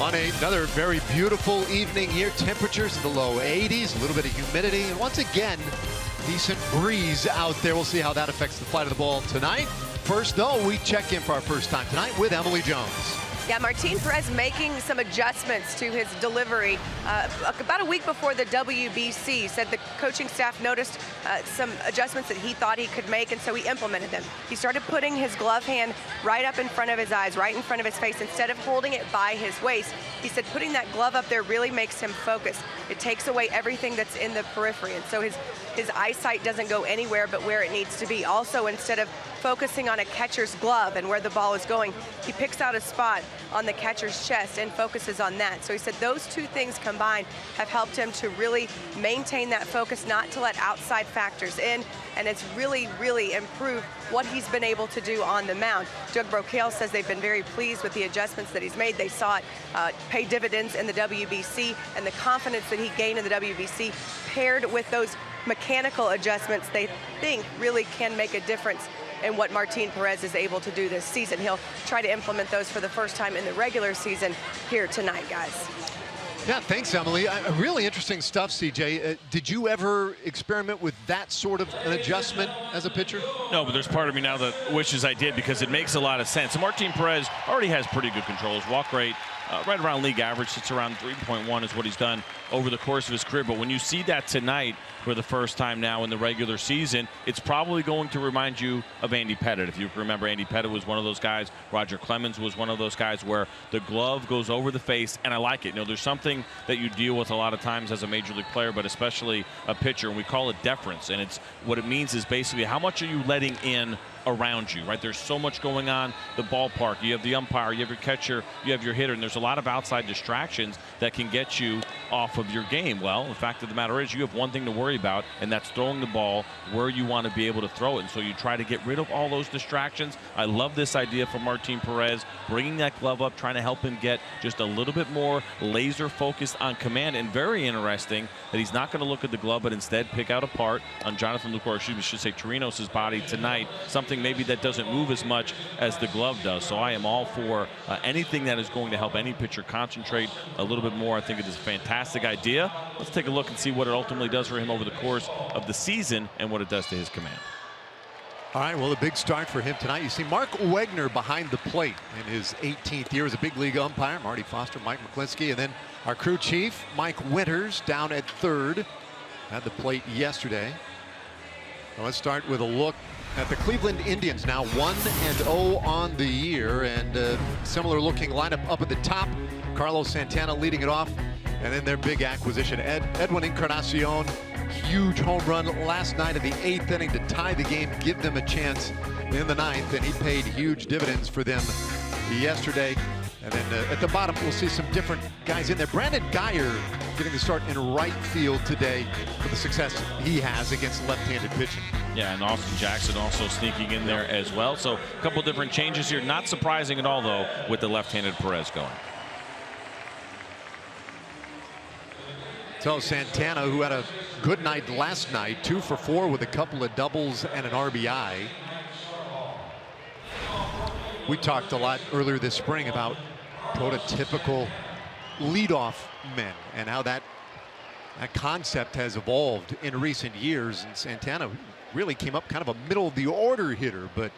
On another very beautiful evening here, temperatures in the low 80s, a little bit of humidity, and once again, decent breeze out there. We'll see how that affects the flight of the ball tonight. First, though, we check in for our first time tonight with Emily Jones. Yeah, Martin Perez making some adjustments to his delivery. About a week before the WBC, said the coaching staff noticed some adjustments that he thought he could make, and so he implemented them. He started putting his glove hand right up in front of his eyes, right in front of his face, instead of holding it by his waist. He said putting that glove up there really makes him focus. It takes away everything that's in the periphery, and so his eyesight doesn't go anywhere but where it needs to be. Also, instead of focusing on a catcher's glove and where the ball is going, he picks out a spot on the catcher's chest and focuses on that. So he said those two things combined have helped him to really maintain that focus, not to let outside factors in, and it's really, really improved what he's been able to do on the mound. Doug Brocail says they've been very pleased with the adjustments that he's made. They saw it pay dividends in the WBC, and the confidence that he gained in the WBC paired with those mechanical adjustments they think really can make a difference in what Martin Perez is able to do this season. He'll try to implement those for the first time in the regular season here tonight, guys. Yeah, thanks, Emily. Really interesting stuff, CJ. Did you ever experiment with that sort of an adjustment as a pitcher? No, but there's part of me now that wishes I did, because it makes a lot of sense. And Martin Perez already has pretty good control. His walk rate right around league average, sits around 3.1 is what he's done over the course of his career. But when you see that tonight for the first time now in the regular season, it's probably going to remind you of Andy Pettitte. If you remember, Andy Pettitte was one of those guys. Roger Clemens was one of those guys where the glove goes over the face, and I like it. You know, there's something that you deal with a lot of times as a major league player, but especially a pitcher, and we call it deference. And it's what it means is basically how much are you letting in around you, right? There's so much going on the ballpark. You have the umpire, you have your catcher, you have your hitter, and there's a lot of outside distractions that can get you off of your game. Well, the fact of the matter is you have one thing to worry about, and that's throwing the ball where you want to be able to throw it. And so you try to get rid of all those distractions. I love this idea from Martin Perez, bringing that glove up, trying to help him get just a little bit more laser focused on command. And very interesting that he's not going to look at the glove, but instead pick out a part on Jonathan Lucroy, or I should say Chirinos' body tonight, something maybe that doesn't move as much as the glove does. So I am all for anything that is going to help any pitcher concentrate a little bit more. I think it is a fantastic idea. Let's take a look and see what it ultimately does for him over the course of the season and what it does to his command. All right, well, a big start for him tonight. You see Mark Wegner behind the plate in his 18th year as a big league umpire. Marty Foster, Mike McCliskey, and then our crew chief, Mike Winters, down at third. Had the plate yesterday. Well, let's start with a look at the Cleveland Indians, now 1-0 on the year, and similar looking lineup up at the top. Carlos Santana leading it off, and then their big acquisition, Edwin Encarnacion, huge home run last night in the 8th inning to tie the game, give them a chance in the 9th, and he paid huge dividends for them yesterday. And then at the bottom, we'll see some different guys in there. Brandon Geyer getting the start in right field today for the success he has against left-handed pitching. Yeah, and Austin Jackson also sneaking in there as well. So a couple different changes here. Not surprising at all, though, with the left-handed Perez going. So Santana, who had a good night last night, 2 for 4 with a couple of doubles and an RBI. We talked a lot earlier this spring about prototypical leadoff men and how that concept has evolved in recent years. And Santana really came up kind of a middle of the order hitter, but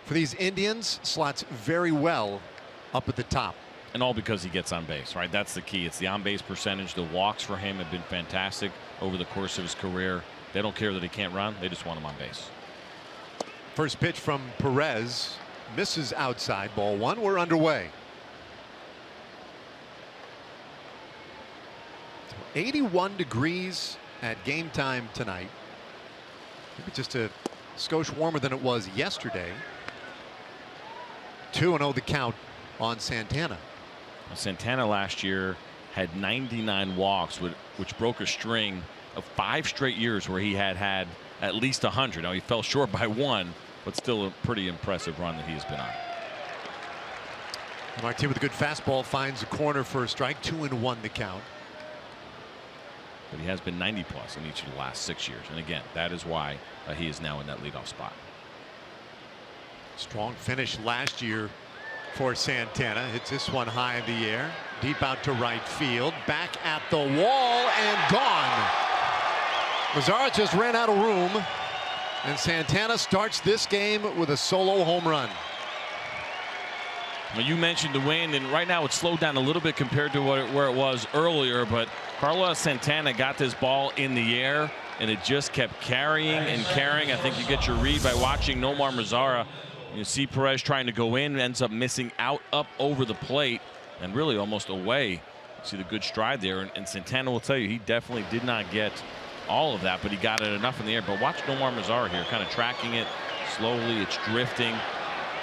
for these Indians, slots very well up at the top. And all because he gets on base, right? That's the key. It's the on-base percentage. The walks for him have been fantastic over the course of his career. They don't care that he can't run. They just want him on base. First pitch from Perez. Misses outside, ball 1. We're underway. So 81 degrees at game time tonight. Maybe just a skosh warmer than it was yesterday. 2-0 the count on Santana. Santana last year had 99 walks, which broke a string of 5 straight years where he had at least 100. Now he fell short by 1. But still a pretty impressive run that he's been on. Martin with a good fastball finds a corner for a strike. 2-1 the count. But he has been 90+ in each of the last 6 years. And again, that is why he is now in that leadoff spot. Strong finish last year for Santana. Hits this one high in the air, deep out to right field, back at the wall and gone. Mazara just ran out of room, and Santana starts this game with a solo home run. Well, you mentioned the wind, and right now it's slowed down a little bit compared to where it was earlier, but Carlos Santana got this ball in the air, and it just kept carrying and carrying. I think you get your read by watching Nomar Mazara. You see Perez trying to go in, ends up missing out up over the plate and really almost away. You see the good stride there, and Santana will tell you he definitely did not get all of that, but he got it enough in the air. But watch Nomar Mazara here, kind of tracking it slowly. It's drifting.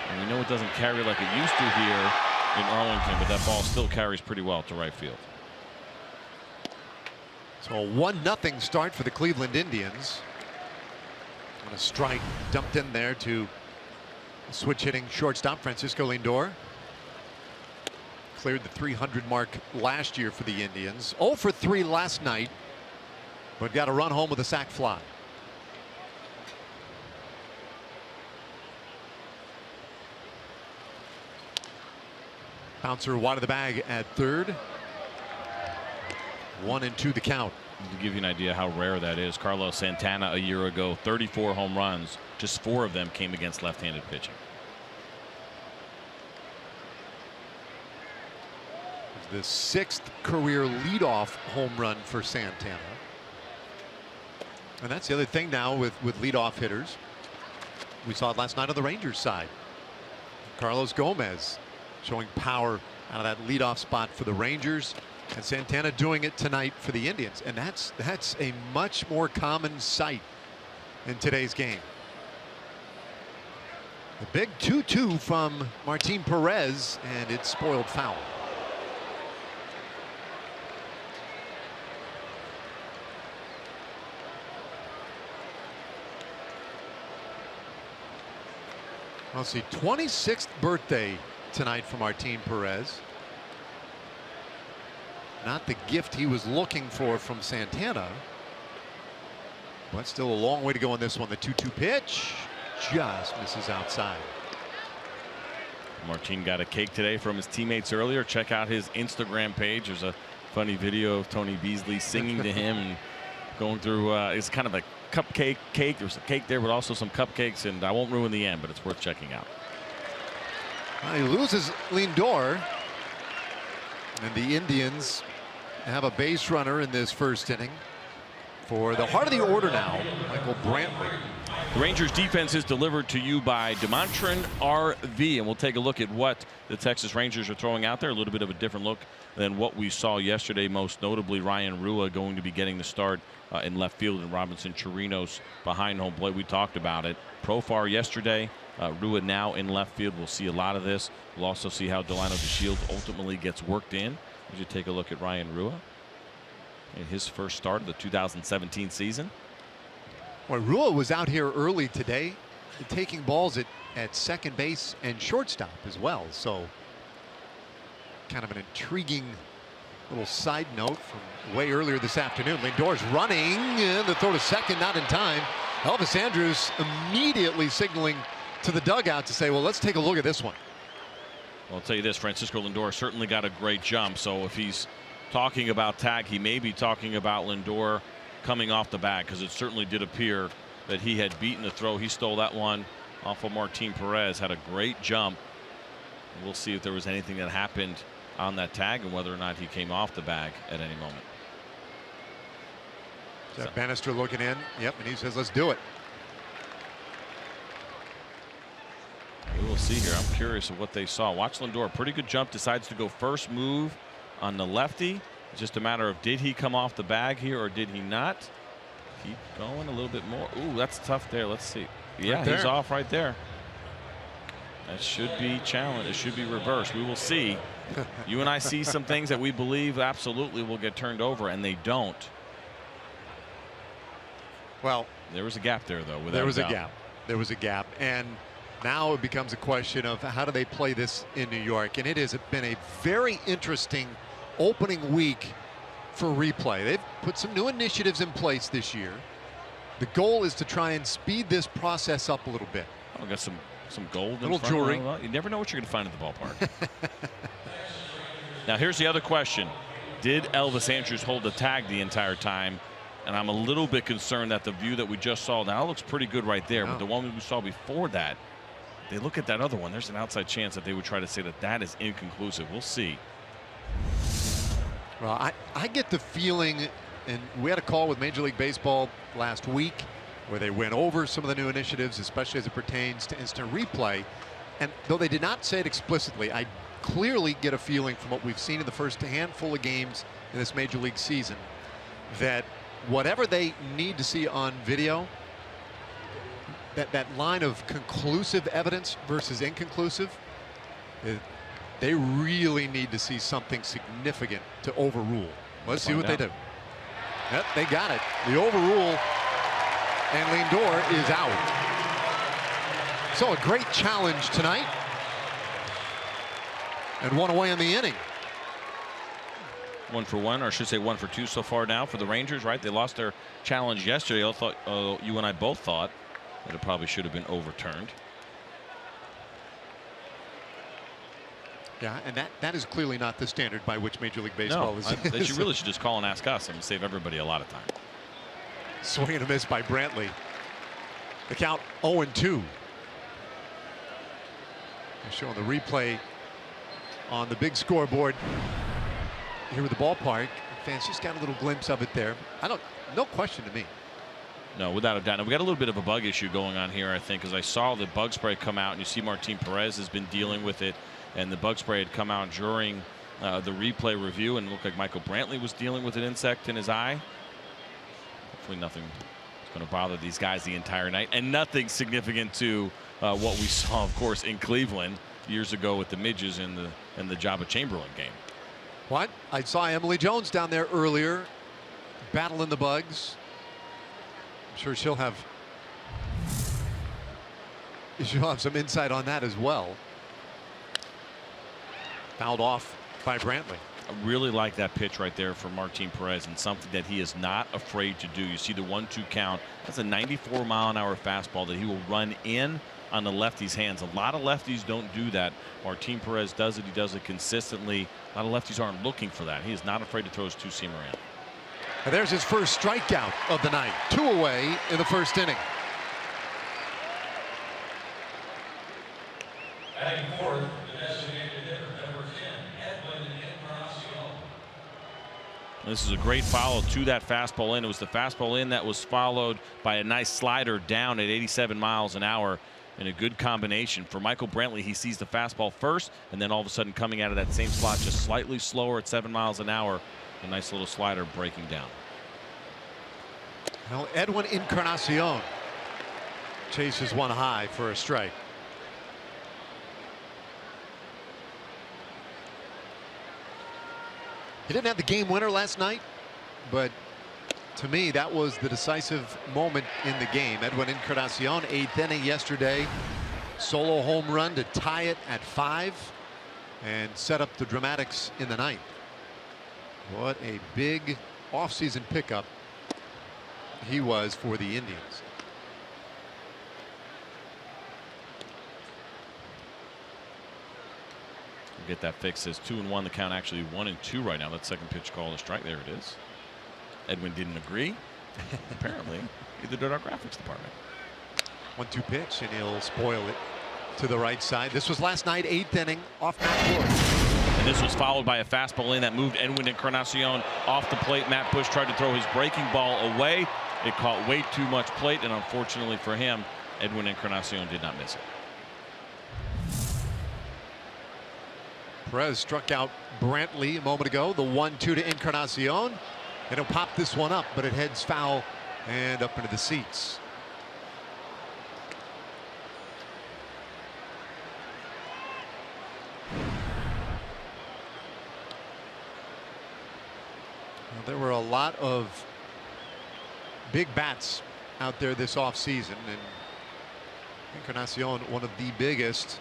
And we know it doesn't carry like it used to here in Arlington, but that ball still carries pretty well to right field. So a 1-0 start for the Cleveland Indians. On a strike dumped in there to switch hitting shortstop Francisco Lindor. Cleared the 300 mark last year for the Indians. 0 for 3 last night, but got a run home with a sac fly. Bouncer wide of the bag at third. 1-2 the count. To give you an idea how rare that is, Carlos Santana a year ago, 34 home runs, just 4 of them came against left-handed pitching. The 6th career leadoff home run for Santana. And that's the other thing now with leadoff hitters. We saw it last night on the Rangers side. Carlos Gomez showing power out of that leadoff spot for the Rangers, and Santana doing it tonight for the Indians. And that's a much more common sight in today's game. The big 2-2 from Martin Perez, and it's spoiled foul. Let's see, 26th birthday tonight for Martin Perez. Not the gift he was looking for from Santana, but still a long way to go on this one. The 2-2 pitch just misses outside. Martin got a cake today from his teammates earlier. Check out his Instagram page. There's a funny video of Tony Beasley singing to him and going through it's kind of a cupcake cake. There's a cake there, but also some cupcakes, and I won't ruin the end, but it's worth checking out. He loses Lindor, and the Indians have a base runner in this first inning. For the heart of the order now, Michael Brantley. The Rangers defense is delivered to you by Demontran RV, and we'll take a look at what the Texas Rangers are throwing out there. A little bit of a different look than what we saw yesterday, most notably Ryan Rua going to be getting the start in left field, and Robinson Chirinos behind home plate. We talked about it. Profar yesterday, Rua now in left field. We'll see a lot of this. We'll also see how Delino DeShields ultimately gets worked in. As you take a look at Ryan Rua in his first start of the 2017 season. Well, Rua was out here early today, taking balls at second base and shortstop as well. So kind of an intriguing little side note from way earlier this afternoon. Lindor's running, and the throw to second, not in time. Elvis Andrus immediately signaling to the dugout to say, well, let's take a look at this one. Well, I'll tell you this, Francisco Lindor certainly got a great jump. So if he's talking about tag, he may be talking about Lindor coming off the bag, because it certainly did appear that he had beaten the throw. He stole that one off of Martin Perez, had a great jump. We'll see if there was anything that happened on that tag and whether or not he came off the bag at any moment. Jeff Bannister looking in. Yep, and he says, let's do it. We will see here. I'm curious of what they saw. Watch Lindor, pretty good jump, decides to go first move on the lefty. It's just a matter of, did he come off the bag here or did he not? Keep going a little bit more. Ooh, that's tough there. Let's see. Yeah, right, he's off right there. That should be challenged. It should be reversed. We will see. You and I see some things that we believe absolutely will get turned over, and they don't. Well, there was a gap there, though. There was a gap. There was a gap. And now it becomes a question of how do they play this in New York? And it has been a very interesting opening week for replay. They've put some new initiatives in place this year. The goal is to try and speed this process up a little bit. I've got some Some gold. Little jewelry. You never know what you're going to find at the ballpark. Now, here's the other question. Did Elvis Andrus hold the tag the entire time? And I'm a little bit concerned that the view that we just saw now looks pretty good right there. But the one we saw before that, they look at that other one. There's an outside chance that they would try to say that that is inconclusive. We'll see. Well, I get the feeling, and we had a call with Major League Baseball last week where they went over some of the new initiatives, especially as it pertains to instant replay. And though they did not say it explicitly, I clearly get a feeling from what we've seen in the first handful of games in this Major League season that whatever they need to see on video, that line of conclusive evidence versus inconclusive, they really need to see something significant to overrule. Let's see what they do. Yep, they got it. The overrule, and Lindor is out. So a great challenge tonight, and one away in the inning. 1 for 1, or I should say 1 for 2 so far now for the Rangers, right? They lost their challenge yesterday. I thought, you and I both thought that it probably should have been overturned. Yeah, and that is clearly not the standard by which Major League Baseball is. They really should just call and ask us and save everybody a lot of time. Swing and a miss by Brantley. The count 0-2. Showing the replay on the big scoreboard here at the ballpark. Fans just got a little glimpse of it there. No question to me. No, without a doubt. Now, we got a little bit of a bug issue going on here, I think, because I saw the bug spray come out, and you see Martin Perez has been dealing with it, and the bug spray had come out during the replay review, and it looked like Michael Brantley was dealing with an insect in his eye. Hopefully nothing is going to bother these guys the entire night, and nothing significant to what we saw, of course, in Cleveland years ago with the midges in the Jabba Chamberlain game. What? I saw Emily Jones down there earlier battling the bugs. I'm sure she'll have some insight on that as well. Fouled off by Brantley. I really like that pitch right there for Martin Perez, and something that he is not afraid to do. You see the 1-2 count. That's a 94-mile-an-hour fastball that he will run in on the lefty's hands. A lot of lefties don't do that. Martin Perez does it. He does it consistently. A lot of lefties aren't looking for that. He is not afraid to throw his two-seamer in. And there's his first strikeout of the night. 2 away in the first inning. Batting fourth, the designated hitter, number 10, Edwin Encarnacion. This is a great follow to that fastball in. It was the fastball in that was followed by a nice slider down at 87 miles an hour. And a good combination for Michael Brantley. He sees the fastball first, and then all of a sudden coming out of that same slot just slightly slower at 7 miles an hour. A nice little slider breaking down. Well, Edwin Encarnacion chases one high for a strike. He didn't have the game winner last night, but to me, that was the decisive moment in the game. Edwin Encarnacion, 8th inning yesterday. Solo home run to tie it at 5 and set up the dramatics in the ninth. What a big offseason pickup he was for the Indians. We'll get that fixed. Says 2-1. The count actually 1-2 right now. That second pitch called a strike. There it is. Edwin didn't agree. Apparently, neither did our graphics department. 1-2 pitch, and he'll spoil it to the right side. This was last night, 8th inning, off Matt Bush. And this was followed by a fastball in that moved Edwin Encarnacion off the plate. Matt Bush tried to throw his breaking ball away. It caught way too much plate, and unfortunately for him, Edwin Encarnacion did not miss it. Perez struck out Brantley a moment ago. The 1-2 to Encarnacion. And he'll pop this one up, but it heads foul and up into the seats. Well, there were a lot of big bats out there this offseason, and Encarnacion, one of the biggest,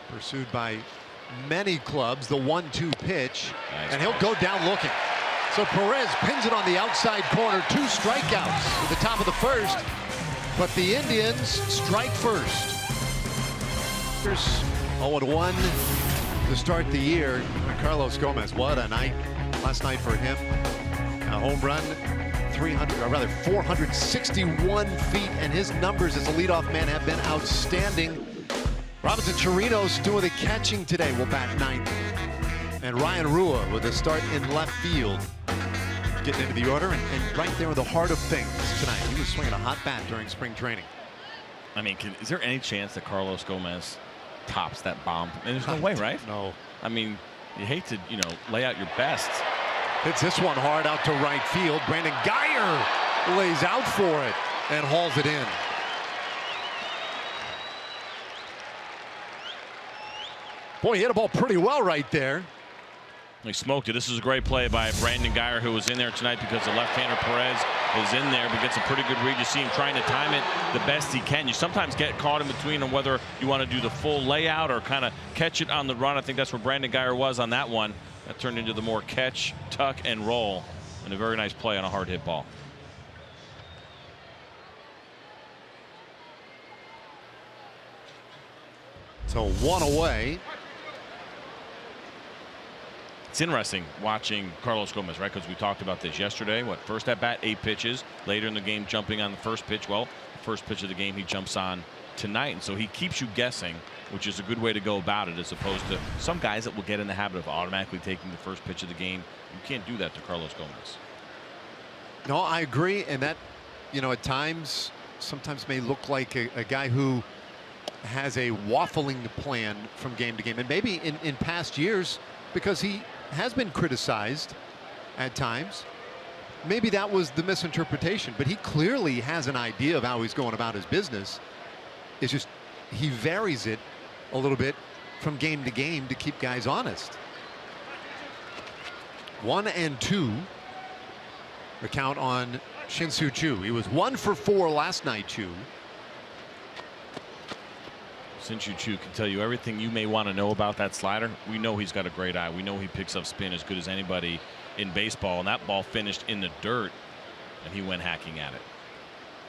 pursued by many clubs. The 1-2 pitch, and he'll go down looking. So Perez pins it on the outside corner. 2 strikeouts at the top of the first, but the Indians strike first. Rangers 0-1 to start the year. Carlos Gomez, what a night last night for him. A home run, 461 feet, and his numbers as a leadoff man have been outstanding. Robinson Chirinos doing the catching today, will bat ninth. And Ryan Rua with a start in left field. Getting into the order and right there in the heart of things tonight. He was swinging a hot bat during spring training. I mean, is there any chance that Carlos Gomez tops that bomb? And there's no way, right? No. I mean, you hate to, lay out your best. Hits this one hard out to right field. Brandon Geyer lays out for it and hauls it in. Boy, he hit a ball pretty well right there. He smoked it. This is a great play by Brandon Geyer, who was in there tonight because the left-hander Perez is in there, but gets a pretty good read. You see him trying to time it the best he can. You sometimes get caught in between on whether you want to do the full layout or kind of catch it on the run. I think that's where Brandon Geyer was on that one. That turned into the more catch, tuck, and roll, and a very nice play on a hard hit ball. So one away. It's interesting watching Carlos Gomez, right? Because we talked about this yesterday. First at bat, 8 pitches. Later in the game, jumping on the first pitch. Well, the first pitch of the game he jumps on tonight, and so he keeps you guessing, which is a good way to go about it, as opposed to some guys that will get in the habit of automatically taking the first pitch of the game. You can't do that to Carlos Gomez. No, I agree, and that, at times, sometimes may look like a guy who has a waffling plan from game to game, and maybe in past years, because he has been criticized at times, maybe that was the misinterpretation, but he clearly has an idea of how he's going about his business. It's just he varies it a little bit from game to game to keep guys honest. 1-2 the count on Shin-Soo Choo. He was 1 for 4 last night, Choo. Shin-Soo Choo can tell you everything you may want to know about that slider. We know he's got a great eye. We know he picks up spin as good as anybody in baseball, and that ball finished in the dirt, and he went hacking at it.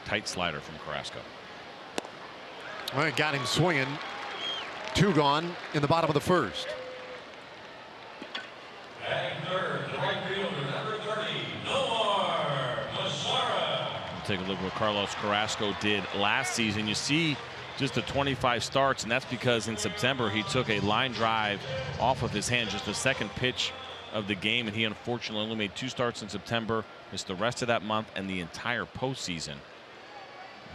Tight slider from Carrasco. Well, it got him swinging. 2 gone in the bottom of the first. Batting third, the right fielder, number 30, Nomar Mazara. We'll take a look at what Carlos Carrasco did last season. You see just the 25 starts, and that's because in September he took a line drive off of his hand, just the second pitch of the game, and he unfortunately only made 2 starts in September, missed the rest of that month and the entire postseason.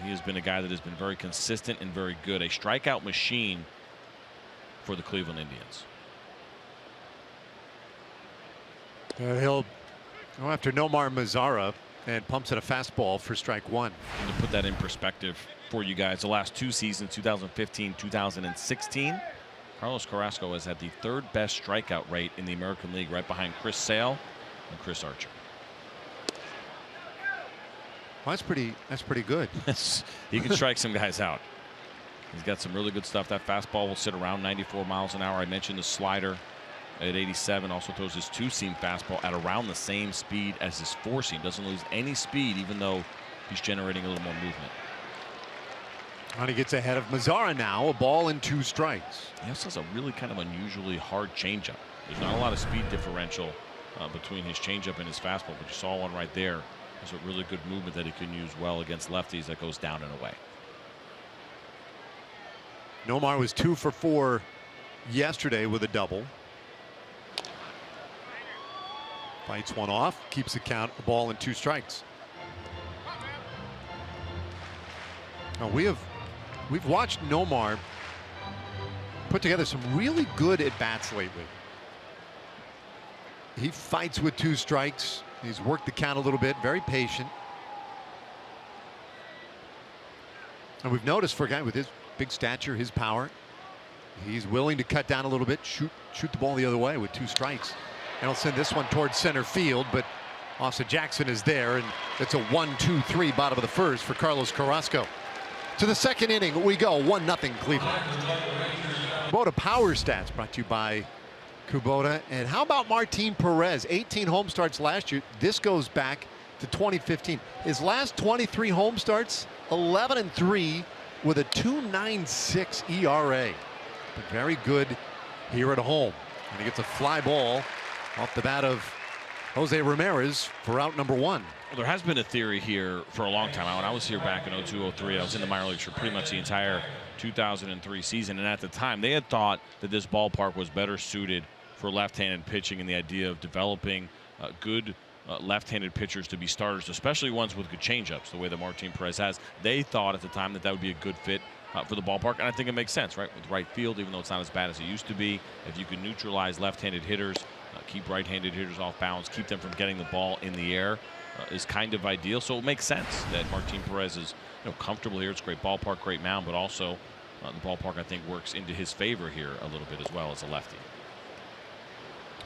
He has been a guy that has been very consistent and very good, a strikeout machine for the Cleveland Indians. He'll go after Nomar Mazara and pumps in a fastball for strike 1. And to put that in perspective for you guys, the last 2 seasons, 2015, 2016, Carlos Carrasco has had the 3rd best strikeout rate in the American League, right behind Chris Sale and Chris Archer. Well, that's pretty good. He can strike some guys out. He's got some really good stuff. That fastball will sit around 94 miles an hour. I mentioned the slider at 87. Also throws his 2-seam fastball at around the same speed as his 4-seam. Doesn't lose any speed, even though he's generating a little more movement. And he gets ahead of Mazara now. A ball and 2 strikes. He also has a really kind of unusually hard changeup. There's not a lot of speed differential between his changeup and his fastball, but you saw one right there. There's a really good movement that he can use well against lefties that goes down and away. Nomar was 2 for 4 yesterday with a double. Fights one off, keeps the count, a ball and 2 strikes. Now we've watched Nomar put together some really good at bats lately. He fights with 2 strikes. He's worked the count a little bit, very patient. And we've noticed for a guy with his big stature, his power, he's willing to cut down a little bit, shoot the ball the other way with 2 strikes. And he'll send this one towards center field, but Austin Jackson is there, and it's a 1-2-3 bottom of the first for Carlos Carrasco. To the second inning we go, 1-0 Cleveland. Kubota Power Stats brought to you by Kubota. And how about Martin Perez? 18 home starts last year. This goes back to 2015. His last 23 home starts, 11-3 with a 2.96 ERA. but very good here at home. And he gets a fly ball off the bat of Jose Ramirez for out number 1. Well, there has been a theory here for a long time. When I was here back in 02-03, I was in the minor leagues for pretty much the entire 2003 season. And at the time, they had thought that this ballpark was better suited for left-handed pitching, and the idea of developing good left-handed pitchers to be starters, especially ones with good changeups, the way that Martin Perez has. They thought at the time that that would be a good fit for the ballpark, and I think it makes sense, right? With right field, even though it's not as bad as it used to be, if you can neutralize left-handed hitters, keep right-handed hitters off balance, keep them from getting the ball in the air, is kind of ideal. So it makes sense that Martin Perez is comfortable here. It's a great ballpark, great mound, but also the ballpark, I think, works into his favor here a little bit as well as a lefty.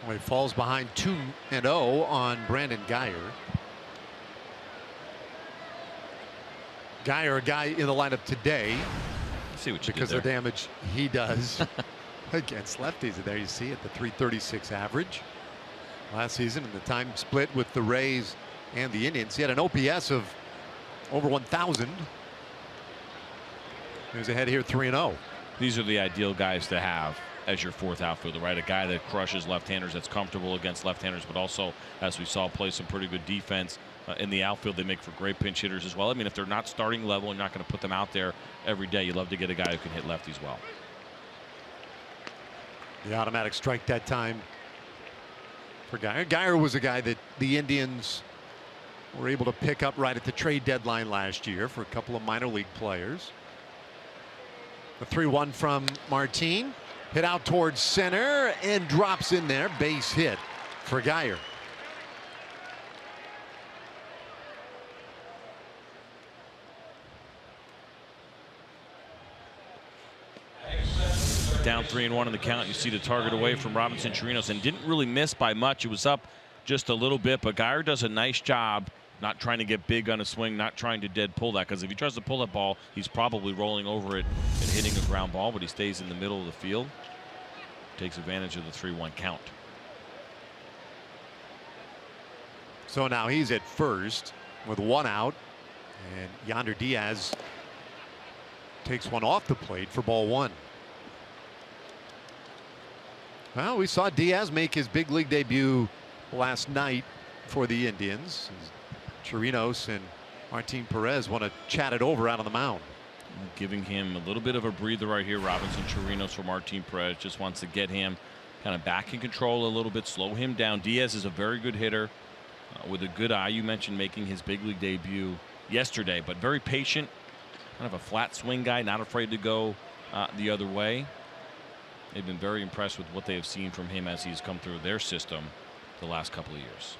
Well, he falls behind 2-0 on Brandon Guyer. Guyer, a guy in the lineup today. See what you because did of the damage he does against lefties. And there you see it, the .336 average last season, and the time split with the Rays and the Indians. He had an OPS of over 1,000. He was ahead here 3-0. These are the ideal guys to have as your fourth outfielder, right? A guy that crushes left-handers, that's comfortable against left-handers, but also, as we saw, play some pretty good defense in the outfield. They make for great pinch hitters as well. I mean, if they're not starting level, you're not going to put them out there every day. You love to get a guy who can hit lefties well. The automatic strike that time for Guyer. Guyer was a guy that the Indians were able to pick up right at the trade deadline last year for a couple of minor league players. The 3-1 from Martin. Hit out towards center and drops in there. Base hit for Guyer. Down 3-1 in the count. You see the target away from Robinson Chirinos, and didn't really miss by much. It was up just a little bit, but Guyer does a nice job not trying to get big on a swing, not trying to dead pull that, because if he tries to pull that ball, he's probably rolling over it and hitting a ground ball, but he stays in the middle of the field. Takes advantage of the 3-1 count. So now he's at first with 1 out, and Yonder Diaz takes one off the plate for ball 1. Well, we saw Diaz make his big league debut last night for the Indians. Chirinos and Martin Perez want to chat it over out on the mound. Giving him a little bit of a breather right here. Robinson Chirinos for Martin Perez. Just wants to get him kind of back in control a little bit, slow him down. Diaz is a very good hitter with a good eye. You mentioned making his big league debut yesterday, but very patient, kind of a flat swing guy, not afraid to go the other way. They've been very impressed with what they have seen from him as he's come through their system the last couple of years.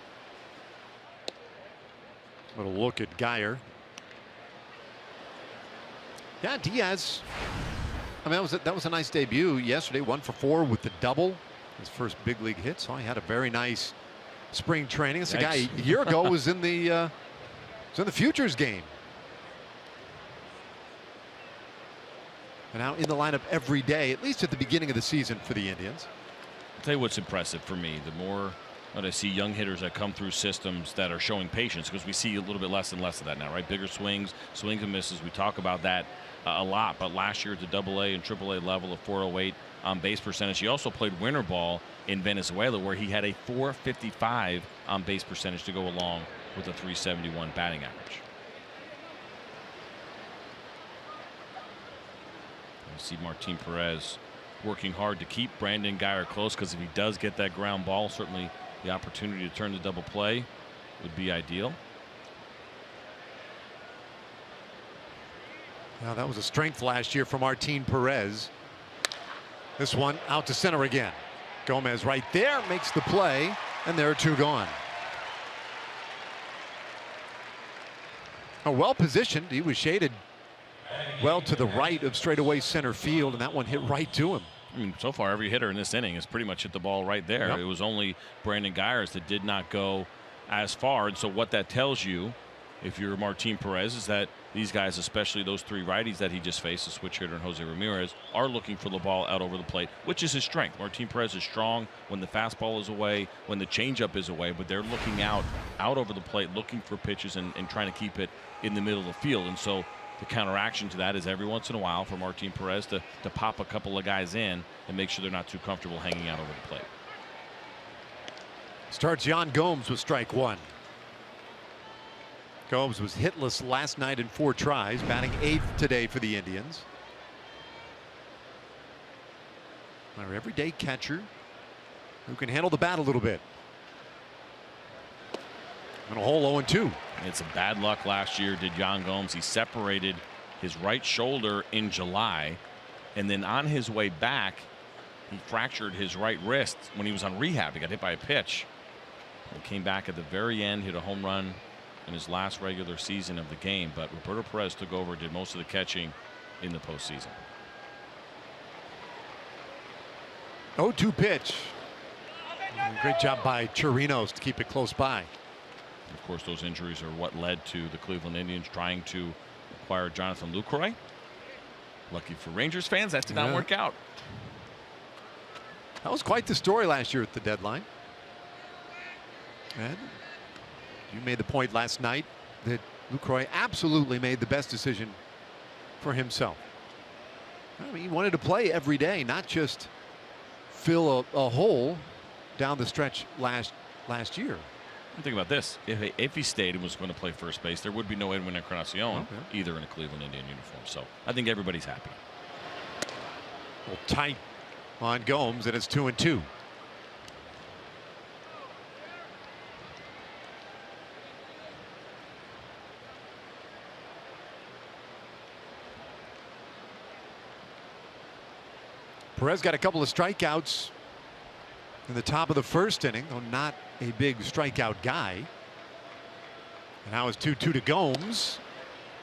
Little look at Guyer. Yeah, Diaz. I mean, that was a nice debut yesterday. 1 for 4 with the double. His first big league hit. So he had a very nice spring training. This guy a year ago was in the Futures game. And now in the lineup every day, at least at the beginning of the season for the Indians. I'll tell you what's impressive for me. The more that I see young hitters that come through systems that are showing patience, because we see a little bit less and less of that now, right? Bigger swings, swings and misses. We talk about that a lot. But last year at the AA and AAA level of 408 on base percentage, he also played winter ball in Venezuela, where he had a 455 on base percentage to go along with a 371 batting average. You see Martin Perez working hard to keep Brandon Guyer close, because if he does get that ground ball, certainly the opportunity to turn the double play would be ideal. Now that was a strength last year for Martin Perez. This one out to center again. Gomez right there makes the play, and there are 2 gone. Well positioned. He was shaded well to the right of straightaway center field, and that one hit right to him. I mean, so far every hitter in this inning has pretty much hit the ball right there. Yep. It was only Brandon Guyer that did not go as far. And so what that tells you, if you're Martin Perez, is that these guys, especially those 3 righties that he just faced, the switch hitter and Jose Ramirez, are looking for the ball out over the plate, which is his strength. Martin Perez is strong when the fastball is away, when the changeup is away, but they're looking out over the plate, looking for pitches and trying to keep it in the middle of the field. And so The counteraction to that is every once in a while for Martin Perez to pop a couple of guys in and make sure they're not too comfortable hanging out over the plate. Starts Yan Gomes with strike one. Gomes was hitless last night in 4 tries, batting 8th today for the Indians. Our everyday catcher who can handle the bat a little bit. And a hole 0-2. It's a bad luck last year, did Yan Gomes. He separated his right shoulder in July, and then on his way back, he fractured his right wrist when he was on rehab. He got hit by a pitch. He came back at the very end, hit a home run in his last regular season of the game, but Roberto Perez took over, did most of the catching in the postseason. 0-2 pitch. Great job by Chirinos to keep it close by. Of course, those injuries are what led to the Cleveland Indians trying to acquire Jonathan Lucroy. Lucky for Rangers fans, that did not work out. That was quite the story last year at the deadline. And you made the point last night that Lucroy absolutely made the best decision for himself. I mean, he wanted to play every day, not just fill a hole down the stretch last year. Think about this: if he stayed and was going to play first base, there would be no Edwin Encarnacion either in a Cleveland Indian uniform. So I think everybody's happy. A little tight on Gomes, and it's 2-2. Perez got a couple of strikeouts in the top of the first inning, though not a big strikeout guy. And now it's 2-2 to Gomes.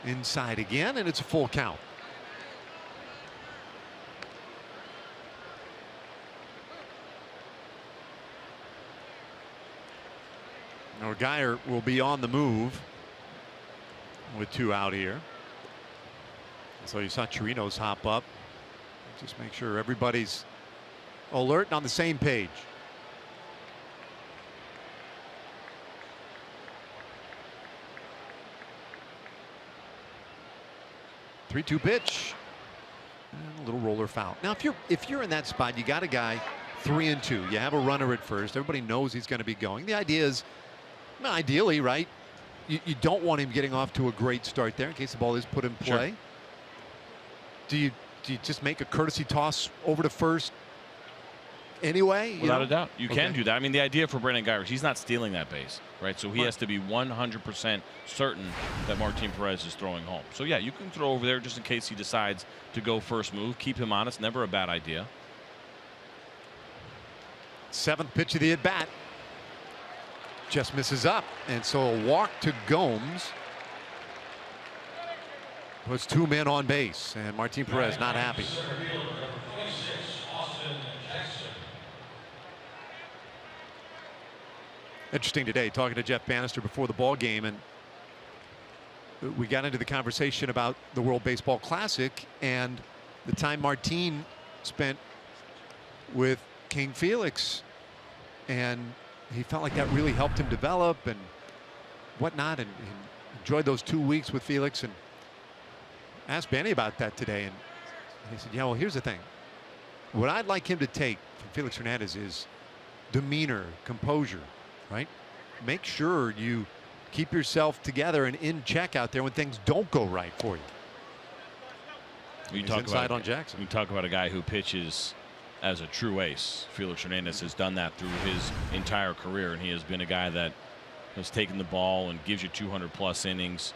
Inside again, and it's a full count. Now Geyer will be on the move with 2 out here. So you saw Chirinos hop up. Just make sure everybody's alert and on the same page. Three-two pitch. And a little roller foul. Now if you're in that spot, you got a guy 3-2. You have a runner at first. Everybody knows he's going to be going. The idea is, well, ideally, right? You don't want him getting off to a great start there in case the ball is put in play. Sure. Do you just make a courtesy toss over to first anyway? Without a doubt. You can do that. I mean, the idea for Brandon Geyer is he's not stealing that base, right? So he has to be 100% certain that Martin Perez is throwing home. So, yeah, you can throw over there just in case he decides to go first move. Keep him honest. Never a bad idea. 7th pitch of the at-bat. Just misses up. And so a walk to Gomes. Puts 2 men on base, and Martin Perez not happy. Interesting today, talking to Jeff Bannister before the ball game, and we got into the conversation about the World Baseball Classic and the time Martin spent with King Felix, and he felt like that really helped him develop and whatnot, and enjoyed those 2 weeks with Felix. And asked Benny about that today, and he said, yeah, well, here's the thing. What I'd like him to take from Felix Hernandez is demeanor, composure, right? Make sure you keep yourself together and in check out there when things don't go right for you. You talk inside on Jackson. You talk about a guy who pitches as a true ace. Felix Hernandez has done that through his entire career, and he has been a guy that has taken the ball and gives you 200+ innings.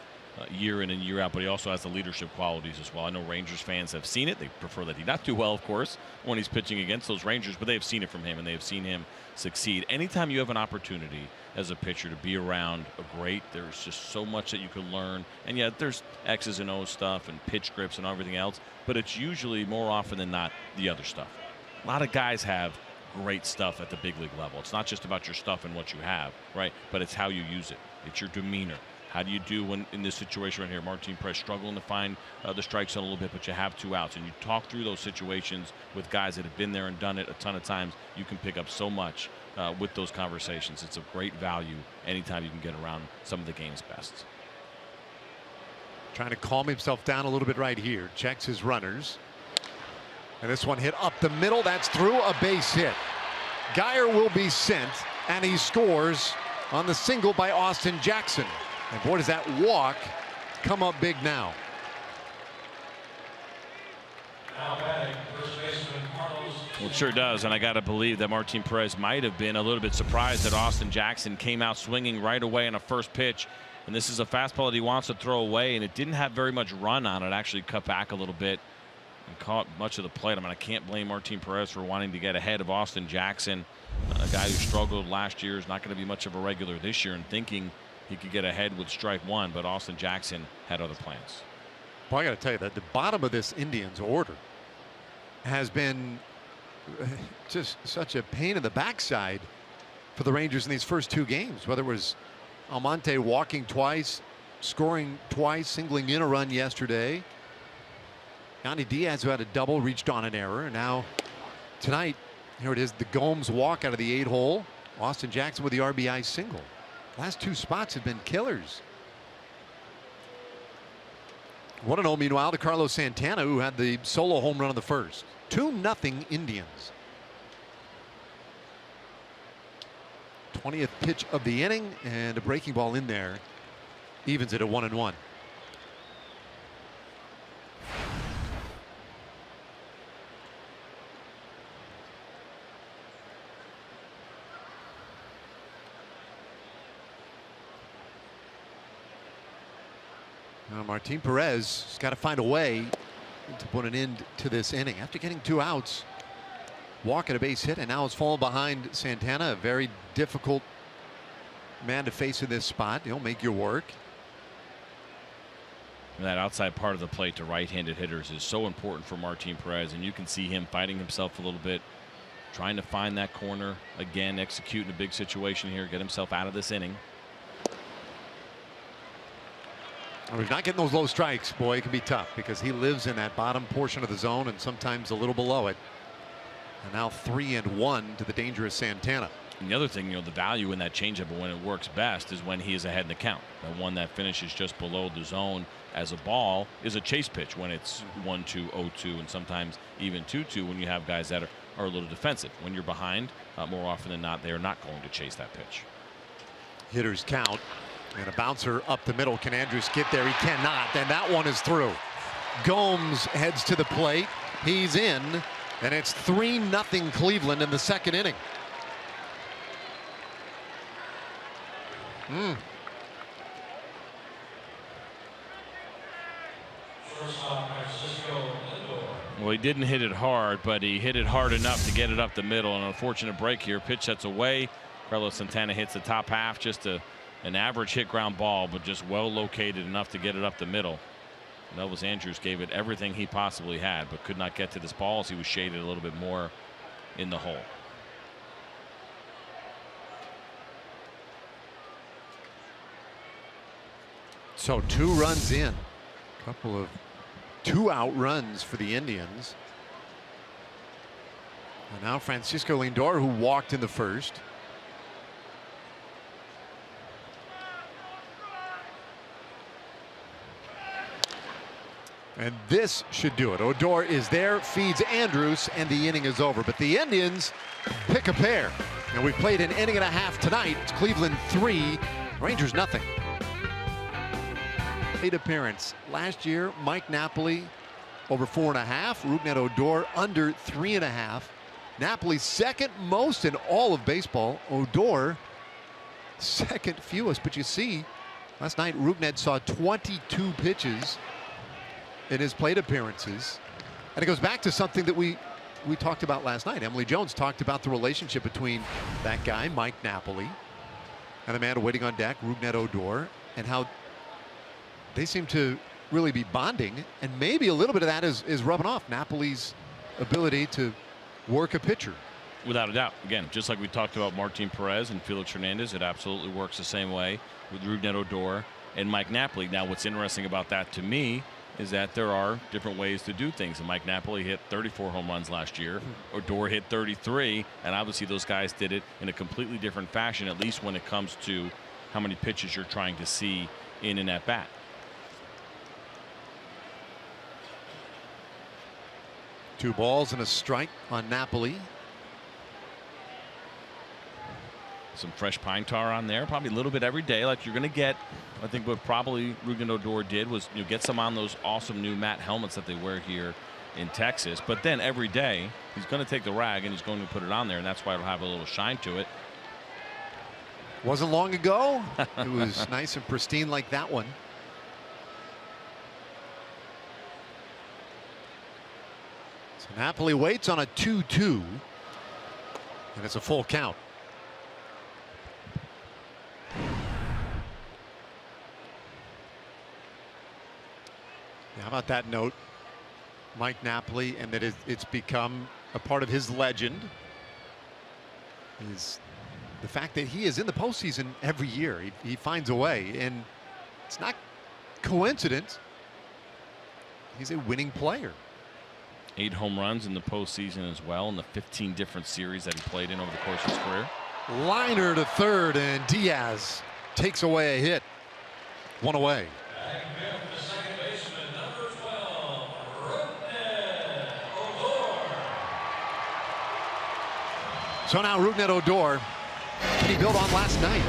Year in and year out, but he also has the leadership qualities as well. I know Rangers fans have seen it. They prefer that he not do well, of course, when he's pitching against those Rangers, but they have seen it from him, and they have seen him succeed. Anytime you have an opportunity as a pitcher to be around a great, there's just so much that you can learn. And yeah, there's X's and O's stuff and pitch grips and everything else, but it's usually more often than not the other stuff. A lot of guys have great stuff at the big league level. It's not just about your stuff and what you have, right? But it's how you use it. It's your demeanor. How do you do when in this situation right here? Martin Perez struggling to find the strike zone a little bit, but you have 2 outs, and you talk through those situations with guys that have been there and done it a ton of times. You can pick up so much with those conversations. It's of great value anytime you can get around some of the game's best. Trying to calm himself down a little bit right here. Checks his runners. And this one hit up the middle. That's through, a base hit. Geyer will be sent, and he scores on the single by Austin Jackson. And boy, does that walk come up big now. Now batting, first baseman Carlos. Well, it sure does, and I got to believe that Martin Perez might have been a little bit surprised that Austin Jackson came out swinging right away on a first pitch. And this is a fastball that he wants to throw away, and it didn't have very much run on it. Actually cut back a little bit and caught much of the plate. I mean, I can't blame Martin Perez for wanting to get ahead of Austin Jackson, a guy who struggled last year, is not going to be much of a regular this year, and thinking he could get ahead with strike one, but Austin Jackson had other plans. Well, I got to tell you that the bottom of this Indians order has been just such a pain in the backside for the Rangers in these first two games, whether it was Almonte walking twice, scoring twice, singling in a run yesterday. Yandy Diaz, who had a double, reached on an error. And now tonight, here it is, the Gomes walk out of the 8-hole. Austin Jackson with the RBI single. Last two spots have been killers. 1-0 meanwhile to Carlos Santana, who had the solo home run in the first. 2-0 Indians. 20th pitch of the inning, and a breaking ball in there evens it at 1-1. Now Martin Perez has got to find a way to put an end to this inning after getting 2 outs. Walk at a base hit, and now it's fallen behind Santana, a very difficult man to face in this spot. He'll make your work. That outside part of the plate to right-handed hitters is so important for Martin Perez, and you can see him fighting himself a little bit, trying to find that corner again, execute in a big situation here, get himself out of this inning. Well, he's not getting those low strikes, boy, it can be tough because he lives in that bottom portion of the zone and sometimes a little below it. And now 3-1 to the dangerous Santana. And the other thing, the value in that changeup when it works best is when he is ahead in the count. The one that finishes just below the zone as a ball is a chase pitch when it's 1-2, 0-2, and sometimes even 2-2 when you have guys that are a little defensive. When you're behind, more often than not, they are not going to chase that pitch. Hitters count, and a bouncer up the middle. Can Andrus get there? He cannot, and that one is through. Gomes heads to the plate. He's in. And it's 3-0 Cleveland in the second inning. Well, he didn't hit it hard, but he hit it hard enough to get it up the middle. An unfortunate break here. Pitch that's away. Carlos Santana hits the top half. Just an average hit ground ball, but just well located enough to get it up the middle. Elvis Andrus gave it everything he possibly had, but could not get to this ball as he was shaded a little bit more in the hole. So 2 runs in, a couple of 2-out runs for the Indians. And now Francisco Lindor, who walked in the first. And this should do it. Odor is there, feeds Andrus, and the inning is over. But the Indians pick a pair. And we've played an inning and a half tonight. It's Cleveland 3, Rangers nothing. Plate appearance. Last year, Mike Napoli over 4.5. Rougned Odor under 3.5. Napoli second most in all of baseball. Odor second fewest. But you see, last night Rougned saw 22 pitches in his plate appearances, and it goes back to something that we talked about last night. Emily Jones talked about the relationship between that guy Mike Napoli and the man waiting on deck, Rougned Odor, and how they seem to really be bonding, and maybe a little bit of that is rubbing off Napoli's ability to work a pitcher. Without a doubt. Again, just like we talked about Martin Perez and Felix Hernandez, it absolutely works the same way with Rougned Odor and Mike Napoli. Now, what's interesting about that to me is that there are different ways to do things. And Mike Napoli hit 34 home runs last year. Odor hit 33, and obviously those guys did it in a completely different fashion, at least when it comes to how many pitches you're trying to see in an at-bat. 2 balls and a strike on Napoli. Some fresh pine tar on there, probably a little bit every day, like you're going to get. I think what probably Rougned Odor did was get some on those awesome new matte helmets that they wear here in Texas. But then every day he's going to take the rag and he's going to put it on there, and that's why it'll have a little shine to it. Wasn't long ago. It was nice and pristine like that one. So Napoli waits on a 2-2, and it's a full count. How about that note, Mike Napoli, and that it's become a part of his legend, is the fact that he is in the postseason every year. He finds a way, and it's not coincidence. He's a winning player. 8 home runs in the postseason as well, in the 15 different series that he played in over the course of his career. Liner to third, and Diaz takes away a hit. 1 away. So now Rougned Odor, can he build on last night?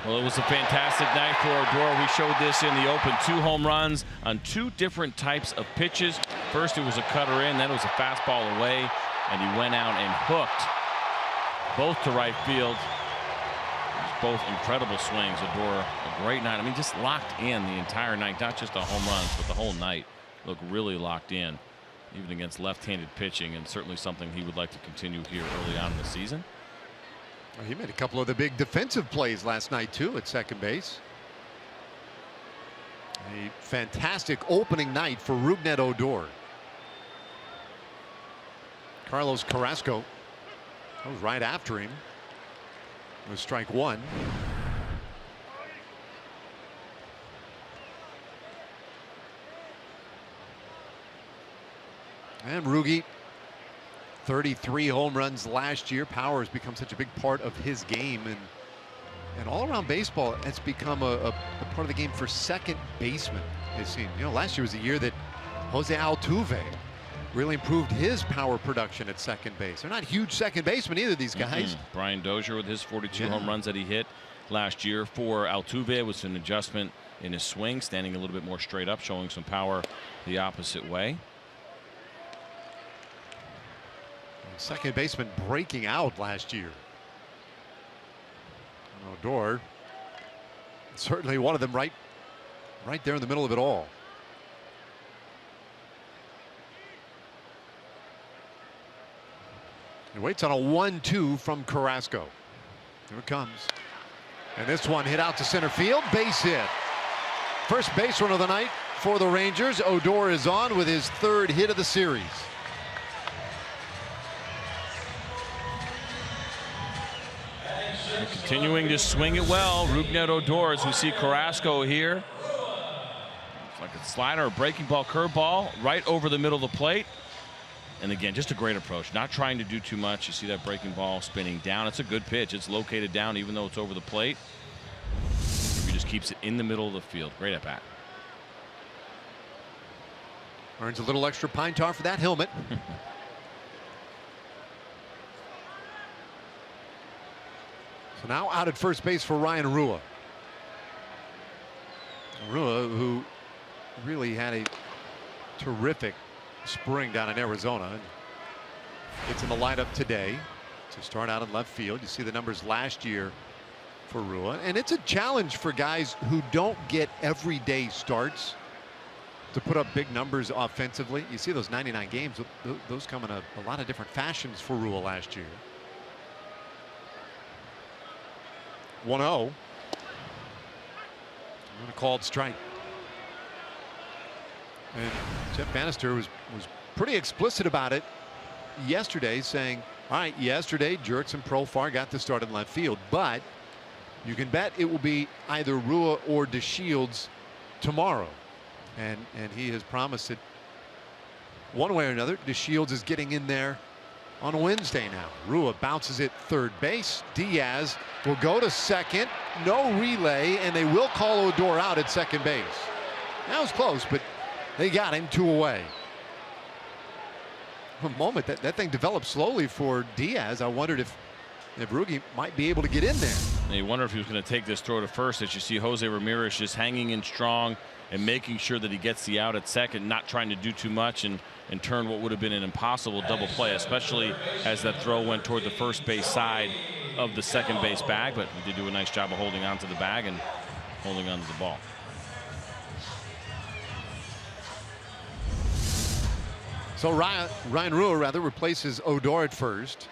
Well, it was a fantastic night for Odor. We showed this in the open. 2 home runs on 2 different types of pitches. First it was a cutter in, then it was a fastball away, and he went out and hooked both to right field. Both incredible swings. Odor, a great night. I mean, just locked in the entire night, not just the home runs, but the whole night. Looked really locked in, even against left-handed pitching, and certainly something he would like to continue here early on in the season. Well, he made a couple of the big defensive plays last night too at second base. A fantastic opening night for Rougned Odor. Carlos Carrasco was right after him. It was strike 1. And Rugi, 33 home runs last year. Power has become such a big part of his game, and all around baseball it's become a part of the game for second baseman. It seemed, last year was the year that Jose Altuve really improved his power production at second base. They're not huge second basemen either, these guys. Brian Dozier with his 42 home runs that he hit last year. For Altuve, it was an adjustment in his swing, standing a little bit more straight up, showing some power the opposite way. Second baseman breaking out last year. Odor, certainly one of them, right there in the middle of it all. He waits on a 1-2 from Carrasco. Here it comes. And this one hit out to center field. Base hit. First base run of the night for the Rangers. Odor is on with his 3rd hit of the series. And continuing to swing it well, Rougned Odor, as we see Carrasco here. It's like a slider, a breaking ball, curveball, right over the middle of the plate. And again, just a great approach, not trying to do too much. You see that breaking ball spinning down. It's a good pitch. It's located down even though it's over the plate. He just keeps it in the middle of the field. Great at bat. Earns a little extra pine tar for that helmet. So now out at first base for Ryan Rua. Rua, who really had a terrific spring down in Arizona. It's in the lineup today to start out in left field. You see the numbers last year for Rua, and it's a challenge for guys who don't get everyday starts to put up big numbers offensively. You see those 99 games, those come in a lot of different fashions for Rua last year. 1-0. I'm going to call it strike. And Jeff Bannister was pretty explicit about it yesterday, saying, all right, yesterday Jerks and Profar got the start in left field, but you can bet it will be either Rua or DeShields tomorrow. And he has promised it one way or another. DeShields is getting in there on Wednesday now. Rua bounces it third base. Diaz will go to second. No relay, and they will call Odor out at second base. That was close, but they got him 2 away. a moment that thing developed slowly for Diaz. I wondered if Ruggie might be able to get in there. And you wonder if he was going to take this throw to first. As you see Jose Ramirez just hanging in strong and making sure that he gets the out at second, not trying to do too much and turn what would have been an impossible double play, especially as that throw went toward the first base side of the second base bag. But he did do a nice job of holding on to the bag and holding on to the ball. So Ryan Rua rather replaces Odor at first.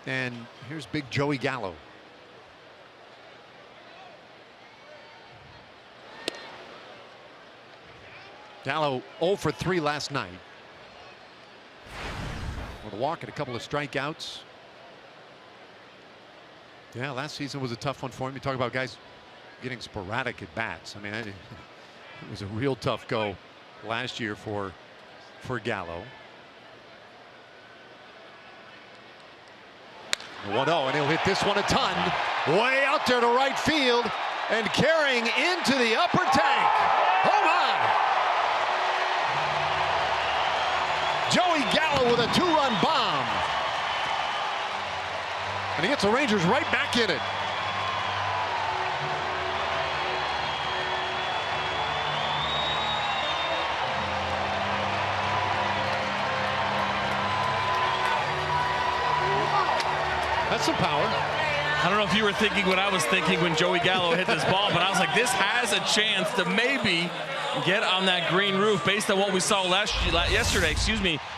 And here's big Joey Gallo. Gallo 0 for 3 last night. With a walk and a couple of strikeouts. Yeah, last season was a tough one for him. You talk about guys getting sporadic at bats. I mean, it was a real tough go last year for Gallo. 1-0, and he'll hit this one a ton. Way out there to right field and carrying into the upper tank. Home run! Joey Gallo with a 2-run bomb. And he gets the Rangers right back in it. That's some power. I don't know if you were thinking what I was thinking when Joey Gallo hit this ball, but I was like, this has a chance to maybe get on that green roof based on what we saw yesterday,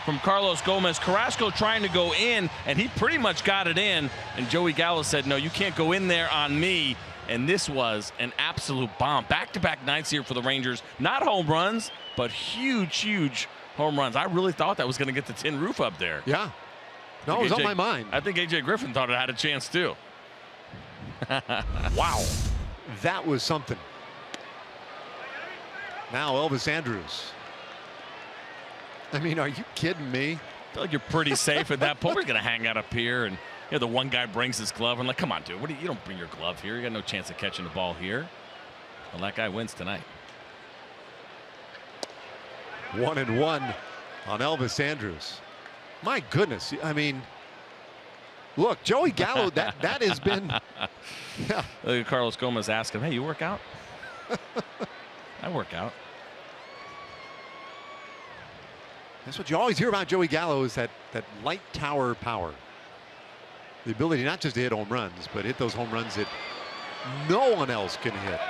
from Carlos Gomez. Carrasco trying to go in, and he pretty much got it in. And Joey Gallo said, no, you can't go in there on me. And this was an absolute bomb. Back-to-back nights here for the Rangers. Not home runs, but huge, huge home runs. I really thought that was going to get the tin roof up there. Yeah. No, it was on my mind. I think A.J. Griffin thought it had a chance, too. Wow. That was something. Now Elvis Andrus. I mean, are you kidding me? I feel like you're pretty safe at that point. We're going to hang out up here, and the one guy brings his glove. I'm like, come on, dude. You don't bring your glove here. You got no chance of catching the ball here. Well, that guy wins tonight. 1-1 on Elvis Andrus. My goodness. I mean, look, Joey Gallo, that has been. Yeah. Look at Carlos Gomez ask him, hey, you work out? I work out. That's what you always hear about Joey Gallo, is that light tower power. The ability not just to hit home runs, but hit those home runs that no one else can hit.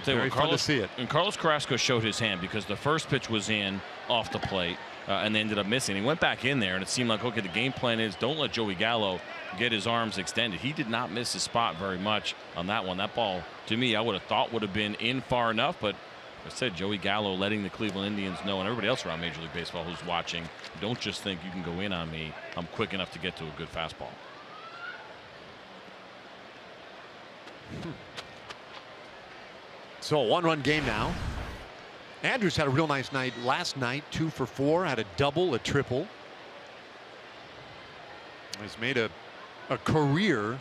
Very fun to see it. And Carlos Carrasco showed his hand because the first pitch was in off the plate. And they ended up missing. He went back in there, and it seemed like, okay, the game plan is don't let Joey Gallo get his arms extended. He did not miss his spot very much on that one. That ball, to me, I would have thought would have been in far enough, but I said Joey Gallo letting the Cleveland Indians know, and everybody else around Major League Baseball who's watching, don't just think you can go in on me. I'm quick enough to get to a good fastball. So a 1-run game now. Andrus had a real nice night last night, 2 for 4, had a double, a triple. He's made a career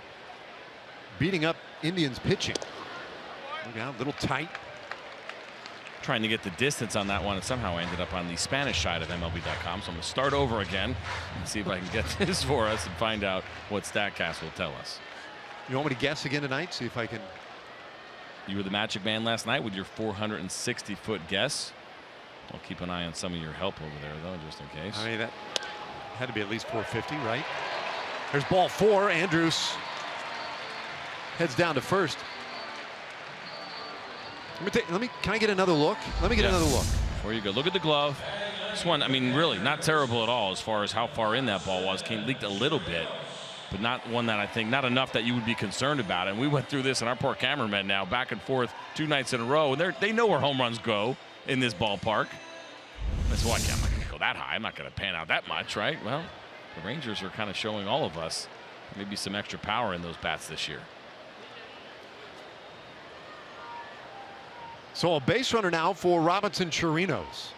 beating up Indians pitching. Look out, a little tight. Trying to get the distance on that one, and somehow I ended up on the Spanish side of MLB.com. So I'm going to start over again and see if I can get this for us and find out what StatCast will tell us. You want me to guess again tonight? See if I can. You were the Magic Man last night with your 460-foot guess. I'll keep an eye on some of your help over there, though, just in case. I mean, that had to be at least 450, right? There's ball 4. Andrus heads down to first. Can I get another look? Let me get another look. Before you go, look at the glove. This one, I mean, really not terrible at all as far as how far in that ball was. Leaked a little bit, but not one that I think, not enough that you would be concerned about. And we went through this, and our poor cameramen now back and forth 2 nights in a row, and they know where home runs go in this ballpark. That's why I'm not going to go that high. I'm not going to pan out that much, right? Well, the Rangers are kind of showing all of us maybe some extra power in those bats this year. So a base runner now for Robinson Chirinos.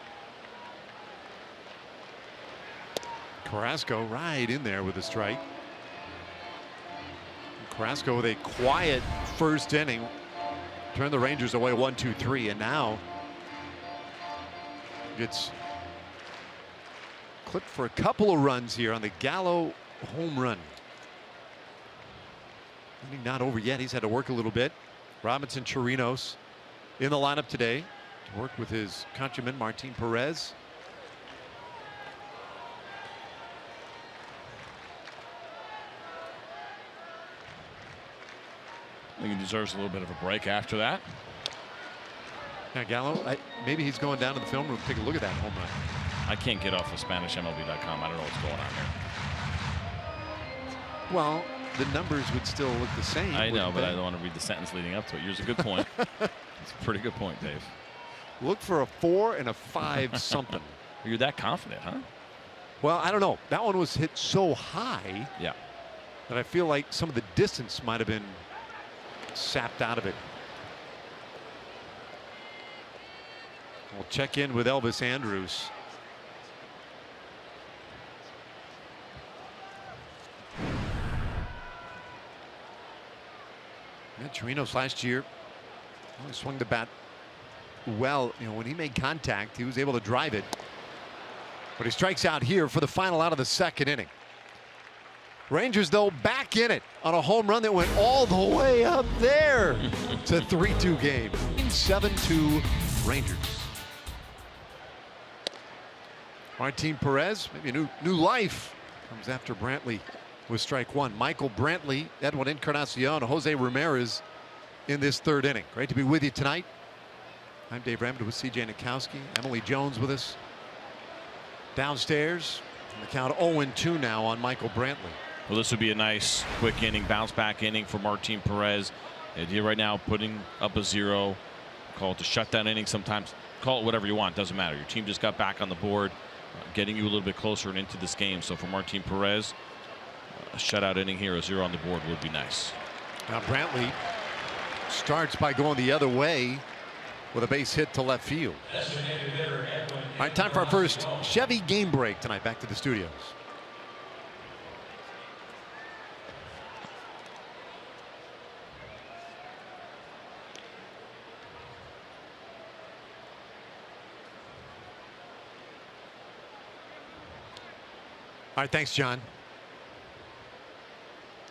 Carrasco right in there with a strike. Carrasco with a quiet first inning. Turn the Rangers away 1-2-3, and now gets clipped for a couple of runs here on the Gallo home run. Inning not over yet. He's had to work a little bit. Robinson Chirinos in the lineup today to work with his countryman Martin Perez. I think he deserves a little bit of a break after that. Now Gallo, maybe he's going down to the film room to take a look at that home run. I can't get off of SpanishMLB.com. I don't know what's going on here. Well, the numbers would still look the same. I know, but I don't want to read the sentence leading up to it. Here's a good point. It's a pretty good point, Dave. Look for a 4 and a 5 something. You're that confident, huh? Well, I don't know. That one was hit so high. Yeah. That I feel like some of the distance might have been sapped out of it. We'll check in with Elvis Andrus. Chirinos last year only swung the bat well. You know, when he made contact, he was able to drive it. But he strikes out here for the final out of the second inning. Rangers, though, back in it on a home run that went all the way up there. It's a 3-2 game. 7-2 Rangers. Martin Perez, maybe a new life, comes after Brantley with strike one. Michael Brantley, Edwin Encarnacion, Jose Ramirez in this third inning. Great to be with you tonight. I'm Dave Ramsey with CJ Nikowski. Emily Jones with us downstairs. The count 0-2 now on Michael Brantley. Well, this would be a nice quick inning, bounce back inning for Martin Perez. The idea right now, putting up a 0, call it a shutdown inning. Sometimes call it whatever you want, doesn't matter. Your team just got back on the board, getting you a little bit closer and into this game. So for Martin Perez, a shutout inning here, a 0 on the board would be nice. Now Brantley starts by going the other way with a base hit to left field. All right, time for our first Chevy game break tonight. Back to the studios. All right, thanks, John.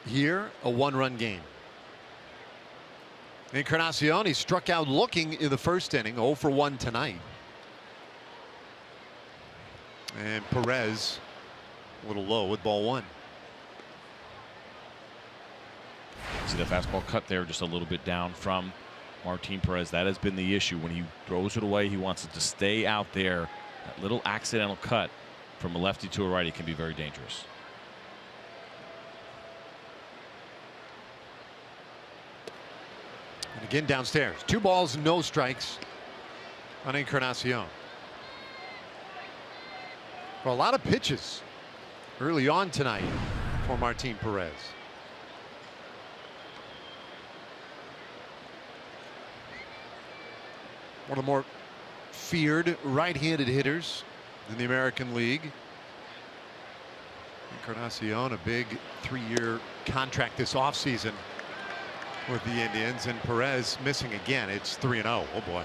Here, a one-run game. Encarnacion, he struck out looking in the first inning, 0 for 1 tonight. And Perez a little low with ball 1. See the fastball cut there just a little bit down from Martin Perez. That has been the issue. When he throws it away, he wants it to stay out there. That little accidental cut from a lefty to a righty can be very dangerous. And again downstairs. 2 balls, no strikes on Encarnacion. For a lot of pitches early on tonight for Martin Perez. One of the more feared right-handed hitters in the American League. Encarnacion, a big 3-year contract this offseason with the Indians, and Perez missing again. It's 3-0. Oh boy.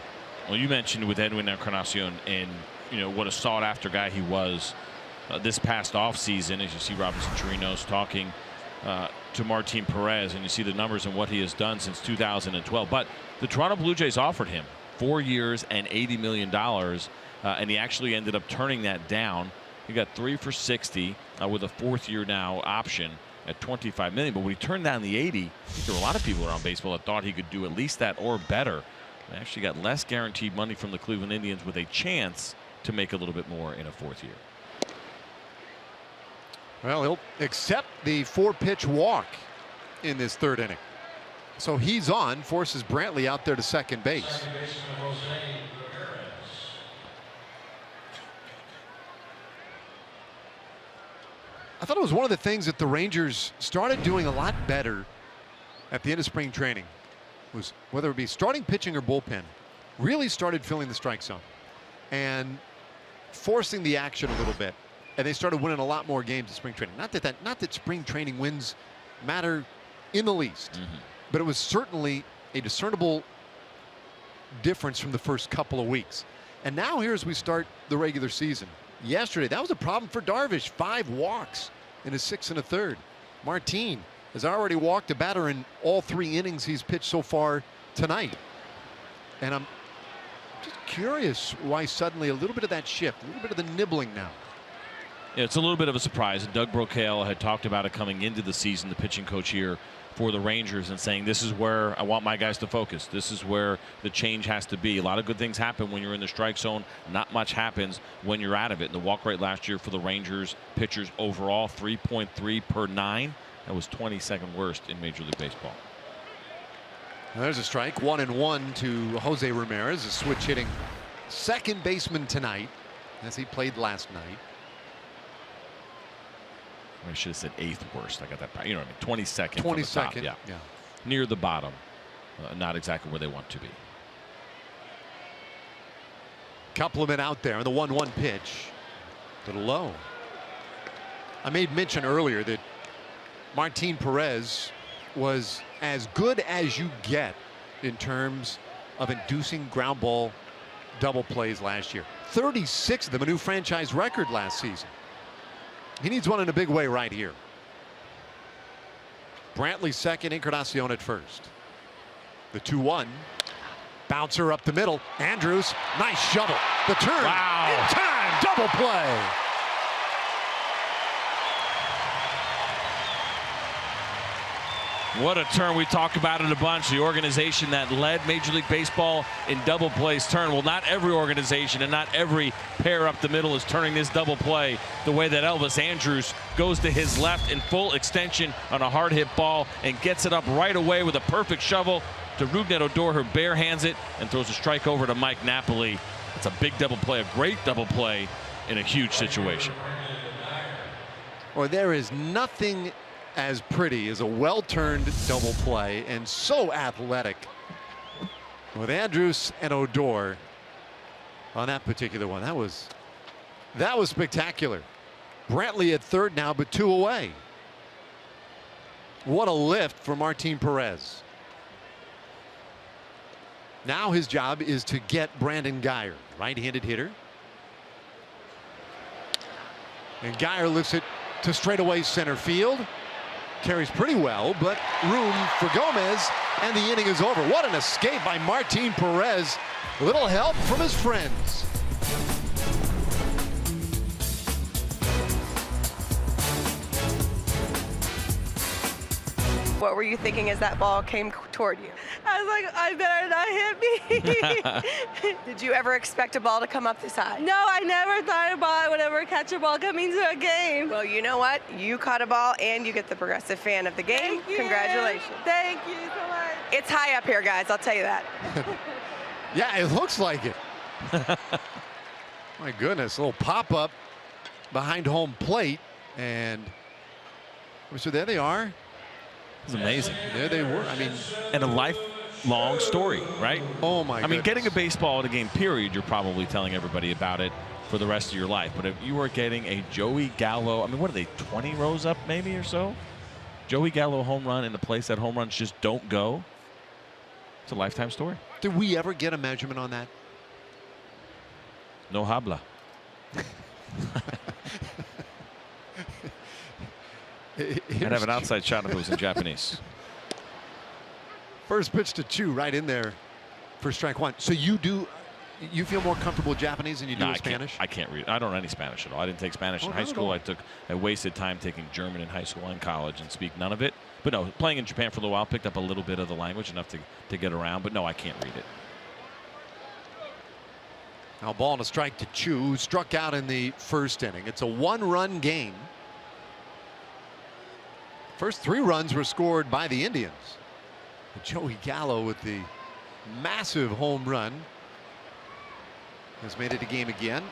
Well, you mentioned with Edwin Encarnacion and what a sought-after guy he was this past offseason. As you see Robinson Chirinos talking to Martin Perez, and you see the numbers and what he has done since 2012. But the Toronto Blue Jays offered him 4 years and $80 million, and he actually ended up turning that down. He got 3 for $60 with a 4th year now option at $25 million. But when he turned down the 80, I think there were a lot of people around baseball that thought he could do at least that or better. They actually got less guaranteed money from the Cleveland Indians with a chance to make a little bit more in a 4th year. Well, he'll accept the 4-pitch walk in this 3rd inning. So he's on, forces Brantley out there to second base. I thought it was one of the things that the Rangers started doing a lot better at the end of spring training, was whether it be starting pitching or bullpen, really started filling the strike zone and forcing the action a little bit. And they started winning a lot more games in spring training. Not that spring training wins matter in the least, but it was certainly a discernible difference from the first couple of weeks. And now here as we start the regular season. Yesterday, that was a problem for Darvish. 5 walks in his 6 1/3. Martin has already walked a batter in all 3 innings he's pitched so far tonight. And I'm just curious why suddenly a little bit of that shift, a little bit of the nibbling now. Yeah, it's a little bit of a surprise. And Doug Brocail had talked about it coming into the season, the pitching coach here for the Rangers, and saying this is where I want my guys to focus. This is where the change has to be. A lot of good things happen when you're in the strike zone. Not much happens when you're out of it. And the walk rate last year for the Rangers pitchers overall, 3.3 per 9. That was 22nd worst in Major League Baseball. Now there's a strike. 1-1 to Jose Ramirez, a switch hitting second baseman tonight as he played last night. I should have said 8th worst. I got that. You know what I mean? 22nd. 22nd. Yeah. Near the bottom. Not exactly where they want to be. Couple of men out there, and the 1-1 pitch. A little low. I made mention earlier that Martin Perez was as good as you get in terms of inducing ground ball double plays last year. 36 of them, a new franchise record last season. He needs one in a big way right here. Brantley second, Encarnacion at first. The 2-1. Bouncer up the middle. Andrews, nice shovel. The turn. Wow. In time, double play. What a turn. We talk about it a bunch. The organization that led Major League Baseball in double plays turn. Well, not every organization and not every pair up the middle is turning this double play the way that Elvis Andrus goes to his left in full extension on a hard hit ball and gets it up right away with a perfect shovel to Rougned Odor, who barehands it and throws a strike over to Mike Napoli. It's a big double play, a great double play in a huge situation. Well, there is nothing as pretty as a well-turned double play, and so athletic with Andrus and Odor on that particular one. That was spectacular. Brantley at third now, but 2 away. What a lift for Martin Perez. Now his job is to get Brandon Guyer, right-handed hitter. And Guyer lifts it to straightaway center field. Carries pretty well, but room for Gomez, and the inning is over. What an escape by Martin Perez. A little help from his friends. What were you thinking as that ball came toward you? I was like, I better not hit me. Did you ever expect a ball to come up this high? No, I never thought a ball would ever catch a ball coming to a game. Well, you know what? You caught a ball and you get the Progressive Fan of the Game. Thank you. Congratulations. Thank you so much. It's high up here, guys. I'll tell you that. Yeah, it looks like it. My goodness, a little pop-up behind home plate, and so there they are. It's amazing. There they were. I mean, and a lifelong story, right? Oh my goodness. I mean, getting a baseball at a game, period, you're probably telling everybody about it for the rest of your life. But if you were getting a Joey Gallo, I mean, what are they, 20 rows up maybe or so? Joey Gallo home run in a place that home runs just don't go. It's a lifetime story. Did we ever get a measurement on that? No habla. I'd have an outside shot if it was in Japanese. First pitch to Chu right in there for strike one. So you feel more comfortable with Japanese than you do with Spanish? I can't read. I don't know any Spanish at all. I didn't take Spanish in high school. I wasted time taking German in high school and college and speak none of it. But no, playing in Japan for a little while, picked up a little bit of the language, enough to get around. But no, I can't read it. Now ball and a strike to Chu, who struck out in the first inning. It's a 1-run game. First 3 runs were scored by the Indians. But Joey Gallo with the massive home run has made it a game again.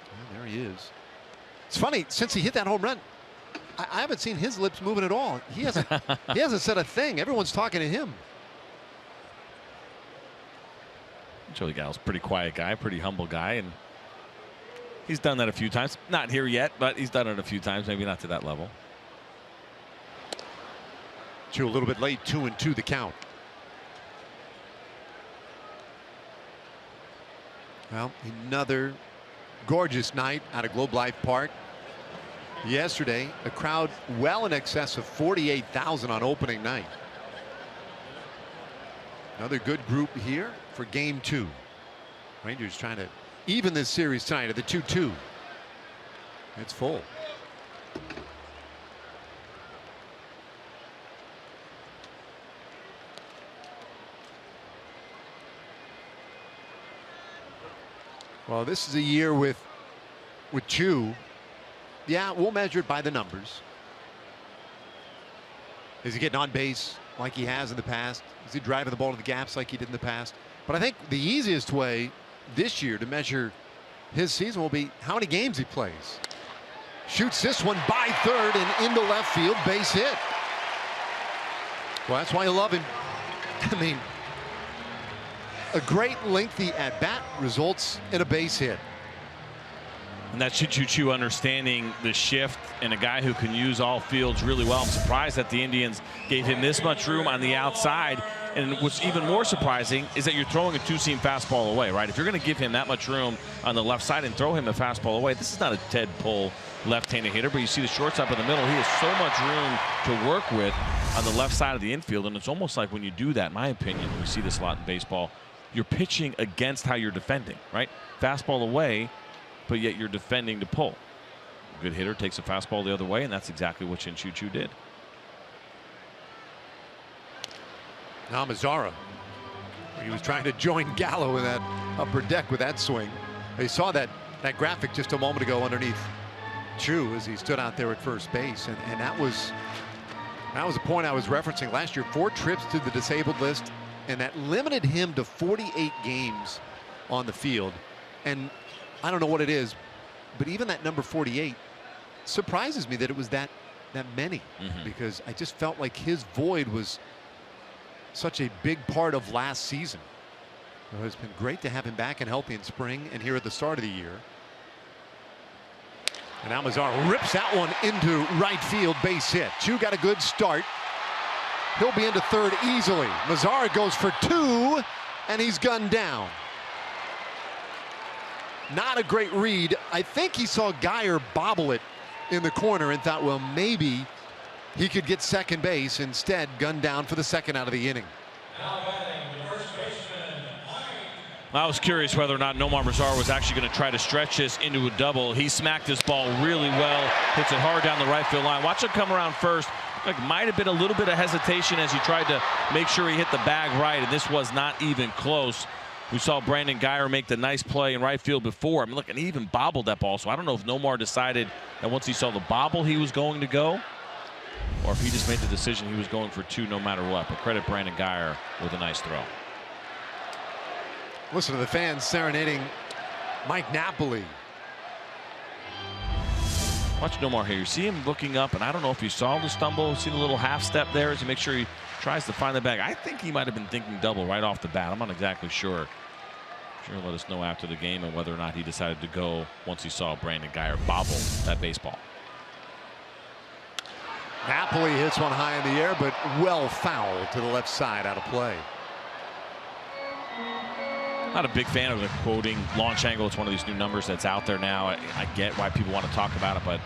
Well, there he is. It's funny, since he hit that home run, I haven't seen his lips moving at all. He hasn't said a thing. Everyone's talking to him. Joey Gallo's a pretty quiet guy, pretty humble guy, and he's done that a few times. Not here yet, but he's done it a few times, maybe not to that level. Chu a little bit late, 2-2 the count. Well, another gorgeous night out of Globe Life Park. Yesterday, a crowd well in excess of 48,000 on opening night. Another good group here for game 2. Rangers trying to even this series tonight at the 2-2. It's full. Well, this is a year with Chu. Yeah, we'll measure it by the numbers. Is he getting on base like he has in the past? Is he driving the ball to the gaps like he did in the past? But I think the easiest way this year to measure his season will be how many games he plays. Shoots this one by third and into left field, base hit. Well, that's why you love him. I mean, a great lengthy at bat results in a base hit. And that's Chu understanding the shift and a guy who can use all fields really well. I'm surprised that the Indians gave him this much room on the outside. And what's even more surprising is that you're throwing a two-seam fastball away, right? If you're going to give him that much room on the left side and throw him a fastball away, this is not a Ted Pull left-handed hitter, but you see the shortstop in the middle. He has so much room to work with on the left side of the infield. And it's almost like when you do that, in my opinion, we see this a lot in baseball, you're pitching against how you're defending, right? Fastball away, but yet you're defending to pull. A good hitter takes a fastball the other way, and that's exactly what Chu did. Now Mazzara, he was trying to join Gallo in that upper deck with that swing. They saw that graphic just a moment ago underneath Chu as he stood out there at first base, and that was a point I was referencing last year. 4 trips to the disabled list, and that limited him to 48 games on the field. And I don't know what it is, but even that number 48 surprises me that it was that many, because I just felt like his void was such a big part of last season. It's been great to have him back and healthy in spring and here at the start of the year. And now Mazzara rips that one into right field, base hit. Chu got a good start. He'll be into third easily. Mazzara goes for 2, and he's gunned down. Not a great read. I think he saw Geyer bobble it in the corner and thought, well, maybe he could get second base. Instead, gunned down for the second out of the inning. I was curious whether or not Nomar Mazzara was actually going to try to stretch this into a double. He smacked this ball really well, hits it hard down the right field line. Watch it come around first. Like, might have been a little bit of hesitation as he tried to make sure he hit the bag right, and this was not even close. We saw Brandon Geyer make the nice play in right field before. I mean, look, and he even bobbled that ball. So I don't know if Nomar decided that once he saw the bobble he was going to go, or if he just made the decision he was going for 2 no matter what. But credit Brandon Geyer with a nice throw. Listen to the fans serenading Mike Napoli. Watch Nomar here. You see him looking up, and I don't know if he saw the stumble, see the little half step there as he makes sure he tries to find the bag. I think he might have been thinking double right off the bat. I'm not exactly sure. Sure, let us know after the game and whether or not he decided to go once he saw Brandon Geyer bobble that baseball. Napoli hits one high in the air, but well fouled to the left side, out of play. Not a big fan of the quoting launch angle. It's one of these new numbers that's out there now. I get why people want to talk about it, but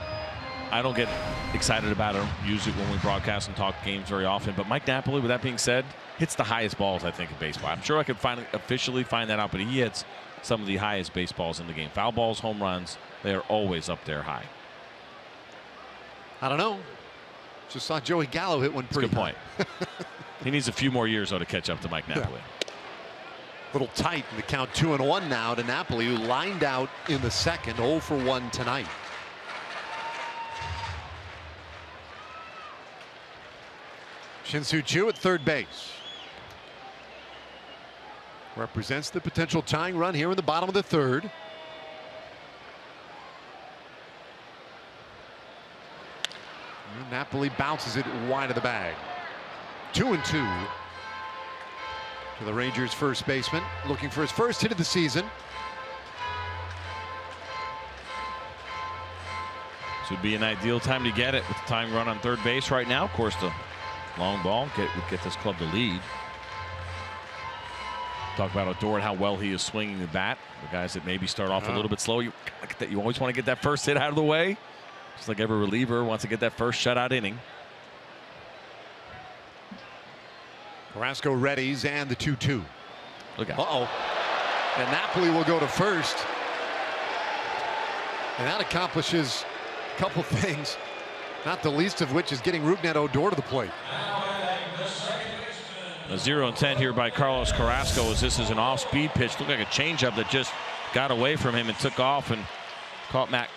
I don't get excited about it. I don't use it when we broadcast and talk games very often. But Mike Napoli, with that being said, hits the highest balls, I think, in baseball. I'm sure I could officially find that out, but he hits some of the highest baseballs in the game. Foul balls, home runs, they are always up there high. I don't know. Just saw Joey Gallo hit one pretty good point. He needs a few more years, though, to catch up to Mike Napoli. Yeah. Little tight in the count. 2-1 now to Napoli, who lined out in the second, 0 for 1 tonight. Shin-Soo Choo at third base. Represents the potential tying run here in the bottom of the third. And Napoli bounces it wide of the bag. 2-2. To the Rangers first baseman, looking for his first hit of the season. This would be an ideal time to get it with the tying run on third base right now. Of course, the long ball would get this club the lead. Talk about Odor and how well he is swinging the bat. The guys that maybe start off a little bit slow, you always want to get that first hit out of the way. Just like every reliever wants to get that first shutout inning. Carrasco readies and the 2-2. Look out. Uh-oh. And Napoli will go to first. And that accomplishes a couple things, not the least of which is getting Rougned Odor to the plate. A 0-10 here by Carlos Carrasco, as this is an off-speed pitch. Looked like a changeup that just got away from him and took off and caught Mike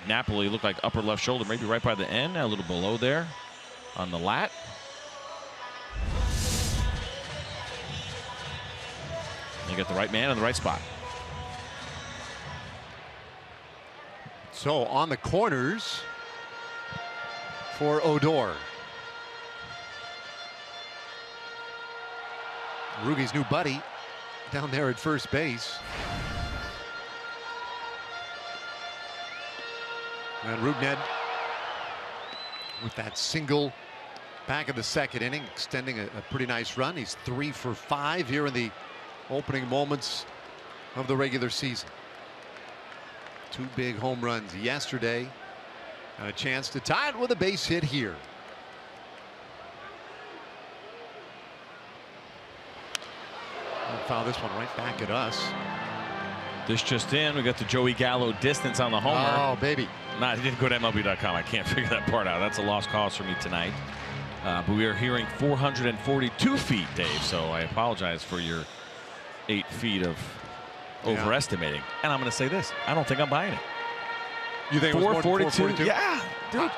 Napoli. Looked like upper left shoulder, maybe right by the end, a little below there on the lat. You got the right man in the right spot. So on the corners for Odor. Rugi's new buddy down there at first base. And Rougned with that single back of the second inning, extending a pretty nice run. He's 3 for 5 here in the opening moments of the regular season. 2 big home runs yesterday and a chance to tie it with a base hit here. Foul this one right back at us. This just in, we got the Joey Gallo distance on the homer. Oh, baby. Nah, he didn't go to MLB.com. I can't figure that part out. That's a lost cause for me tonight. But we are hearing 442 feet, Dave, so I apologize for your 8 feet of overestimating. And I'm going to say this. I don't think I'm buying it. You think it was 442? Yeah, dude.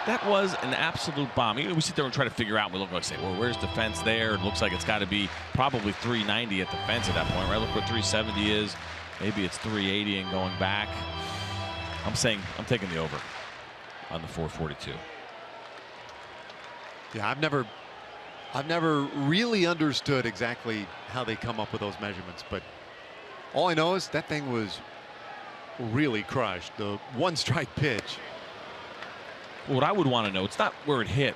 That was an absolute bomb. We sit there and try to figure out. We look like, say, well, where's the fence there? It looks like it's got to be probably 390 at the fence at that point, right? Look where 370 is. Maybe it's 380 and going back. I'm saying I'm taking the over on the 442. Yeah, I've never really understood exactly how they come up with those measurements, but all I know is that thing was really crushed. The 1-strike pitch. What I would want to know, it's not where it hit,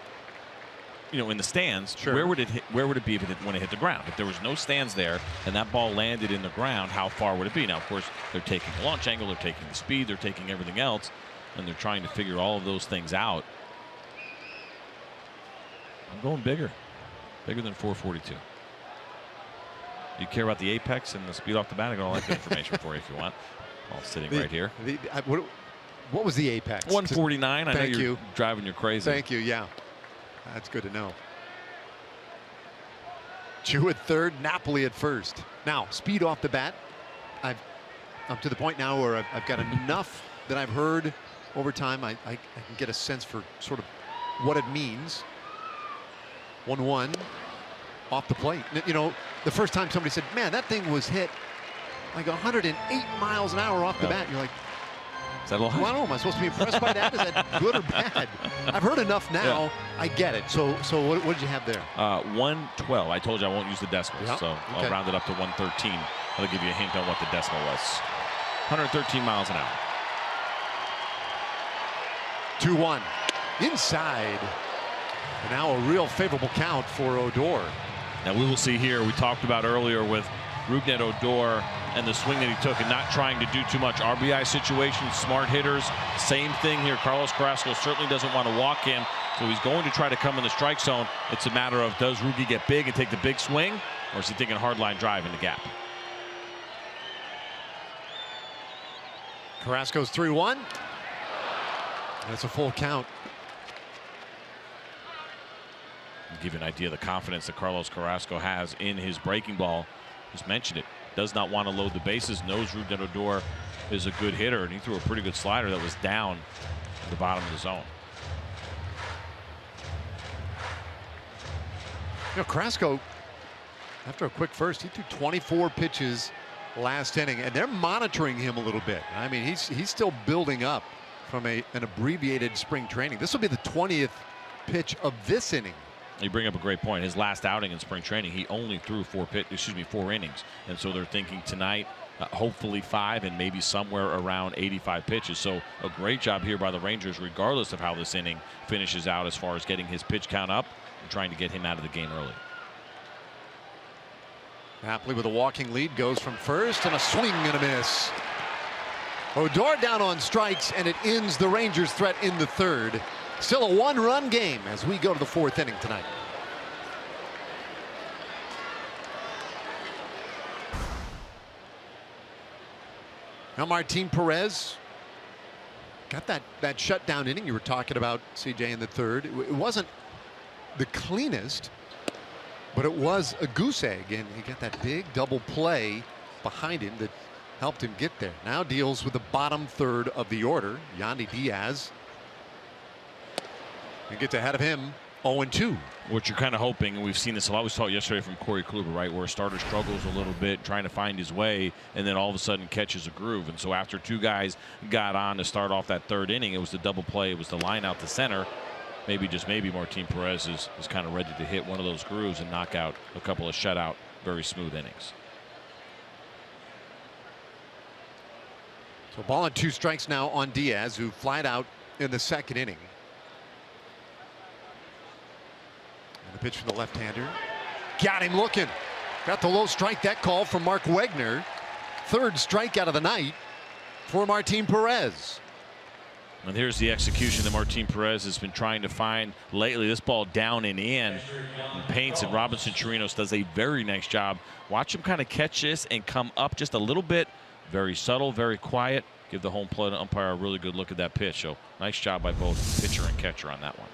in the stands. Sure. Where would it hit? Where would it be when it hit the ground? If there was no stands there and that ball landed in the ground, how far would it be? Now, of course, they're taking the launch angle, they're taking the speed, they're taking everything else, and they're trying to figure all of those things out. I'm going bigger than 442. You care about the apex and the speed off the bat? I got all that good information for you if you want. All sitting right here. What was the apex? 149. I know Thank you're driving you crazy. Thank you. Yeah, that's good to know. Chu at third, Napoli at first. Now, speed off the bat. I'm to the point now where I've got enough that I've heard over time. I can get a sense for sort of what it means. 1-1 off the plate. The first time somebody said, man, that thing was hit like 108 miles an hour off the bat. You're like, is that a lot? well, I don't know. Am I supposed to be impressed by that? Is that good or bad? I've heard enough now. Yeah. I get it. So what did you have there? 112. I told you I won't use the decimals, yep. So okay. I'll round it up to 113. That'll give you a hint on what the decimal was. 113 miles an hour. 2-1 inside. And now a real favorable count for Odor. Now we will see here. We talked about earlier with Rougned Odor and the swing that he took and not trying to do too much. RBI situations, smart hitters, same thing here. Carlos Carrasco certainly doesn't want to walk him, so he's going to try to come in the strike zone. It's a matter of, does Rugi get big and take the big swing, or is he taking a hard line drive in the gap? Carrasco's 3-1. That's a full count. I'll give you an idea of the confidence that Carlos Carrasco has in his breaking ball. Just mentioned it. Does not want to load the bases. Knows Rougned Odor is a good hitter, and he threw a pretty good slider that was down at the bottom of the zone. Carrasco, after a quick first, he threw 24 pitches last inning, and they're monitoring him a little bit. I mean, he's still building up from an abbreviated spring training. This will be the 20th pitch of this inning. You bring up a great point. His last outing in spring training, he only threw 4 innings, and so they're thinking tonight, hopefully 5 and maybe somewhere around 85 pitches. So a great job here by the Rangers, regardless of how this inning finishes out, as far as getting his pitch count up and trying to get him out of the game early. Napoli with a walking lead goes from first, and a swing and a miss. Odor down on strikes, and it ends the Rangers' threat in the third. Still a one-run game as we go to the fourth inning tonight. Now Martin Perez got that shutdown inning you were talking about, CJ, in the third. It wasn't the cleanest, but it was a goose egg, and he got that big double play behind him that helped him get there. Now deals with the bottom third of the order. Yandy Diaz, and gets ahead of him, 0-2. What you're kind of hoping, and we've seen this a lot, we saw it yesterday from Corey Kluber, right, where a starter struggles a little bit trying to find his way, and then all of a sudden catches a groove. And so after two guys got on to start off that third inning, it was the double play, it was the line out to center. Maybe, just maybe, Martin Perez is kind of ready to hit one of those grooves and knock out a couple of shutout, very smooth innings. So ball and 2 strikes now on Diaz, who flied out in the second inning. And the pitch from the left-hander. Got him looking. Got the low strike. That call from Mark Wegner. Third strikeout of the night for Martin Perez. And here's the execution that Martin Perez has been trying to find lately. This ball down and in, and paints, and Robinson Chirinos does a very nice job. Watch him kind of catch this and come up just a little bit. Very subtle, very quiet. Give the home plate umpire a really good look at that pitch. So nice job by both pitcher and catcher on that one.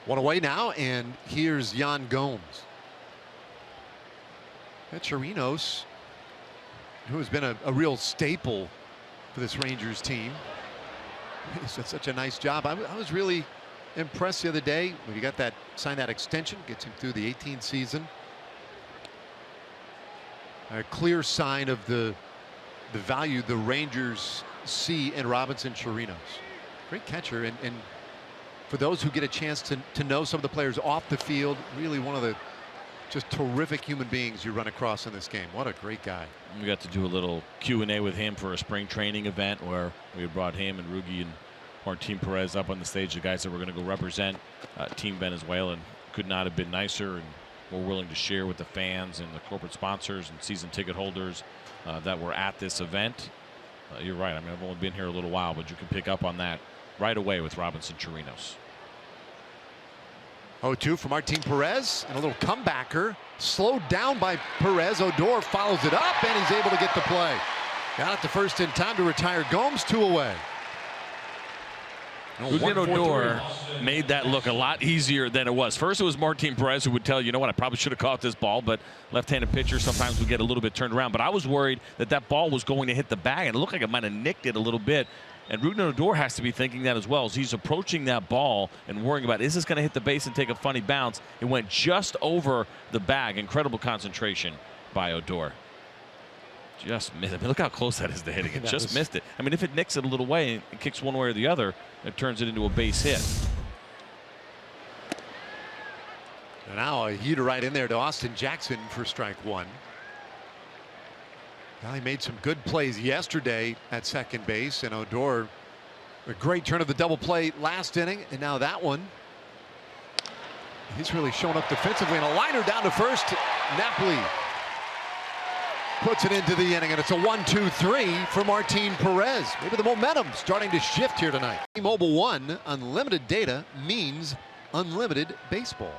One away now, and here's Yan Gomes. Chirinos, who has been a real staple for this Rangers team. He's done such a nice job. I was really impressed the other day when he got that, signed that extension, gets him through the 18th season. A clear sign of the value the Rangers see in Robinson Chirinos. Great catcher, and for those who get a chance to know some of the players off the field, really one of the just terrific human beings you run across in this game. What a great guy. We got to do a little Q&A with him for a spring training event where we had brought him and Rugi and Martin Perez up on the stage, the guys that were going to go represent Team Venezuela, and could not have been nicer and more willing to share with the fans and the corporate sponsors and season ticket holders that were at this event. You're right. I mean, I've only been here a little while, but you can pick up on that right away with Robinson Chirinos. 0-2 for Martin Perez, and a little comebacker slowed down by Perez. Odor follows it up, and he's able to get the play. Got it to first in time to retire Gomes. 2 away. Odor made that look a lot easier than it was. First, it was Martin Perez who would tell you know what, I probably should have caught this ball, but left-handed pitcher sometimes we get a little bit turned around. But I was worried that that ball was going to hit the bag, and it looked like it might have nicked it a little bit. And Odor has to be thinking that as well, as he's approaching that ball and worrying about, is this going to hit the base and take a funny bounce? It went just over the bag. Incredible concentration by Odor. Just missed it. I mean, look how close that is to hitting it. Just missed it. I mean, if it nicks it a little way and kicks one way or the other, it turns it into a base hit. And now a heater right in there to Austin Jackson for strike 1. Well, he made some good plays yesterday at second base, and Odor, a great turn of the double play last inning, and now that one. He's really shown up defensively, and a liner down to first. Napoli puts it into the inning, and it's a 1-2-3 for Martin Perez. Maybe the momentum starting to shift here tonight. T-Mobile One, unlimited data means unlimited baseball.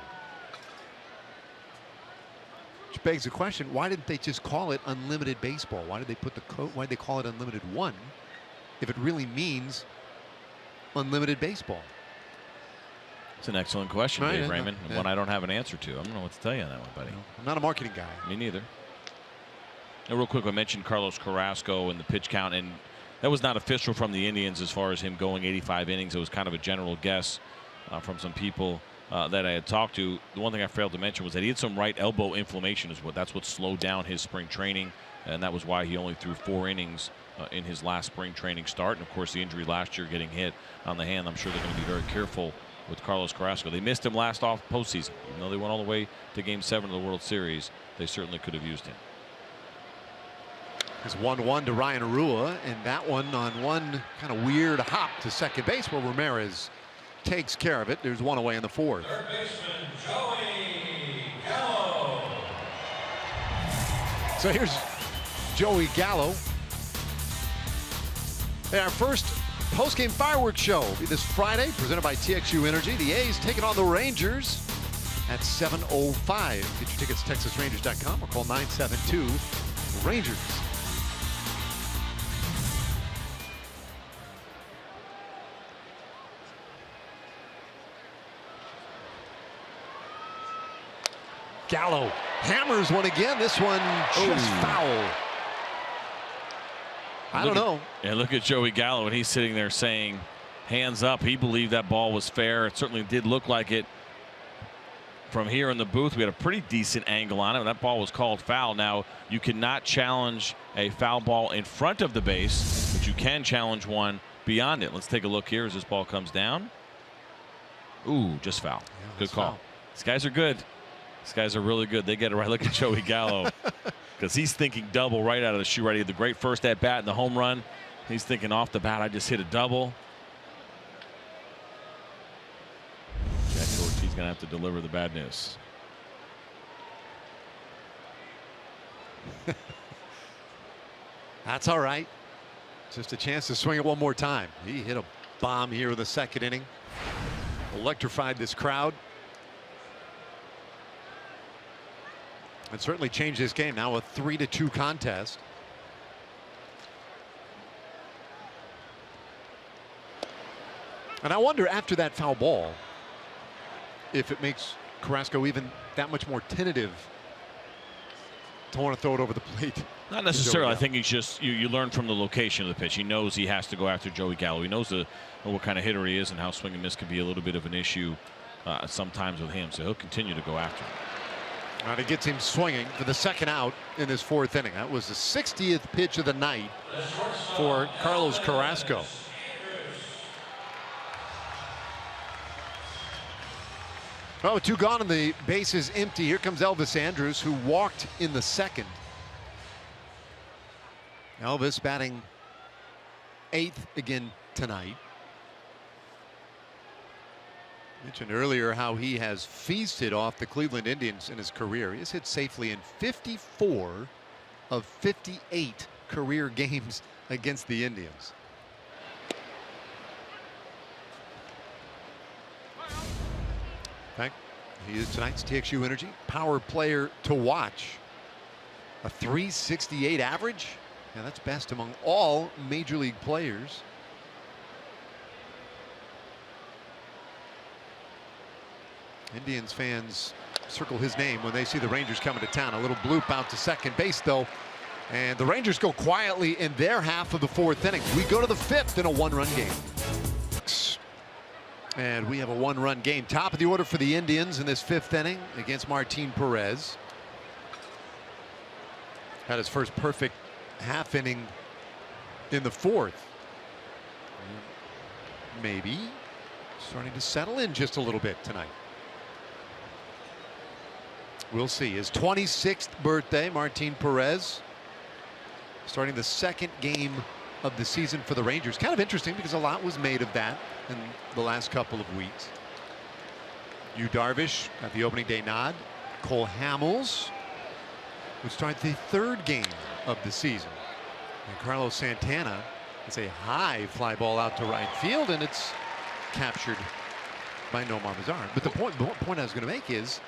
Which begs the question, why didn't they just call it unlimited baseball? Why did they put the code? Why did they call it unlimited one if it really means unlimited baseball? It's an excellent question, right, Dave Raymond. Yeah. One I don't have an answer to. I don't know what to tell you on that one, buddy. I'm not a marketing guy. Me neither. And real quick, I mentioned Carlos Carrasco and the pitch count, and that was not official from the Indians as far as him going 85 innings. It was kind of a general guess from some people that I had talked to. The one thing I failed to mention was that he had some right elbow inflammation. That's what slowed down his spring training, and that was why he only threw 4 innings in his last spring training start. And of course, the injury last year, getting hit on the hand. I'm sure they're going to be very careful with Carlos Carrasco. They missed him last off postseason. Even though they went all the way to Game 7 of the World Series, they certainly could have used him. It's 1-1 to Ryan Arua, and that one on one kind of weird hop to second base where Ramirez takes care of it. There's 1 away in the 4th. Third baseman Joey Gallo. So here's Joey Gallo. And our first post-game fireworks show will be this Friday, presented by TXU Energy. The A's taking on the Rangers at 7:05. Get your tickets at TexasRangers.com or call 972-RANGERS. Gallo hammers one again. This one just foul. I don't know. Yeah, look at Joey Gallo, and he's sitting there saying, hands up. He believed that ball was fair. It certainly did look like it from here in the booth. We had a pretty decent angle on it. That ball was called foul. Now, you cannot challenge a foul ball in front of the base, but you can challenge one beyond it. Let's take a look here as this ball comes down. Ooh, just foul. Yeah, good call. Foul. These guys are good. These guys are really good. They get it right. Look at Joey Gallo, because he's thinking double right out of the shoe. Right, he had the great first at bat and the home run. He's thinking off the bat, I just hit a double. Jackie Ortiz gonna have to deliver the bad news. That's all right. Just a chance to swing it one more time. He hit a bomb here in the second inning. Electrified this crowd. And certainly changed this game. Now a 3-2 contest. And I wonder, after that foul ball, if it makes Carrasco even that much more tentative to want to throw it over the plate. Not necessarily. I think he's just, you learn from the location of the pitch. He knows he has to go after Joey Gallo. He knows what kind of hitter he is and how swing and miss can be a little bit of an issue sometimes with him. So he'll continue to go after him. And it gets him swinging for the second out in this fourth inning. That was the 60th pitch of the night for Carlos Carrasco. Oh, 2 gone and the base is empty. Here comes Elvis Andrus, who walked in the second. Elvis batting 8th again tonight. Mentioned earlier how he has feasted off the Cleveland Indians in his career. He has hit safely in 54 of 58 career games against the Indians. In fact, he is tonight's TXU Energy Power Player to watch. A .368 average. Yeah, that's best among all major league players. Indians fans circle his name when they see the Rangers coming to town. A little bloop out to second base, though. And the Rangers go quietly in their half of the fourth inning. We go to the fifth in a 1-run game. And we have a 1-run game. Top of the order for the Indians in this fifth inning against Martin Perez. Had his first perfect half inning in the fourth. Maybe starting to settle in just a little bit tonight. We'll see. His 26th birthday, Martin Perez, starting the second game of the season for the Rangers. Kind of interesting because a lot was made of that in the last couple of weeks. Yu Darvish got the opening day nod. Cole Hamels would start the third game of the season. And Carlos Santana is a high fly ball out to right field, and it's captured by Nomar Mazar. But the point I was going to make is,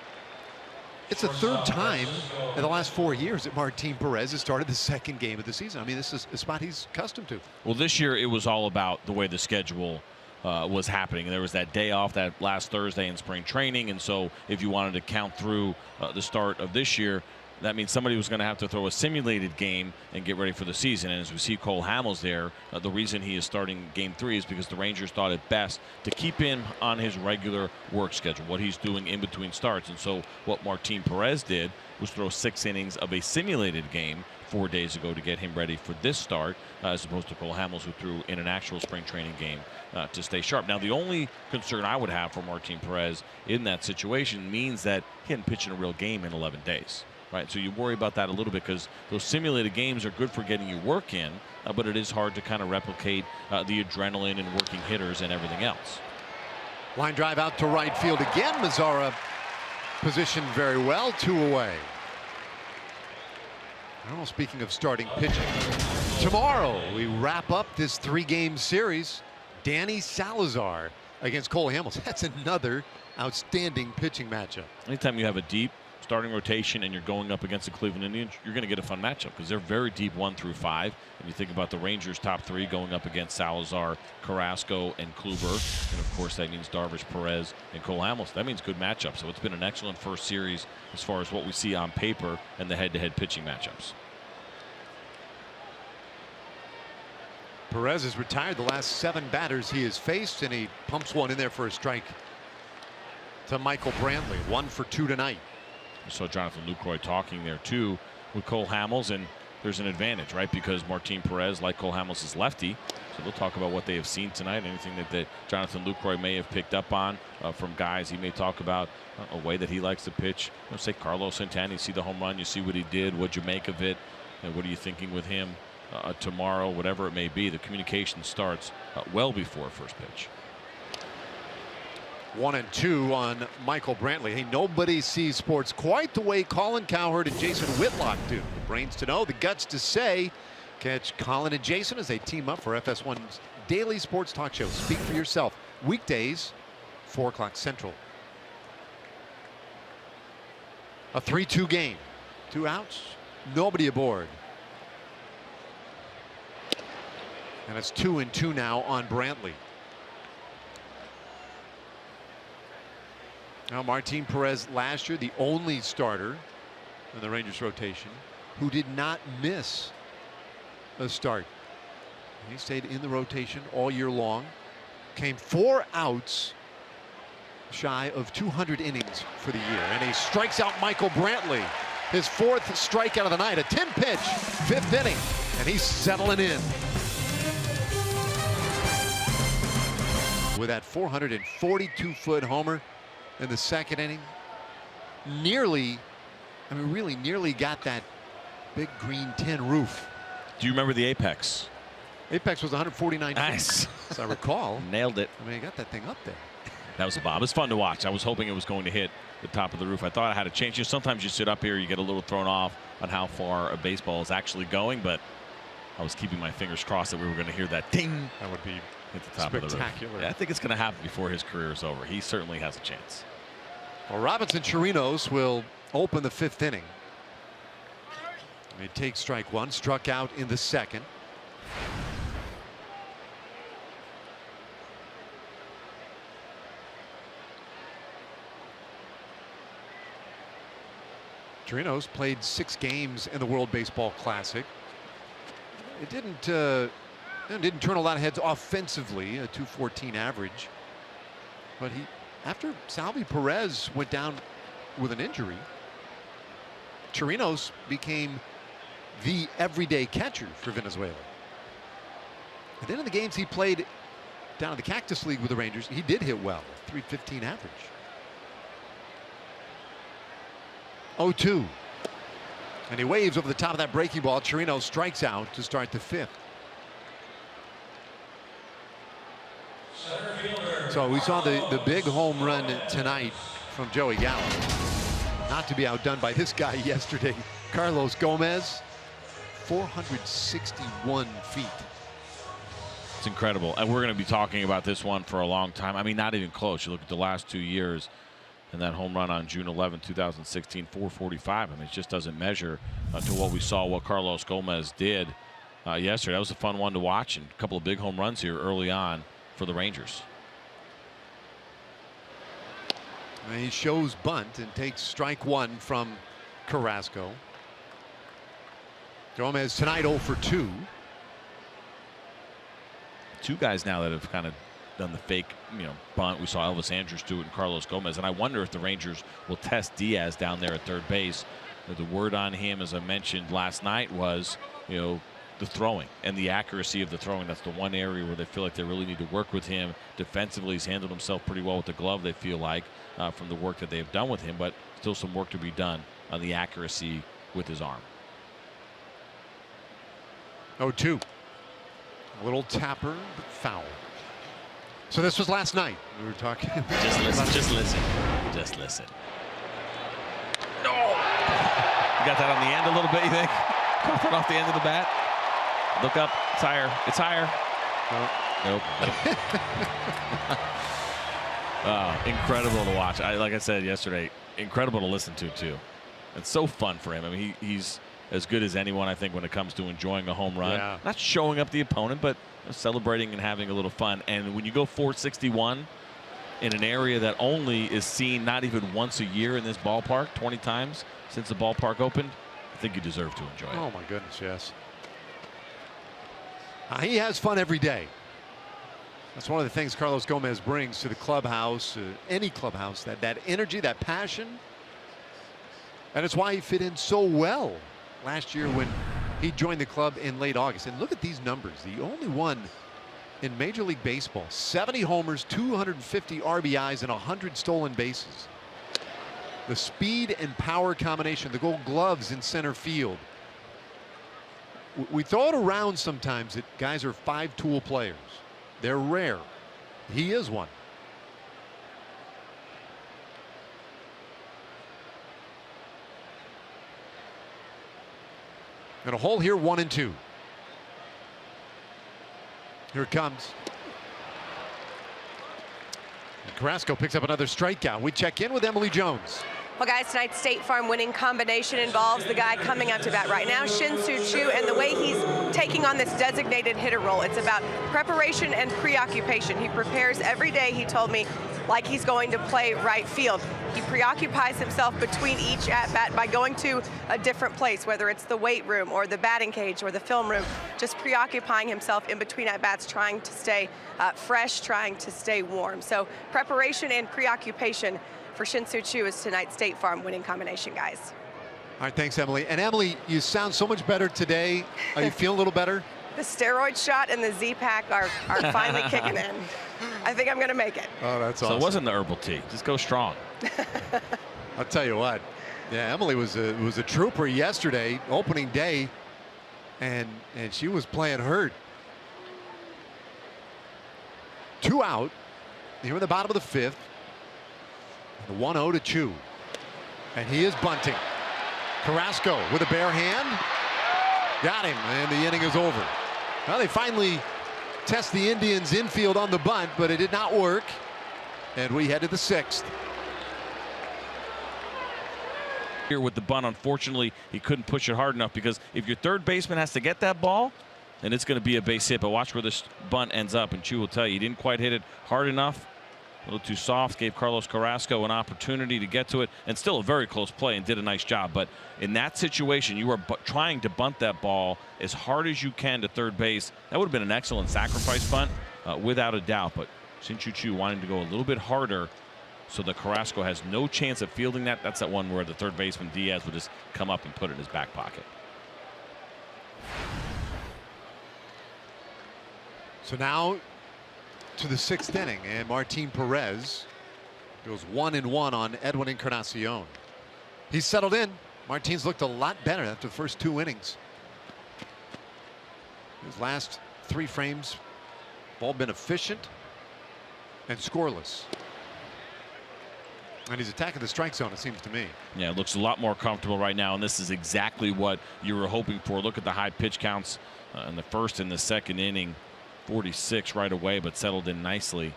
it's the third time in the last 4 years that Martin Perez has started the second game of the season. I mean, this is a spot he's accustomed to. Well, this year it was all about the way the schedule was happening. There was that day off that last Thursday in spring training, and so if you wanted to count through the start of this year, that means somebody was going to have to throw a simulated game and get ready for the season. And as we see Cole Hamels there, the reason he is starting game 3 is because the Rangers thought it best to keep him on his regular work schedule, what he's doing in between starts. And so what Martin Perez did was throw 6 innings of a simulated game 4 days ago to get him ready for this start, as opposed to Cole Hamels, who threw in an actual spring training game to stay sharp. Now, the only concern I would have for Martin Perez in that situation means that he hadn't pitched in a real game in 11 days. Right, so you worry about that a little bit because those simulated games are good for getting your work in, but it is hard to kind of replicate the adrenaline and working hitters and everything else. Line drive out to right field again. Mazara positioned very well, 2 away. Well, speaking of starting pitching, tomorrow we wrap up this 3-game series. Danny Salazar against Cole Hamels. That's another outstanding pitching matchup. Anytime you have a deep starting rotation and you're going up against the Cleveland Indians, you're going to get a fun matchup because they're very deep 1 through 5. And you think about the Rangers' top 3 going up against Salazar, Carrasco, and Kluber. And of course, that means Darvish, Perez, and Cole Hamels. That means good matchup. So it's been an excellent first series as far as what we see on paper and the head-to-head pitching matchups. Perez has retired the last 7 batters he has faced, and he pumps one in there for a strike to Michael Brantley. 1 for 2 tonight. I saw Jonathan Lucroy talking there too with Cole Hamels, and there's an advantage, right? Because Martin Perez, like Cole Hamels, is lefty. So they'll talk about what they have seen tonight, anything that Jonathan Lucroy may have picked up on from guys. He may talk about a way that he likes to pitch. Say Carlos Santana, you see the home run, you see what he did, what'd you make of it, and what are you thinking with him tomorrow, whatever it may be. The communication starts well before first pitch. 1-2 on Michael Brantley. Hey, nobody sees sports quite the way Colin Cowherd and Jason Whitlock do. The brains to know, the guts to say. Catch Colin and Jason as they team up for FS1's daily sports talk show. Speak for yourself. Weekdays, 4 o'clock Central. A 3-2 game. 2 outs, nobody aboard. And it's 2-2 now on Brantley. Now, Martin Perez last year, the only starter in the Rangers rotation who did not miss a start. He stayed in the rotation all year long. Came 4 outs shy of 200 innings for the year. And he strikes out Michael Brantley. His 4th strikeout of the night. A 10-pitch, 5th inning. And he's settling in. With that 442-foot homer in the 2nd inning, nearly, I mean, really nearly got that big green tin roof. Do you remember the apex? Apex was 149 nice feet, as I recall. Nailed it. I mean, he got that thing up there. That was a bomb. It was fun to watch. I was hoping it was going to hit the top of the roof. I thought I had to change. You know, sometimes you sit up here, you get a little thrown off on how far a baseball is actually going, but I was keeping my fingers crossed that we were going to hear that ding. That would be at the top spectacular. Of the roof. Yeah, I think it's going to happen before his career is over. He certainly has a chance. Well, Robinson Chirinos will open the 5th inning. He takes strike 1, struck out in the 2nd. Chirinos played 6 games in the World Baseball Classic. It didn't turn a lot of heads offensively, a .214 average. But after Salvi Perez went down with an injury, Chirinos became the everyday catcher for Venezuela. And then in the games he played down in the Cactus League with the Rangers, he did hit well, .315 average. 0-2. And he waves over the top of that breaking ball. Chirinos strikes out to start the 5th. So we saw the big home run tonight from Joey Gallo. Not to be outdone by this guy yesterday, Carlos Gomez. 461 feet. It's incredible. And we're going to be talking about this one for a long time. I mean, not even close. You look at the last 2 years. And that home run on June 11, 2016, 445. I mean, it just doesn't measure to what we saw, what Carlos Gomez did yesterday. That was a fun one to watch, and a couple of big home runs here early on for the Rangers. And he shows bunt and takes strike 1 from Carrasco. Gomez tonight 0 for 2. 2 guys now that have kind of done the fake, bunt. We saw Elvis Andrus do it and Carlos Gomez. And I wonder if the Rangers will test Diaz down there at third base. The word on him, as I mentioned last night, was, the throwing and the accuracy of the throwing. That's the one area where they feel like they really need to work with him. Defensively, he's handled himself pretty well with the glove, they feel like, from the work that they've done with him. But still some work to be done on the accuracy with his arm. 0-2. A little tapper, but foul. So this was last night. We were talking. Just listen. Just listen. Just listen. No. You got that on the end a little bit, you think? Crawford off the end of the bat. Look up. It's higher. It's higher. Nope. Incredible to watch. Like I said yesterday, incredible to listen to too. It's so fun for him. I mean, he's as good as anyone, I think, when it comes to enjoying a home run. Yeah. Not showing up the opponent, but celebrating and having a little fun. And when you go 461 in an area that only is seen not even once a year in this ballpark, 20 times since the ballpark opened, I think you deserve to enjoy it. Oh my goodness, yes. He has fun every day. That's one of the things Carlos Gomez brings to the clubhouse, any clubhouse, that energy, that passion. And it's why he fit in so well last year when he joined the club in late August. And look at these numbers. The only one in Major League Baseball. 70 homers, 250 RBIs, and 100 stolen bases. The speed and power combination, the Gold Gloves in center field. We throw it around sometimes that guys are 5-tool players. They're rare. He is one. And a hole here, 1 and 2. Here it comes. And Carrasco picks up another strikeout. We check in with Emily Jones. Well, guys, tonight's State Farm winning combination involves the guy coming out to bat right now, Shin-Soo Choo, and the way he's taking on this designated hitter role. It's about preparation and preoccupation. He prepares every day, he told me, like he's going to play right field. He preoccupies himself between each at-bat by going to a different place, whether it's the weight room or the batting cage or the film room, just preoccupying himself in between at-bats, trying to stay fresh, trying to stay warm. So preparation and preoccupation for Shin-Soo Choo is tonight's State Farm winning combination, guys. All right, thanks, Emily. And Emily, you sound so much better today. Are you feeling a little better? The steroid shot and the Z-Pack are finally kicking in. I think I'm going to make it. Oh, that's awesome. So it wasn't the herbal tea. Just go strong. I'll tell you what. Yeah, Emily was a trooper yesterday, opening day, and she was playing hurt. 2 out. Here in the bottom of the 5th. The 1-0 to Choo. And he is bunting. Carrasco with a bare hand. Got him, and the inning is over. Well, they finally test the Indians infield on the bunt, but it did not work. And we head to the 6th. Here with the bunt, unfortunately, he couldn't push it hard enough, because if your third baseman has to get that ball, then it's going to be a base hit. But watch where this bunt ends up, and Choo will tell you he didn't quite hit it hard enough. A little too soft, gave Carlos Carrasco an opportunity to get to it, and still a very close play and did a nice job. But in that situation, you are trying to bunt that ball as hard as you can to third base. That would have been an excellent sacrifice bunt, without a doubt. But Shin-Soo Choo wanting to go a little bit harder so that Carrasco has no chance of fielding that. That's that one where the third baseman Diaz would just come up and put it in his back pocket. So now to the 6th inning, and Martin Perez goes 1-1 on Edwin Encarnacion. He's settled in. Martin's looked a lot better after the first 2 innings. His last 3 frames, ball been efficient and scoreless. And he's attacking the strike zone, it seems to me. Yeah, it looks a lot more comfortable right now, and this is exactly what you were hoping for. Look at the high pitch counts in the first and the second inning. 46 right away, but settled in nicely.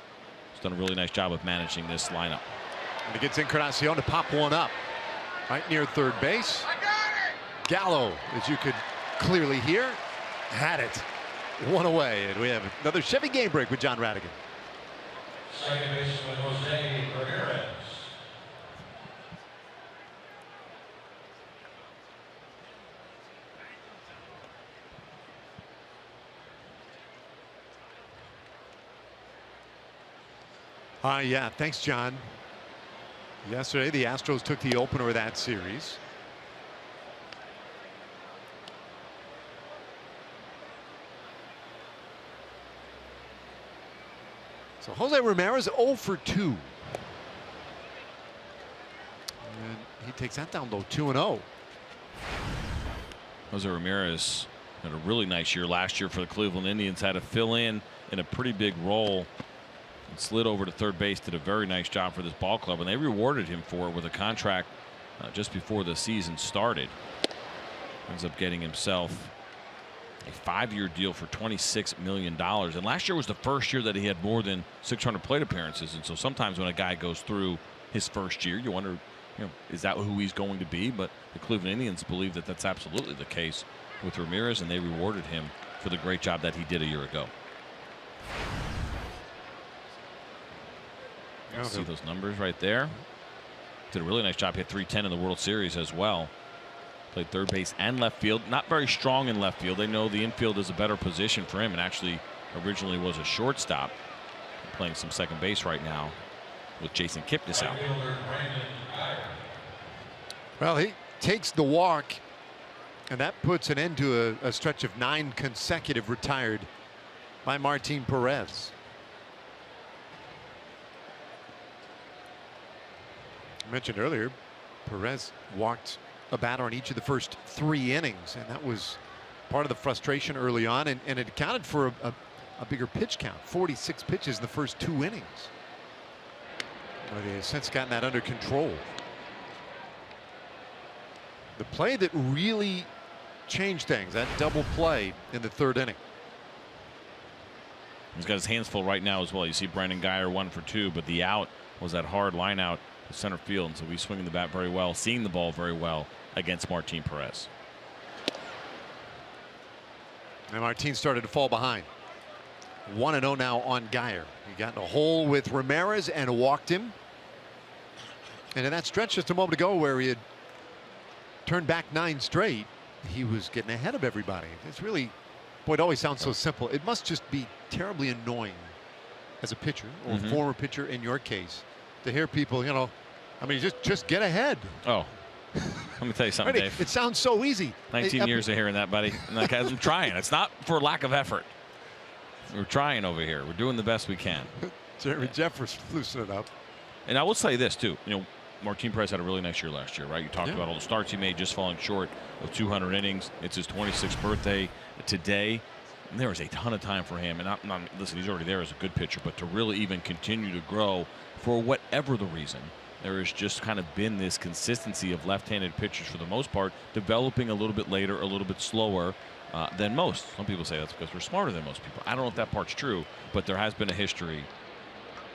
He's done a really nice job of managing this lineup. And he gets Encarnacion to pop one up right near third base. Gallo, as you could clearly hear, had it. 1 away, and we have another Chevy game break with John Radigan. Second baseman Jose Ramirez. Yeah, thanks, John. Yesterday, the Astros took the opener of that series. So Jose Ramirez 0 for 2. And he takes that down low, 2-0. Jose Ramirez had a really nice year last year for the Cleveland Indians. Had to fill in a pretty big role. And slid over to third base, did a very nice job for this ball club, and they rewarded him for it with a contract just before the season started. ends up getting himself a 5-year deal for $26 million. And last year was the first year that he had more than 600 plate appearances. And so sometimes when a guy goes through his first year, you wonder, is that who he's going to be? But the Cleveland Indians believe that that's absolutely the case with Ramirez, and they rewarded him for the great job that he did a year ago. See those numbers right there. Did a really nice job. Hit .310 in the World Series as well. Played third base and left field. Not very strong in left field. They know the infield is a better position for him, and actually originally was a shortstop. Playing some second base right now with Jason Kipnis out. Well, he takes the walk, and that puts an end to a stretch of 9 consecutive retired by Martin Perez. I mentioned earlier, Perez walked a batter on each of the first 3 innings, and that was part of the frustration early on, and it accounted for a bigger pitch count. 46 pitches in the first 2 innings. But he has since gotten that under control. The play that really changed things, that double play in the 3rd inning. He's got his hands full right now as well. You see Brandon Guyer 1 for 2, but the out was that hard line out to center field, and so he's swinging the bat very well, seeing the ball very well against Martin Perez. And Martin started to fall behind. 1-0 now on Guyer. He got in a hole with Ramirez and walked him. And in that stretch just a moment ago where he had turned back 9 straight, he was getting ahead of everybody. It's really, boy, it always sounds so simple. It must just be terribly annoying as a pitcher, or former pitcher in your case, to hear people, I mean, just get ahead. Oh, let me tell you something, Dave. It sounds so easy. 19 years of hearing that, buddy. Like, I'm trying. It's not for lack of effort. We're trying over here. We're doing the best we can. Jeremy Jeffers loosened it up. And I will say this too. Martin Perez had a really nice year last year, right? You talked about all the starts he made, just falling short of 200 innings. It's his 26th birthday today. And there was a ton of time for him. And listen, he's already there as a good pitcher, but to really even continue to grow for whatever the reason, there has just kind of been this consistency of left-handed pitchers for the most part, developing a little bit later, a little bit slower than most. Some people say that's because we're smarter than most people. I don't know if that part's true, but there has been a history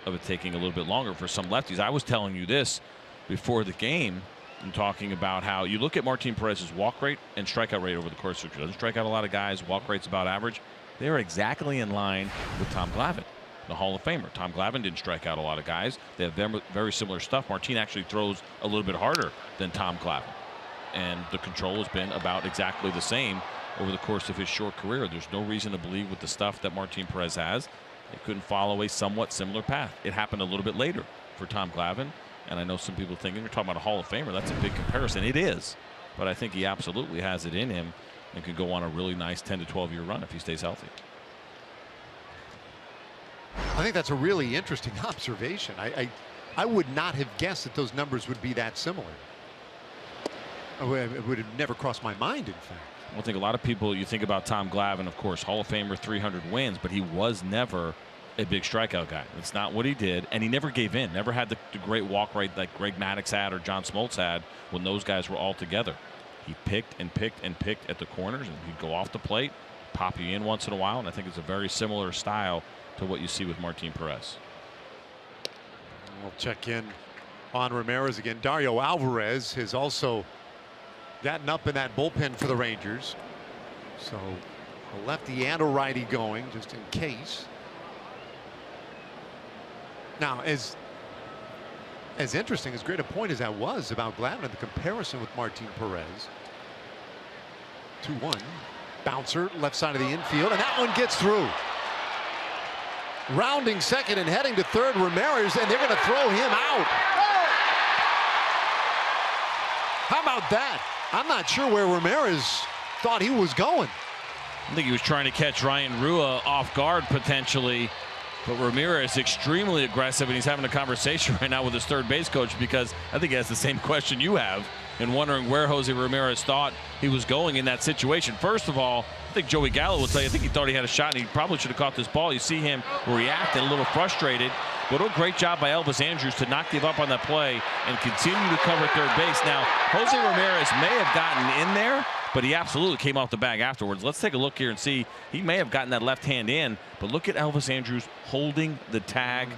of it taking a little bit longer for some lefties. I was telling you this before the game, and talking about how you look at Martin Perez's walk rate and strikeout rate over the course of the year. Doesn't strike out a lot of guys. Walk rate's about average. They're exactly in line with Tom Glavine, the Hall of Famer. Tom Glavine didn't strike out a lot of guys. They have very similar stuff. Martin actually throws a little bit harder than Tom Glavine, and the control has been about exactly the same over the course of his short career. There's no reason to believe with the stuff that Martin Perez has, they couldn't follow a somewhat similar path. It happened a little bit later for Tom Glavine, and I know some people thinking you're talking about a Hall of Famer. That's a big comparison. It is, but I think he absolutely has it in him and could go on a really nice 10 to 12 year run if he stays healthy. I think that's a really interesting observation. I would not have guessed that those numbers would be that similar. It would have never crossed my mind, in fact. I think a lot of people, you think about Tom Glavine, of course, Hall of Famer, 300 wins, but he was never a big strikeout guy. That's not what he did, and he never gave in. Never had the great walk rate like Greg Maddux had or John Smoltz had when those guys were all together. He picked and picked and picked at the corners, and he'd go off the plate, pop you in once in a while, and I think it's a very similar style to what you see with Martin Perez. We'll check in on Ramirez again. Dario Alvarez has also gotten up in that bullpen for the Rangers. So a lefty and a righty going just in case. Now, as interesting, as great a point as that was about Glavine, the comparison with Martin Perez. 2-1. Bouncer, left side of the infield, and that one gets through. Rounding second and heading to third, Ramirez, and they're going to throw him out. How about that? I'm not sure where Ramirez thought he was going. I think he was trying to catch Ryan Rua off guard potentially, but Ramirez extremely aggressive, and he's having a conversation right now with his third base coach, because I think he has the same question you have and wondering where Jose Ramirez thought he was going in that situation. First of all, I think Joey Gallo will tell you, I think he thought he had a shot and he probably should have caught this ball. You see him react and a little frustrated, but a great job by Elvis Andrus to not give up on that play and continue to cover third base. Now, Jose Ramirez may have gotten in there, but he absolutely came off the bag afterwards. Let's take a look here and see. He may have gotten that left hand in, but look at Elvis Andrus holding the tag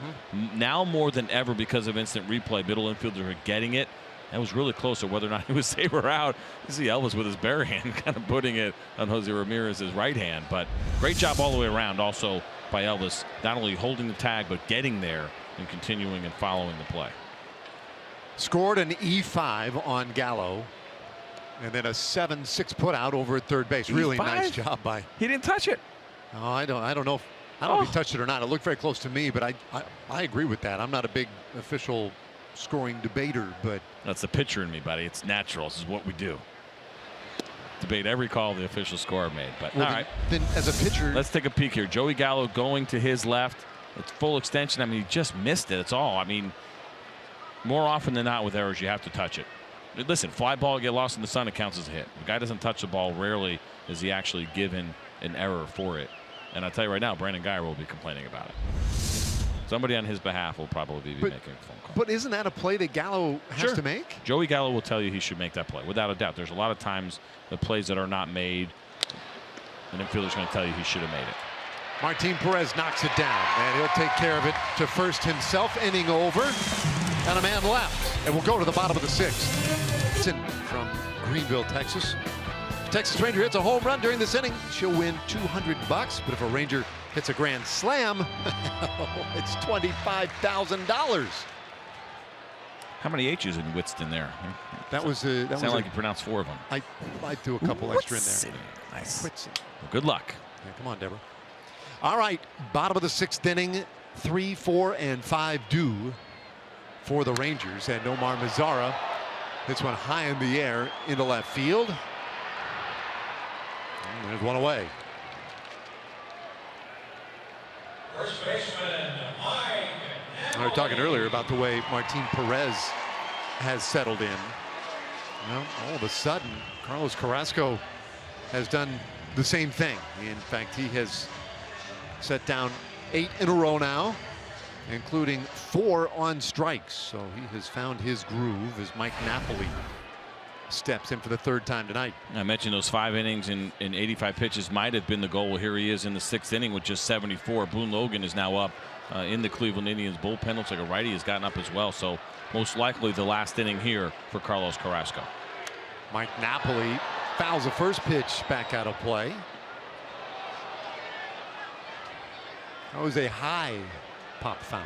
now more than ever because of instant replay. Middle infielders are getting it. That was really close to whether or not he was safe or out. You see Elvis with his bare hand kind of putting it on Jose Ramirez's right hand, but great job all the way around also by Elvis, not only holding the tag but getting there and continuing and following the play. Scored an E5 on Gallo, and then a 7-6 put out over at third base. Really E5? nice job by. He didn't touch it. Oh, I don't know if he touched it or not. It looked very close to me, but I agree with that. I'm not a big official scoring debater, but that's the pitcher in me, buddy. It's natural. This is what we do. Debate every call the official scorer made. But well, all right, then as a pitcher, let's take a peek here. Joey Gallo going to his left. It's full extension. I mean, he just missed it. That's all. I mean, more often than not with errors, you have to touch it. Listen, fly ball, get lost in the sun, it counts as a hit. The guy doesn't touch the ball. Rarely is he actually given an error for it. And I'll tell you right now, Brandon Guyer will be complaining about it. Somebody on his behalf will probably be making a phone call. But isn't that a play that Gallo has to make? Joey Gallo will tell you he should make that play, without a doubt. There's a lot of times the plays that are not made, an infielder's going to tell you he should have made it. Martin Perez knocks it down, and he'll take care of it to first himself. Inning over, and a man left. And we'll go to the bottom of the sixth. It's in from Greenville, Texas. Texas Ranger hits a home run during this inning. She'll win $200. But if a Ranger hits a grand slam, it's $25,000. How many H's in Whitston there? That was sounded like you pronounced 4 of them. I threw a couple extra in there. Nice. Whitson. Well, good luck. Yeah, come on, Deborah. All right, bottom of the sixth inning, 3, 4, and 5 due for the Rangers, and Omar Mazzara hits one high in the air into left field. And there's one away. First baseman, Mike. We were talking earlier about the way Martin Perez has settled in. Well, all of a sudden, Carlos Carrasco has done the same thing. In fact, he has set down 8 in a row now, including 4 on strikes. So he has found his groove as Mike Napoli steps in for the 3rd time tonight. I mentioned those 5 innings in 85 pitches might have been the goal. Well, here he is in the 6th inning with just 74. Boone Logan is now up in the Cleveland Indians bullpen. Looks like a righty has gotten up as well. So most likely the last inning here for Carlos Carrasco. Mike Napoli fouls the first pitch back out of play. That was a high pop foul.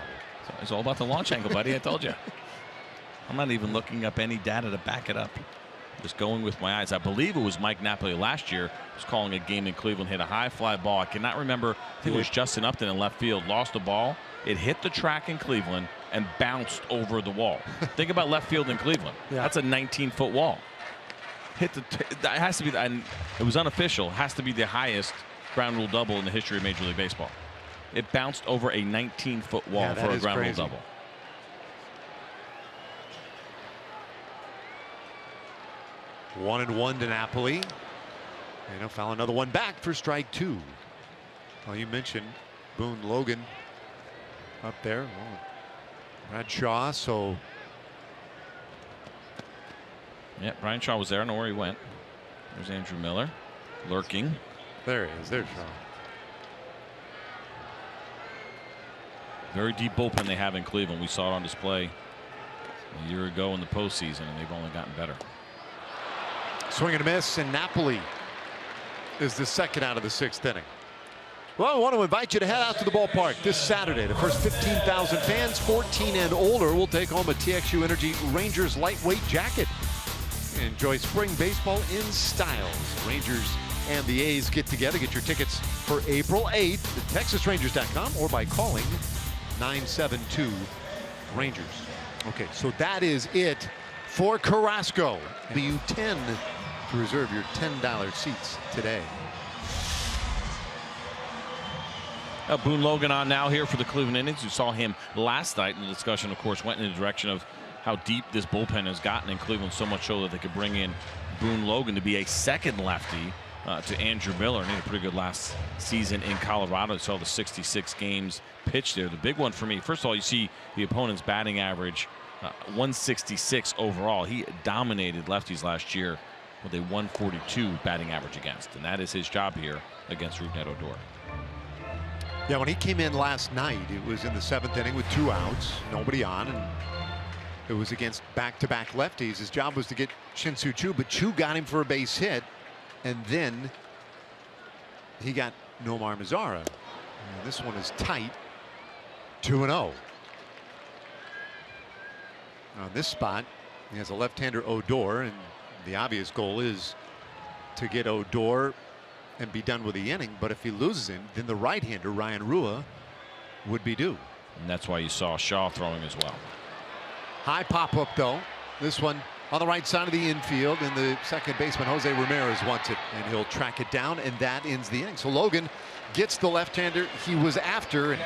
So it's all about the launch angle, buddy. I told you. I'm not even looking up any data to back it up. Just going with my eyes. I believe it was Mike Napoli last year was calling a game in Cleveland, hit a high fly ball. I cannot remember. I think it was Justin Upton in left field. Lost the ball. It hit the track in Cleveland and bounced over the wall. Think about left field in Cleveland. Yeah. That's a 19-foot wall. Hit the. That has to be. And it was unofficial. Has to be the highest ground rule double in the history of Major League Baseball. It bounced over a 19-foot wall for a ground rule double. 1-1 to Napoli. And he'll foul another one back for strike 2. Well, you mentioned Boone Logan up there. Well, Bradshaw, so. Yeah, Brian Shaw was there. I don't know where he went. There's Andrew Miller lurking. There he is. There's Shaw. Very deep bullpen they have in Cleveland. We saw it on display a year ago in the postseason, and they've only gotten better. Swing and a miss, and Napoli is the 2nd out of the 6th inning. Well, I want to invite you to head out to the ballpark this Saturday. The first 15,000 fans, 14 and older, will take home a TXU Energy Rangers lightweight jacket. Enjoy spring baseball in style. Rangers and the A's get together. Get your tickets for April 8th at TexasRangers.com or by calling 972-RANGERS. Okay, so that is it for Carrasco. The U10 to reserve your $10 seats today. Boone Logan on now here for the Cleveland Indians. You saw him last night, and the discussion, of course, went in the direction of how deep this bullpen has gotten in Cleveland, so much so that they could bring in Boone Logan to be a second lefty to Andrew Miller. And he had a pretty good last season in Colorado. You saw the 66 games pitched there. The big one for me, first of all, you see the opponent's batting average, 166 overall. He dominated lefties last year with a 142 batting average against, and that is his job here against Rougned Odor. Yeah, when he came in last night, it was in the 7th inning with 2 outs, nobody on, and it was against back-to-back lefties. His job was to get Shin-Soo Choo, but Choo got him for a base hit, and then he got Nomar Mazara. And this one is tight, 2-0. On this spot, he has a left-hander Odor, and the obvious goal is to get Odor and be done with the inning. But if he loses him, then the right-hander Ryan Rua would be due. And that's why you saw Shaw throwing as well. High pop-up though. This one on the right side of the infield, and the second baseman Jose Ramirez wants it, and he'll track it down, and that ends the inning. So Logan gets the left-hander he was after.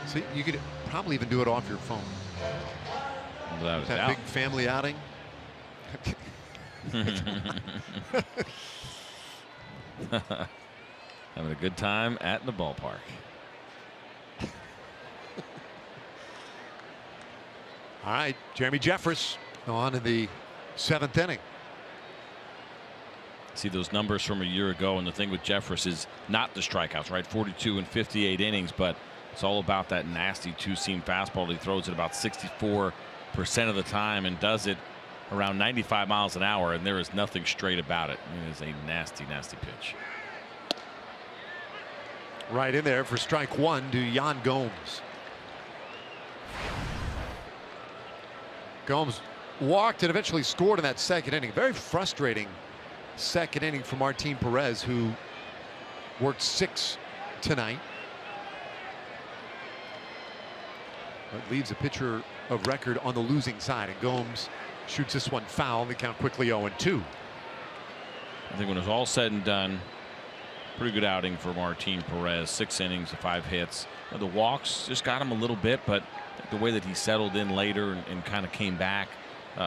See, you could probably even do it off your phone. Without that big family outing. Having a good time at the ballpark. All right, Jeremy Jeffress on in the 7th inning. See those numbers from a year ago, and the thing with Jeffress is not the strikeouts, right? 42 and 58 innings, but it's all about that nasty 2-seam fastball. He throws it about 64% of the time and does it around 95 miles an hour, and there is nothing straight about it. It is a nasty, nasty pitch. Right in there for strike 1 to Yan Gomes. Gomes walked and eventually scored in that 2nd inning. Very frustrating 2nd inning for Martin Perez, who worked 6 tonight. But leaves a pitcher of record on the losing side, and Gomes shoots this one foul. They count quickly 0-2. I think when it's all said and done, pretty good outing for Martin Perez. 6 innings, 5 hits. The walks just got him a little bit, but the way that he settled in later and kind of came back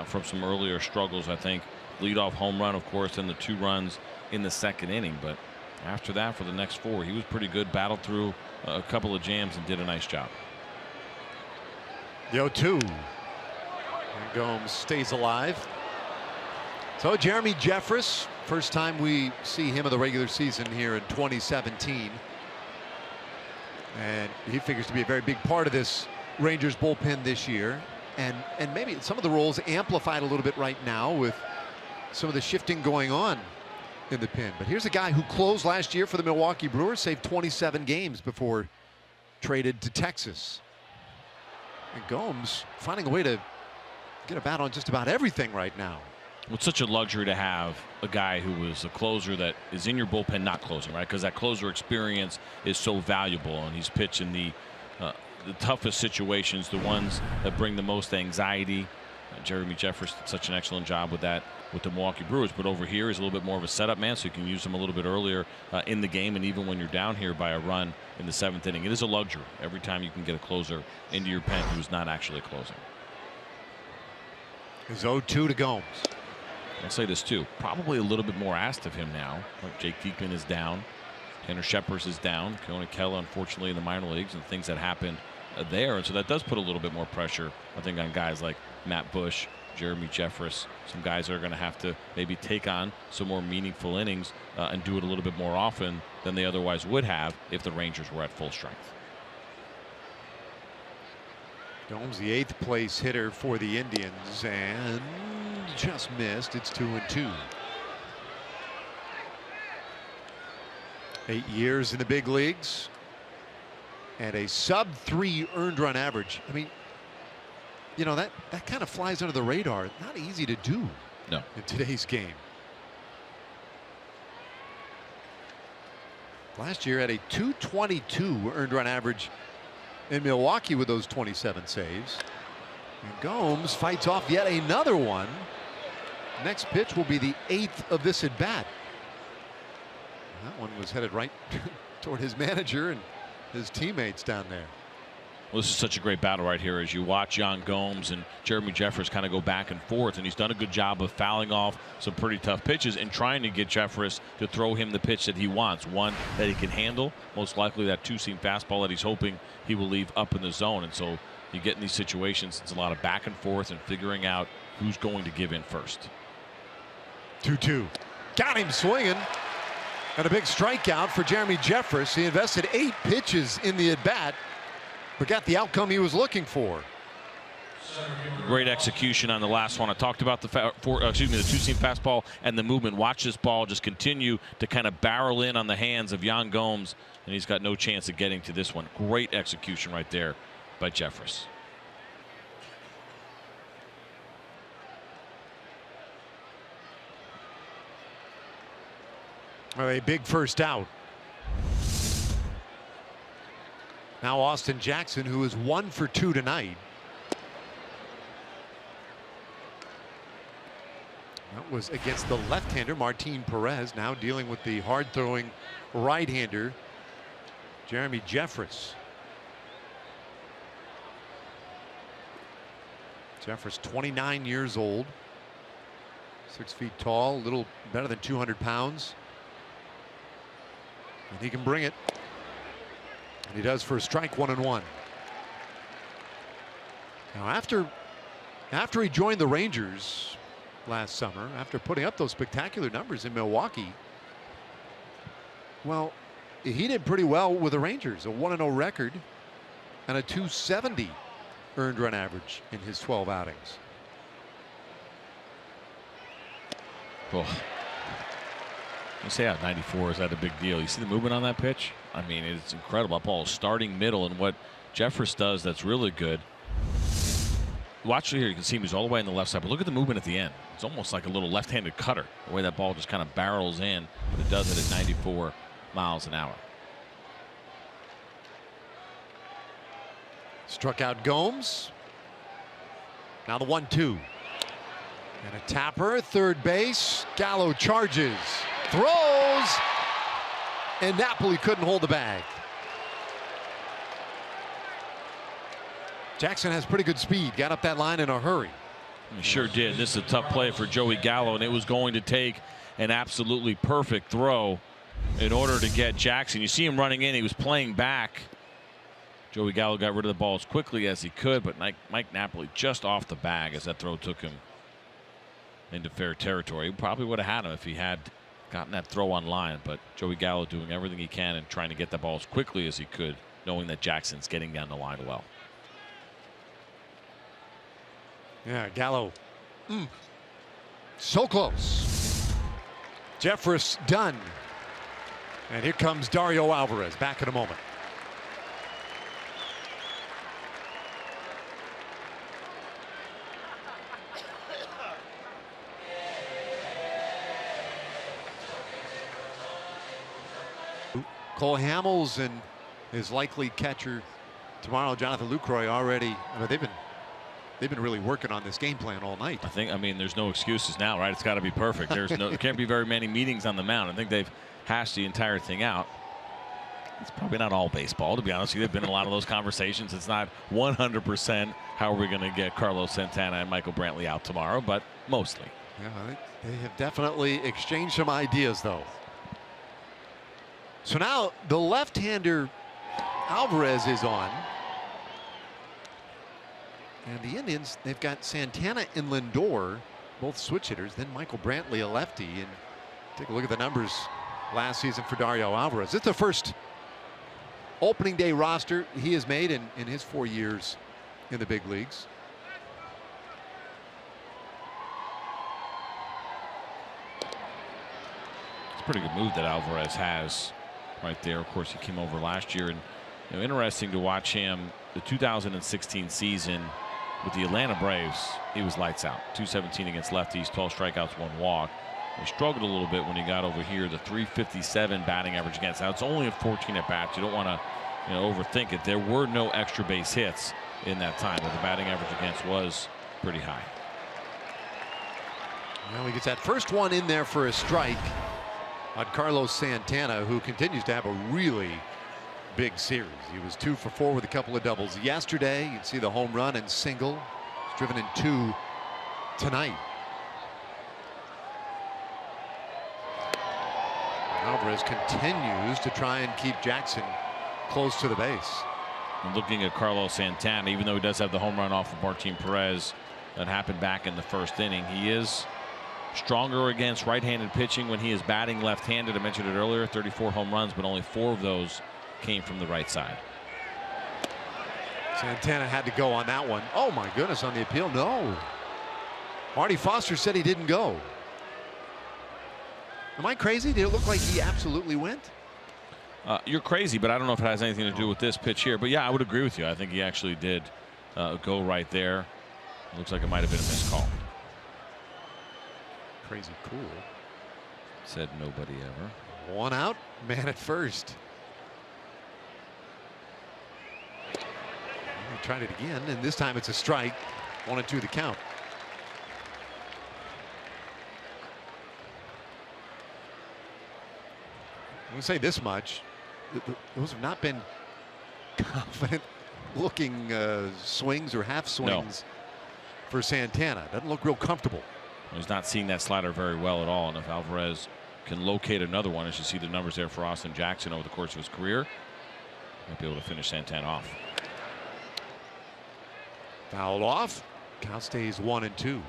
from some earlier struggles, I think. Leadoff home run, of course, and the 2 runs in the 2nd inning. But after that, for the next 4, he was pretty good, battled through a couple of jams and did a nice job. The 0-2. And Gomes stays alive. So Jeremy Jeffress, first time we see him in the regular season here in 2017. And he figures to be a very big part of this Rangers bullpen this year. And maybe some of the roles amplified a little bit right now with some of the shifting going on in the pen. But here's a guy who closed last year for the Milwaukee Brewers, saved 27 games before traded to Texas. And Gomes finding a way to get a bat on just about everything right now. Well, it's such a luxury to have a guy who is a closer that is in your bullpen not closing, right? Because that closer experience is so valuable, and he's pitching the toughest situations, the ones that bring the most anxiety. Jeremy Jeffress did such an excellent job with that with the Milwaukee Brewers, but over here he's a little bit more of a setup man, so you can use him a little bit earlier in the game, and even when you're down here by a run in the 7th inning. It is a luxury every time you can get a closer into your pen who's not actually closing. It's 0-2 to Gomes. I'll say this too, probably a little bit more asked of him now. Like Jake Diekman is down, Tanner Scheppers is down, Keone Kela unfortunately in the minor leagues, and things that happened there, and so that does put a little bit more pressure, I think, on guys like Matt Bush, Jeremy Jeffress, some guys that are going to have to maybe take on some more meaningful innings and do it a little bit more often than they otherwise would have if the Rangers were at full strength. Gomes, the 8th place hitter for the Indians, and just missed. It's 2-2. 8 years in the big leagues and a sub-3 earned run average. I mean, you know, that kind of flies under the radar. Not easy to do. No. In today's game. Last year had a 222 earned run average in Milwaukee with those 27 saves. And Gomes fights off yet another one. Next pitch will be the 8th of this at bat. That one was headed right toward his manager and his teammates down there. Well, this is such a great battle right here as you watch Yan Gomes and Jeremy Jeffress kind of go back and forth, and he's done a good job of fouling off some pretty tough pitches and trying to get Jeffress to throw him the pitch that he wants, one that he can handle, most likely that 2-seam fastball that he's hoping he will leave up in the zone. And so you get in these situations, it's a lot of back and forth and figuring out who's going to give in first. 2-2. Got him swinging. And a big strikeout for Jeremy Jeffress. He invested 8 pitches in the at-bat, but got the outcome he was looking for. Great execution on the last one. I talked about the two-seam fastball and the movement. Watch this ball just continue to kind of barrel in on the hands of Yan Gomes, and he's got no chance of getting to this one. Great execution right there by Jeffress. A big first out. Now Austin Jackson, who is 1 for 2 tonight. That was against the left-hander Martin Perez, now dealing with the hard-throwing right-hander Jeremy Jeffress. Jeffress, 29 years old, 6 feet tall, a little better than 200 pounds. And he can bring it. And he does for a strike, 1-1. Now after he joined the Rangers last summer, after putting up those spectacular numbers in Milwaukee, well, he did pretty well with the Rangers, a 1-0 record and a .270 earned run average in his 12 outings. Cool. You say 94 is that a big deal? You see the movement on that pitch? I mean, it's incredible. That ball is starting middle, and what Jeffress does that's really good. Watch here, you can see him, he's all the way on the left side, but look at the movement at the end. It's almost like a little left-handed cutter, the way that ball just kind of barrels in, but it does it at 94 miles an hour. Struck out Gomes. Now the 1-2. And a tapper, third base. Gallo charges, throws, and Napoli couldn't hold the bag. Jackson has pretty good speed, got up that line in a hurry. He sure did. This is a tough play for Joey Gallo, and it was going to take an absolutely perfect throw in order to get Jackson. You see him running in, he was playing back. Joey Gallo got rid of the ball as quickly as he could, but Mike Napoli just off the bag as that throw took him into fair territory. He probably would have had him if he had gotten that throw on line, but Joey Gallo doing everything he can and trying to get the ball as quickly as he could, knowing that Jackson's getting down the line well. Yeah, Gallo. So close. Jeffress done. And here comes Dario Alvarez back in a moment. Cole Hamels and his likely catcher tomorrow, Jonathan Lucroy, already. I mean, they've been really working on this game plan all night. I mean, there's no excuses now, right? It's got to be perfect. There can't be very many meetings on the mound. I think they've hashed the entire thing out. It's probably not all baseball, to be honest with you. There've been a lot of those conversations. It's not 100% how are we going to get Carlos Santana and Michael Brantley out tomorrow, but mostly. Yeah, they have definitely exchanged some ideas, though. So now the left-hander Alvarez is on. And the Indians, they've got Santana and Lindor, both switch hitters, then Michael Brantley, a lefty. And take a look at the numbers last season for Dario Alvarez. It's the first opening day roster he has made in his 4 years in the big leagues. It's a pretty good move that Alvarez has right there. Of course, he came over last year, and interesting to watch him. The 2016 season with the Atlanta Braves, he was lights out. 217 against lefties, 12 strikeouts, 1 walk. He struggled a little bit when he got over here. The 357 batting average against. Now it's only a 14 at bats. You don't want to overthink it. There were no extra base hits in that time, but the batting average against was pretty high. Well, he gets that first one in there for a strike on Carlos Santana, who continues to have a really big series. He was 2 for 4 with a couple of doubles yesterday. You can see the home run and single. He's driven in 2 tonight. Alvarez continues to try and keep Jackson close to the base. And looking at Carlos Santana, even though he does have the home run off of Martin Perez that happened back in the first inning, he is stronger against right-handed pitching when he is batting left-handed. I mentioned it earlier, 34 home runs, but only 4 of those came from the right side. Santana had to go on that one. Oh my goodness, on the appeal, no. Marty Foster said he didn't go. Am I crazy? Did it look like he absolutely went? You're crazy, but I don't know if it has anything to do with this pitch here. But yeah, I would agree with you. I think he actually did go right there. Looks like it might have been a missed call. Crazy cool. Said nobody ever. 1 out, man at first. He tried it again, and this time it's a strike. 1-2 the count. I'm going to say this much. Those have not been confident looking swings or half swings for Santana. Doesn't look real comfortable. He's not seeing that slider very well at all. And if Alvarez can locate another one, as you see the numbers there for Austin Jackson over the course of his career, might be able to finish Santana off. Fouled off. Count stays 1-2.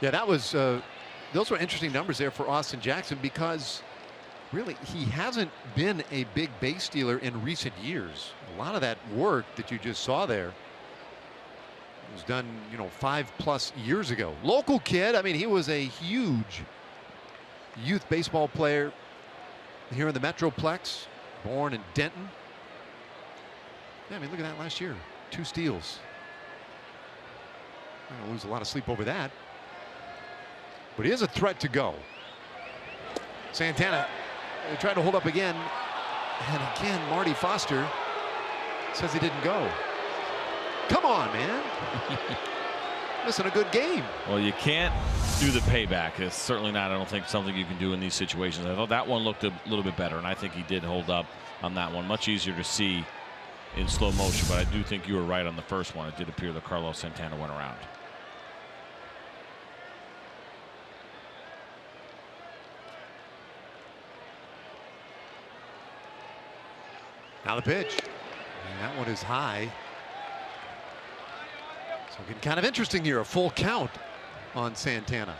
Yeah, that was those were interesting numbers there for Austin Jackson, because really he hasn't been a big base stealer in recent years. A lot of that work that you just saw there was done, 5+ years ago. Local kid. I mean, he was a huge youth baseball player here in the Metroplex, born in Denton. Yeah, I mean, look at that last year. 2 steals. I'm going to lose a lot of sleep over that. But he is a threat to go. Santana tried to hold up again. And again, Marty Foster says he didn't go. Come on, man. Missing a good game. Well, you can't do the payback. It's certainly not, I don't think, something you can do in these situations. I thought that one looked a little bit better, and I think he did hold up on that one. Much easier to see in slow motion, but I do think you were right on the first one. It did appear that Carlos Santana went around. Now the pitch. And that one is high. So getting kind of interesting here. A full count on Santana.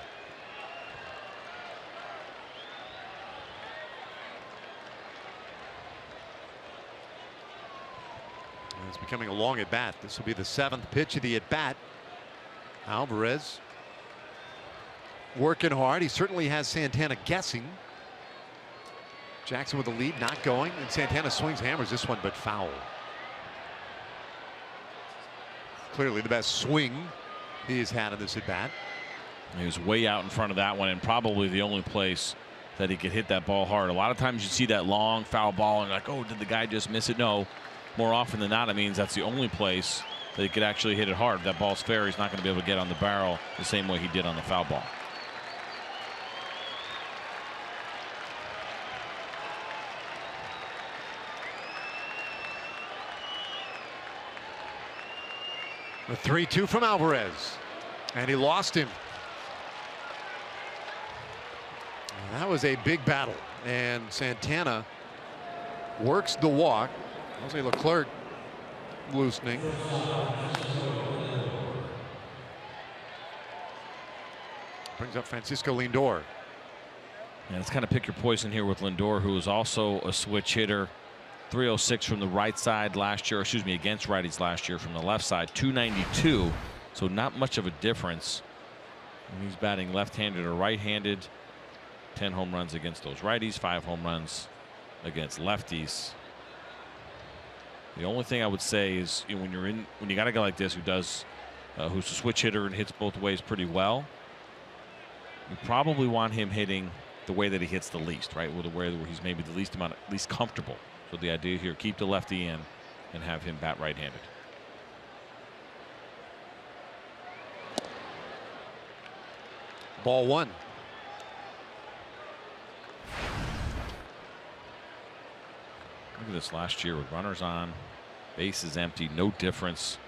And it's becoming a long at bat. This will be the 7th pitch of the at bat. Alvarez working hard. He certainly has Santana guessing. Jackson with the lead, not going, and Santana swings, hammers this one, but foul. Clearly the best swing he has had in this at bat. He was way out in front of that one, and probably the only place that he could hit that ball hard. A lot of times you see that long foul ball and you're like, oh, did the guy just miss it? No, more often than not, it means that's the only place that he could actually hit it hard. If that ball's fair, he's not going to be able to get on the barrel the same way he did on the foul ball. A 3-2 from Alvarez, and he lost him. That was a big battle, and Santana works the walk. Jose Leclerc loosening. Brings up Francisco Lindor. And let's kind of pick your poison here with Lindor, who is also a switch hitter. 306 from the right side last year, excuse me, against righties last year. From the left side, 292, so not much of a difference. And he's batting left-handed or right-handed. 10 home runs against those righties, 5 home runs against lefties. The only thing I would say is, when you got a guy like this who's a switch hitter and hits both ways pretty well, you probably want him hitting the way that he hits the least, right? With the way where he's maybe the least comfortable. So the idea here, keep the lefty in and have him bat right-handed. Ball 1. Look at this last year with runners on, bases empty, no difference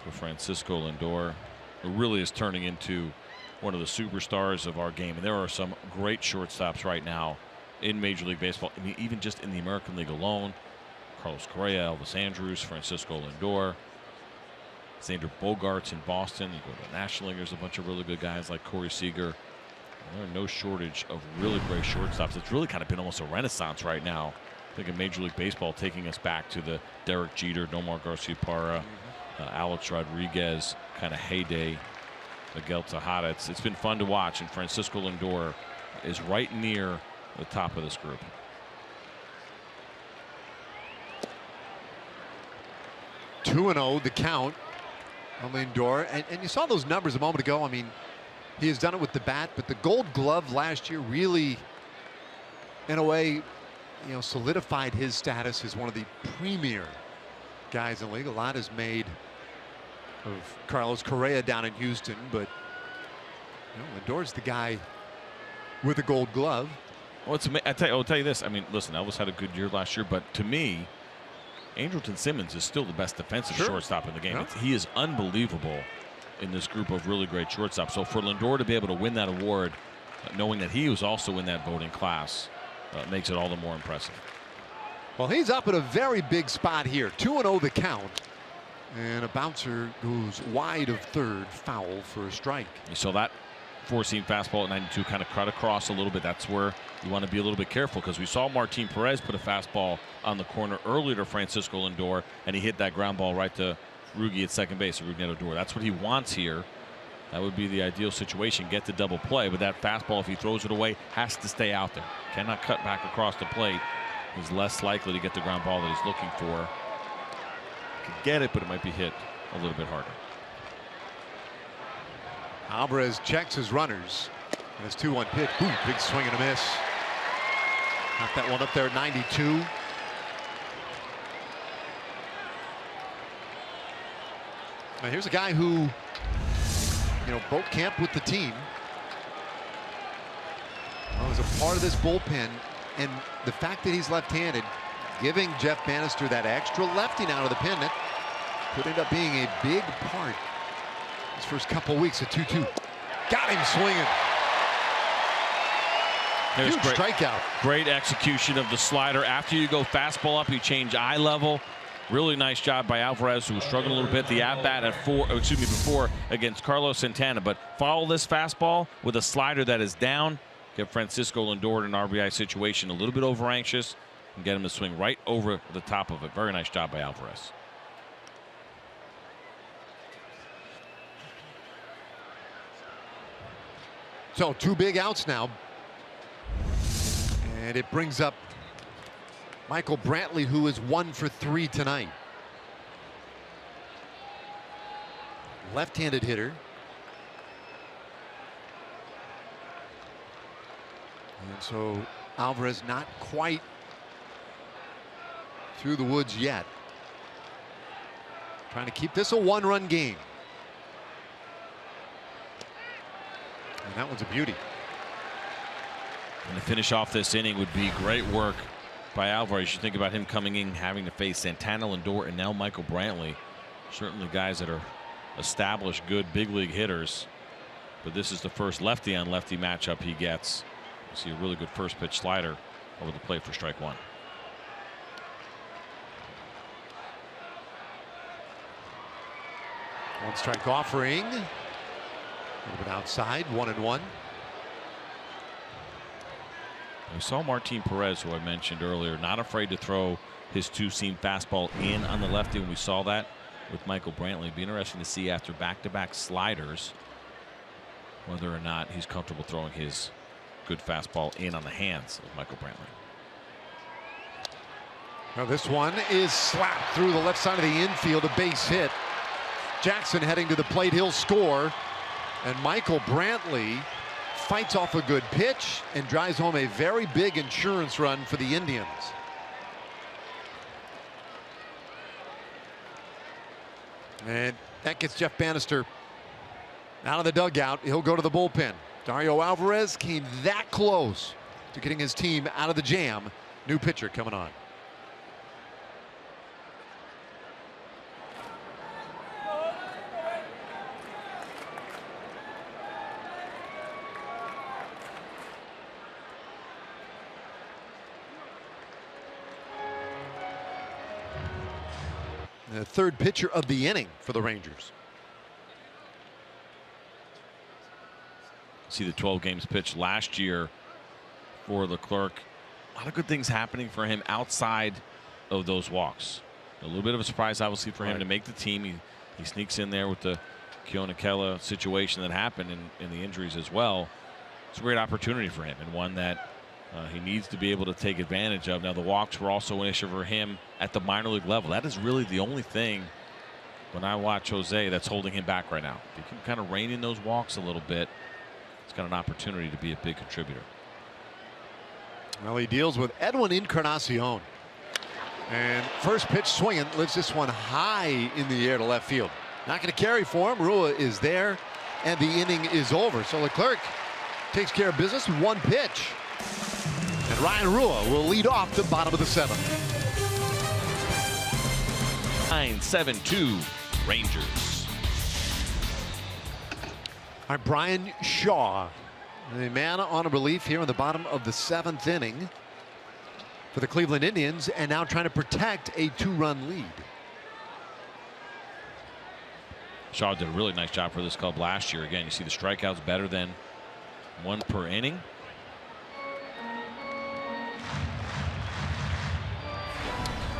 for Francisco Lindor, who really is turning into one of the superstars of our game. And there are some great shortstops right now in Major League Baseball. I mean, even just in the American League alone, Carlos Correa, Elvis Andrus, Francisco Lindor, Xander Bogaerts in Boston. You go to the National League, there's a bunch of really good guys like Corey Seager. There's no shortage of really great shortstops. It's really kind of been almost a renaissance right now. I think in Major League Baseball, taking us back to the Derek Jeter, Nomar Garciaparra, Alex Rodriguez kind of heyday, Miguel Tejada. It's been fun to watch, and Francisco Lindor is right near the top of this group. Two and 0 the count on Lindor, and you saw those numbers a moment ago. I mean, he has done it with the bat, but the Gold Glove last year really, in a way, solidified his status as one of the premier guys in the league. A lot is made of Carlos Correa down in Houston, but Lindor's the guy with the Gold Glove. Well, I'll tell you this. I mean, listen, Elvis had a good year last year, but to me, Andrelton Simmons is still the best defensive shortstop in the game. Yeah. He is unbelievable in this group of really great shortstops. So for Lindor to be able to win that award, knowing that he was also in that voting class, makes it all the more impressive. Well, he's up at a very big spot here. 2-0 the count. And a bouncer goes wide of third, foul for a strike. You saw that four-seam fastball at 92 kind of cut across a little bit. That's where you want to be a little bit careful, because we saw Martin Perez put a fastball on the corner earlier to Francisco Lindor, and he hit that ground ball right to Rugi at second base, Rougned Odor. That's what he wants here. That would be the ideal situation, get the double play, but that fastball, if he throws it away, has to stay out there. Cannot cut back across the plate. He's less likely to get the ground ball that he's looking for. Could get it, but it might be hit a little bit harder. Alvarez checks his runners. And his 2-1 pitch. Boom, big swing and a miss. Got that one up there at 92. Now here's a guy who, broke camp with the team. Was a part of this bullpen, and the fact that he's left-handed, giving Jeff Bannister that extra lefty now to the pin, that could end up being a big part his first couple weeks at 2-2. Got him swinging. There's Huge strikeout. Great execution of the slider. After you go fastball up, you change eye level. Really nice job by Alvarez, who was struggling a little bit. The at-bat at before against Carlos Santana. But follow this fastball with a slider that is down. Get Francisco Lindor in an RBI situation, a little bit over anxious, and get him to swing right over the top of it. Very nice job by Alvarez. So 2 big outs now. And it brings up Michael Brantley, who is 1 for 3 tonight. Left-handed hitter. And so Alvarez not quite through the woods yet. Trying to keep this a 1-run game. And that one's a beauty. And to finish off this inning would be great work by Alvarez. You think about him coming in, having to face Santana, Lindor, and now Michael Brantley. Certainly guys that are established good big league hitters. But this is the first lefty on lefty matchup he gets. You see a really good first pitch slider over the plate for strike 1. One strike offering. A little bit outside, 1-1. We saw Martin Perez, who I mentioned earlier, not afraid to throw his 2-seam fastball in on the lefty, and we saw that with Michael Brantley. It'd be interesting to see after back-to-back sliders whether or not he's comfortable throwing his good fastball in on the hands of Michael Brantley. Now this one is slapped through the left side of the infield, a base hit. Jackson heading to the plate, he'll score, and Michael Brantley fights off a good pitch and drives home a very big insurance run for the Indians. And that gets Jeff Bannister out of the dugout. He'll go to the bullpen. Dario Alvarez came that close to getting his team out of the jam. New pitcher coming on. The third pitcher of the inning for the Rangers. See the 12 games pitched last year for Leclerc. A lot of good things happening for him outside of those walks. A little bit of a surprise, obviously, for him to make the team. He sneaks in there with the Keonakela situation that happened in the injuries as well. It's a great opportunity for him, and one that he needs to be able to take advantage of. Now, the walks were also an issue for him at the minor league level. That is really the only thing, when I watch Jose, that's holding him back right now. If he can kind of rein in those walks a little bit, he's got an opportunity to be a big contributor. Well, he deals with Edwin Encarnacion. And first pitch swinging, lifts this one high in the air to left field. Not going to carry for him. Rua is there, and the inning is over. So Leclerc takes care of business with one pitch. And Ryan Rua will lead off the bottom of the seventh. 9-7-2 Rangers. All right, Brian Shaw, the man on relief here in the bottom of the seventh inning for the Cleveland Indians, and now trying to protect a two-run lead. Shaw did a really nice job for this club last year. Again, you see the strikeouts better than one per inning.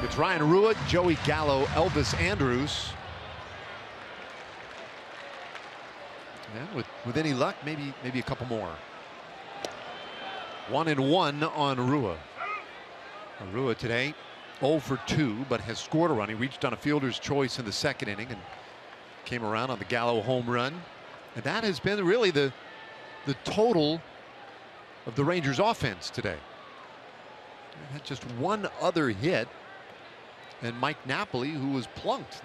It's Ryan Rua, Joey Gallo, Elvis Andrus. And with any luck, maybe a couple more. 1-1 on Rua. Rua today 0 for 2, but has scored a run. He reached on a fielder's choice in the second inning and came around on the Gallo home run. And that has been really the total of the Rangers offense today. They had just one other hit, and Mike Napoli, who was plunked.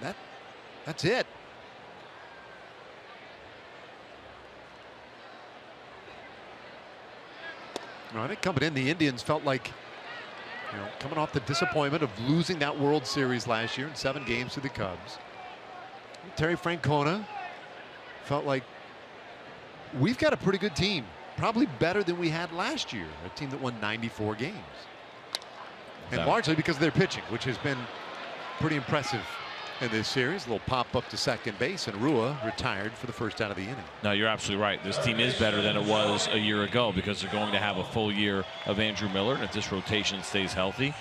That's it. I think coming in, the Indians felt like, coming off the disappointment of losing that World Series last year in 7 games to the Cubs. Terry Francona felt like we've got a pretty good team, probably better than we had last year, a team that won 94 games. And largely because of their pitching, which has been pretty impressive in this series. A little pop up to second base, and Rua retired for the first out of the inning. No, you're absolutely right. This team is better than it was a year ago because they're going to have a full year of Andrew Miller. And if this rotation stays healthy,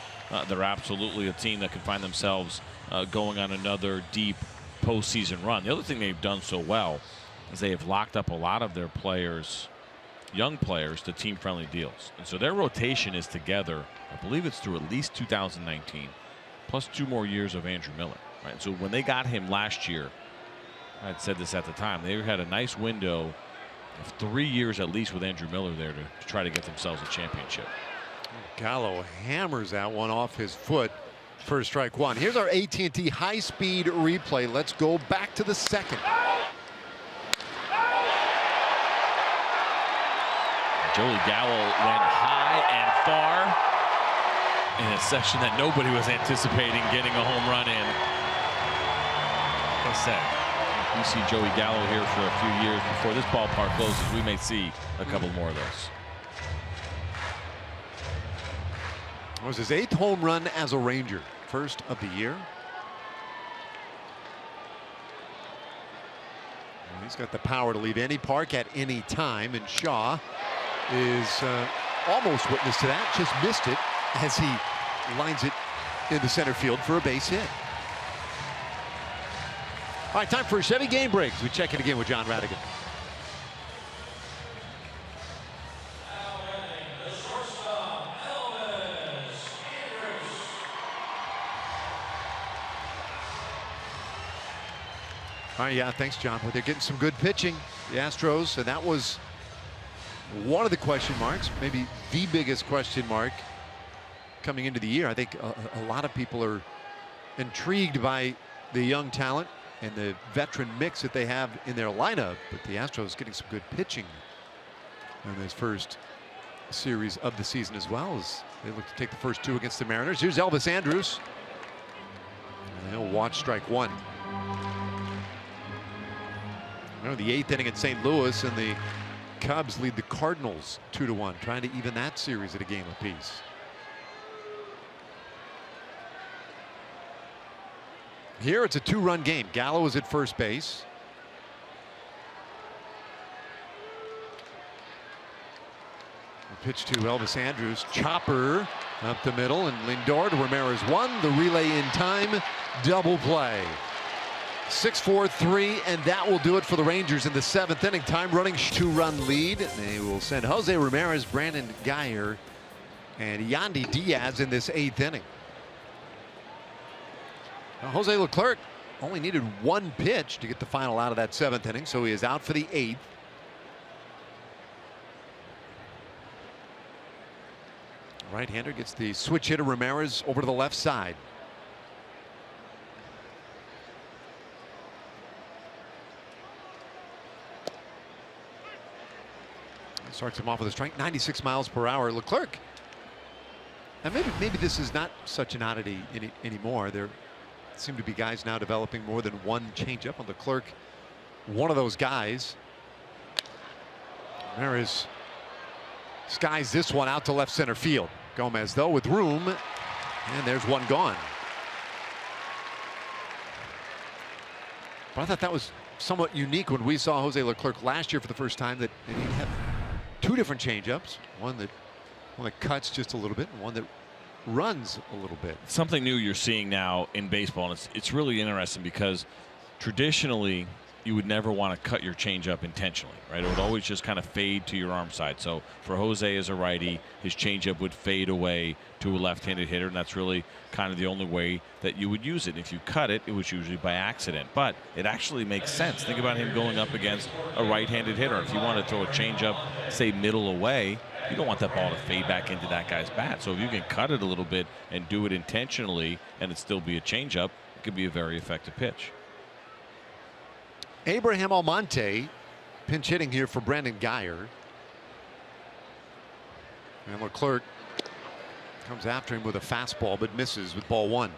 they're absolutely a team that can find themselves going on another deep postseason run. The other thing they've done so well is they have locked up a lot of their players, young players, to team-friendly deals. And so their rotation is together, I believe it's through at least 2019, plus 2 more years of Andrew Miller. Right. So when they got him last year, I had said this at the time, they had a nice window of 3 years at least with Andrew Miller there to try to get themselves a championship. Gallo hammers that one off his foot for strike one. Here's our AT&T high-speed replay. Let's go back to the second. Joey Gallo went high and far in a session that nobody was anticipating getting a home run in. Like I said, we see Joey Gallo here for a few years before this ballpark closes. We may see a couple more of those. It was his 8th home run as a Ranger, first of the year. And he's got the power to leave any park at any time, and Shaw is almost witness to that, just missed it as he lines it in the center field for a base hit. All right, time for a Chevy Game Breaks. We check it again with John Radigan. All right, yeah, thanks, John. But they're getting some good pitching, the Astros, and that was one of the question marks, maybe the biggest question mark coming into the year. I think a lot of people are intrigued by the young talent and the veteran mix that they have in their lineup, but the Astros getting some good pitching in this first series of the season as well, as they look to take the first 2 against the Mariners. Here's Elvis Andrus. And he'll watch strike one. The 8th inning in St. Louis, and the Cubs lead the Cardinals 2-1, trying to even that series at a game apiece. Here it's a 2-run game. Gallo is at first base. The pitch to Elvis Andrus. Chopper up the middle, and Lindor to Ramirez. 1. The relay in time. Double play. 6-4-3, and that will do it for the Rangers in the 7th inning. Time running, 2-run lead. They will send Jose Ramirez, Brandon Guyer, and Yandy Diaz in this 8th inning. Now, Jose Leclerc only needed 1 pitch to get the final out of that 7th inning, so he is out for the 8th. Right-hander gets the switch hitter Ramirez over to the left side. Starts him off with a strike, 96 miles per hour. Leclerc. And maybe this is not such an oddity anymore. There seem to be guys now developing more than 1 changeup. On Leclerc, one of those guys. Ramirez skies this one out to left center field. Gomez, though, with room, and there's one gone. But I thought that was somewhat unique when we saw Jose Leclerc last year for the first time, that he had 2 different changeups, one that cuts just a little bit, and one that runs a little bit. Something new you're seeing now in baseball, and it's really interesting because traditionally you would never want to cut your changeup intentionally, right? It would always just kind of fade to your arm side. So for Jose as a righty, his changeup would fade away to a left-handed hitter, and that's really kind of the only way that you would use it. If you cut it, it was usually by accident, but it actually makes sense. Think about him going up against a right-handed hitter. If you want to throw a changeup, say middle away, you don't want that ball to fade back into that guy's bat. So if you can cut it a little bit and do it intentionally and it still be a changeup, it could be a very effective pitch. Abraham Almonte pinch hitting here for Brandon Guyer. And Leclerc comes after him with a fastball but misses with ball 1.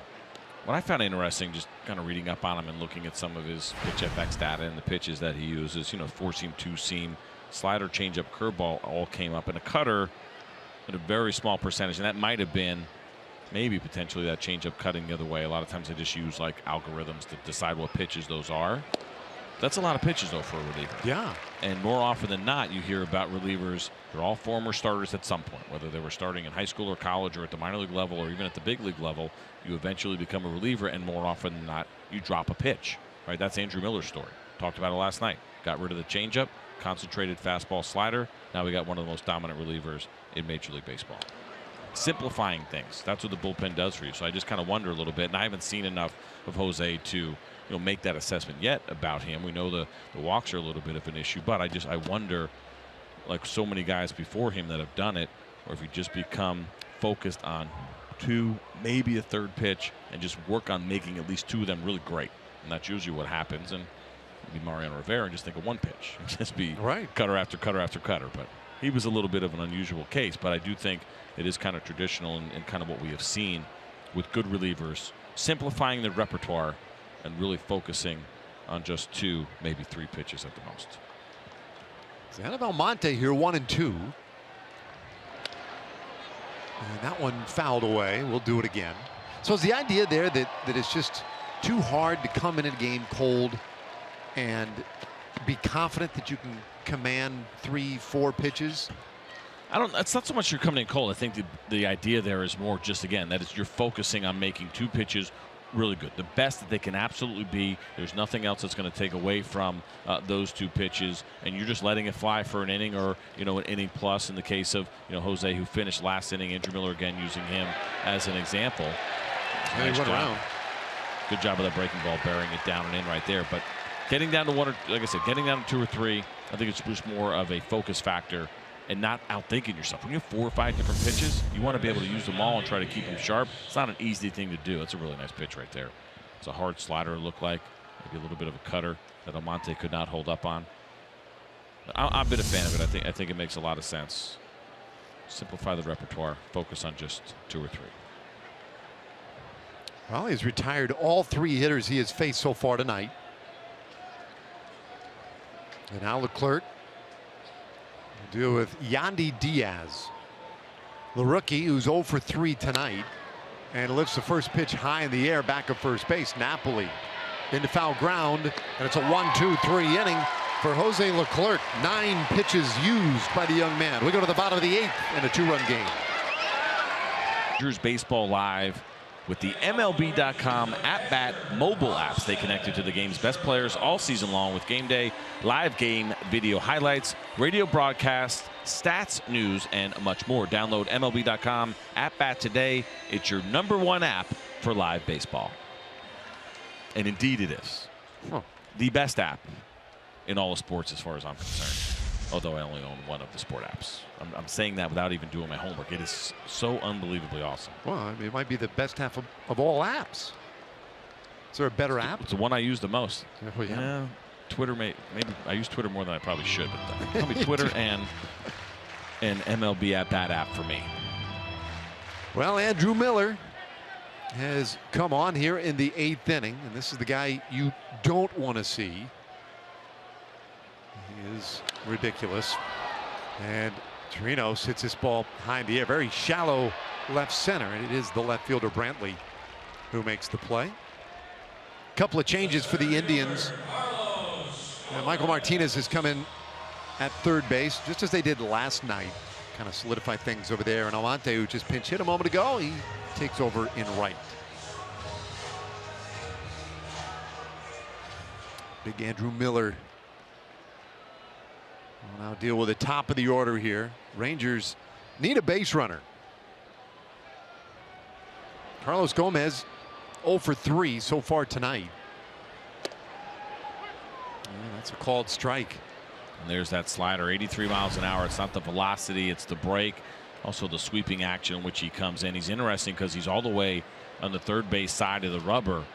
What I found interesting, just kind of reading up on him and looking at some of his pitch FX data and the pitches that he uses, 4-seam, 2-seam, slider, changeup, curveball all came up, and a cutter at a very small percentage, and that might have been maybe potentially that changeup cutting the other way. A lot of times they just use like algorithms to decide what pitches those are. That's a lot of pitches, though, for a reliever. Yeah. And more often than not, you hear about relievers. They're all former starters at some point, whether they were starting in high school or college or at the minor league level or even at the big league level. You eventually become a reliever, and more often than not, you drop a pitch. Right? That's Andrew Miller's story. Talked about it last night. Got rid of the changeup, concentrated fastball slider. Now we got one of the most dominant relievers in Major League Baseball. Simplifying things. That's what the bullpen does for you. So I just kind of wonder a little bit, and I haven't seen enough of Jose to make that assessment yet about him. We know the walks are a little bit of an issue, but I wonder, like so many guys before him that have done it, or if you just become focused on 2, maybe a 3rd pitch, and just work on making at least 2 of them really great. And that's usually what happens. And maybe Mariano Rivera and just think of 1 pitch and just be cutter after cutter after cutter. But he was a little bit of an unusual case, but I do think it is kind of traditional and kind of what we have seen with good relievers, simplifying their repertoire and really focusing on just 2, maybe 3 pitches at the most. Annabelle Monte here, 1-2. And that one fouled away. We'll do it again. So is the idea there that it's just too hard to come in a game cold and be confident that you can command 3-4 pitches? It's not so much you're coming in cold. I think the idea there is more just, again, that is you're focusing on making 2 pitches really good, the best that they can absolutely be. There's nothing else that's going to take away from those 2 pitches, and you're just letting it fly for an inning or an inning plus. In the case of Jose, who finished last inning, Andrew Miller again using him as an example. Nice job. Around. Good job of that breaking ball, burying it down and in right there. But getting down to 1 or, like I said, getting down to 2 or 3, I think it's just more of a focus factor and not outthinking yourself. When you have 4 or 5 different pitches, you want to be able to use them all and try to keep them sharp. It's not an easy thing to do. It's a really nice pitch right there. It's a hard slider, it looked like. Maybe a little bit of a cutter that Almonte could not hold up on. I've been a fan of it. I think it makes a lot of sense. Simplify the repertoire. Focus on just 2 or 3. Well, he's retired all 3 hitters he has faced so far tonight. And now Leclerc will deal with Yandy Diaz, the rookie who's 0 for 3 tonight. and lifts the first pitch high in the air back of first base. Napoli into foul ground, and it's a 1-2-3 inning for Jose Leclerc. 9 pitches used by the young man. We go to the bottom of the 8th in a 2-run game. Rangers Baseball Live with the MLB.com at-bat mobile apps. Stay connected to the game's best players all season long with game day, live game video highlights, radio broadcasts, stats, news, and much more. Download MLB.com at-bat today. It's your #1 app for live baseball. And indeed it is. The best app in all of sports as far as I'm concerned. Although I only own one of the sport apps. I'm saying that without even doing my homework. It is so unbelievably awesome. Well, I mean, it might be the best app of all apps. Is there a better app? It's the one I use the most. Oh, yeah. Twitter, maybe I use Twitter more than I probably should. But probably Twitter and MLB at-bat app for me. Well, Andrew Miller has come on here in the 8th inning, and this is the guy you don't want to see. He is ridiculous. And Torinos hits this ball high in the air, very shallow left center, and it is the left fielder Brantley who makes the play. Couple of changes for the Indians. Michael Martinez has come in at third base, just as they did last night. Kind of solidify things over there. And Almonte, who just pinch hit a moment ago, he takes over in right. Big Andrew Miller will now deal with the top of the order here. Rangers need a base runner. Carlos Gomez 0 for 3 so far tonight. That's a called strike. And there's that slider, 83 miles an hour. It's not the velocity, it's the break. Also the sweeping action in which he comes in. He's interesting because he's all the way on the third base side of the rubber.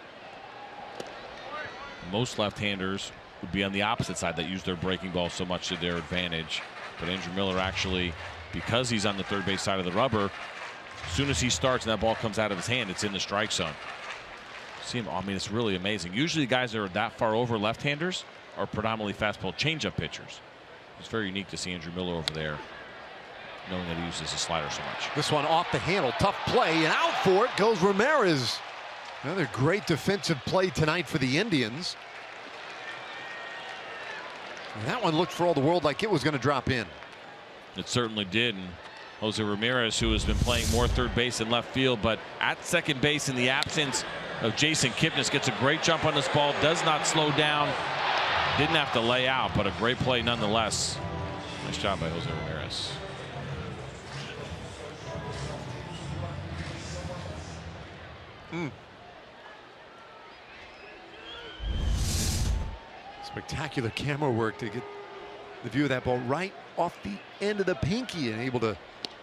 Most left-handers would be on the opposite side that use their breaking ball so much to their advantage. But Andrew Miller actually, because he's on the third base side of the rubber, as soon as he starts and that ball comes out of his hand, it's in the strike zone. See him, I mean, it's really amazing. Usually guys that are that far over, left-handers, are predominantly fastball changeup pitchers. It's very unique to see Andrew Miller over there, knowing that he uses his slider so much. This one off the handle, tough play, and out for it goes Ramirez. Another great defensive play tonight for the Indians. And that one looked for all the world like it was going to drop in. It certainly did. And Jose Ramirez, who has been playing more third base and left field, but at second base in the absence of Jason Kipnis, gets a great jump on this ball, does not slow down. Didn't have to lay out, but a great play nonetheless. Nice job by Jose Ramirez. Spectacular camera work to get the view of that ball right off the end of the pinky and able to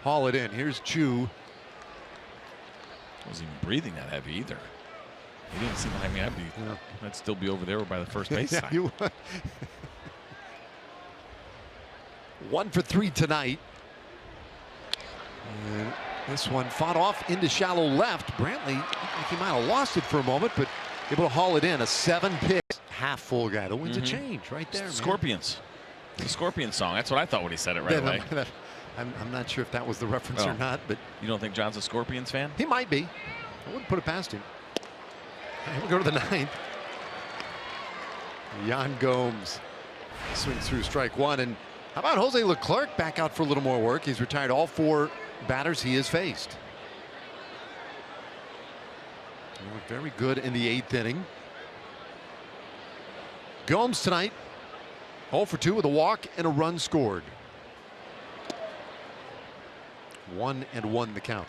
haul it in. Here's Chu. Wasn't even breathing that heavy either. He didn't seem like me. I'd still be over there by the first base side. 1 for 3 tonight. And this one fought off into shallow left. Brantley, he might have lost it for a moment, but able to haul it in. A 7-pitch, half full guy. The wind's a change right there. Scorpions. The Scorpion song. That's what I thought when he said it right away. I'm not sure if that was the reference or not, but you don't think John's a Scorpions fan? He might be. I wouldn't put it past him. We'll go to the 9th. Yan Gomes swings through strike 1. And how about Jose Leclerc back out for a little more work? He's retired all 4 batters he has faced. Very good in the 8th inning. Gomes tonight 0 for 2 with a walk and a run scored. 1-1 the count.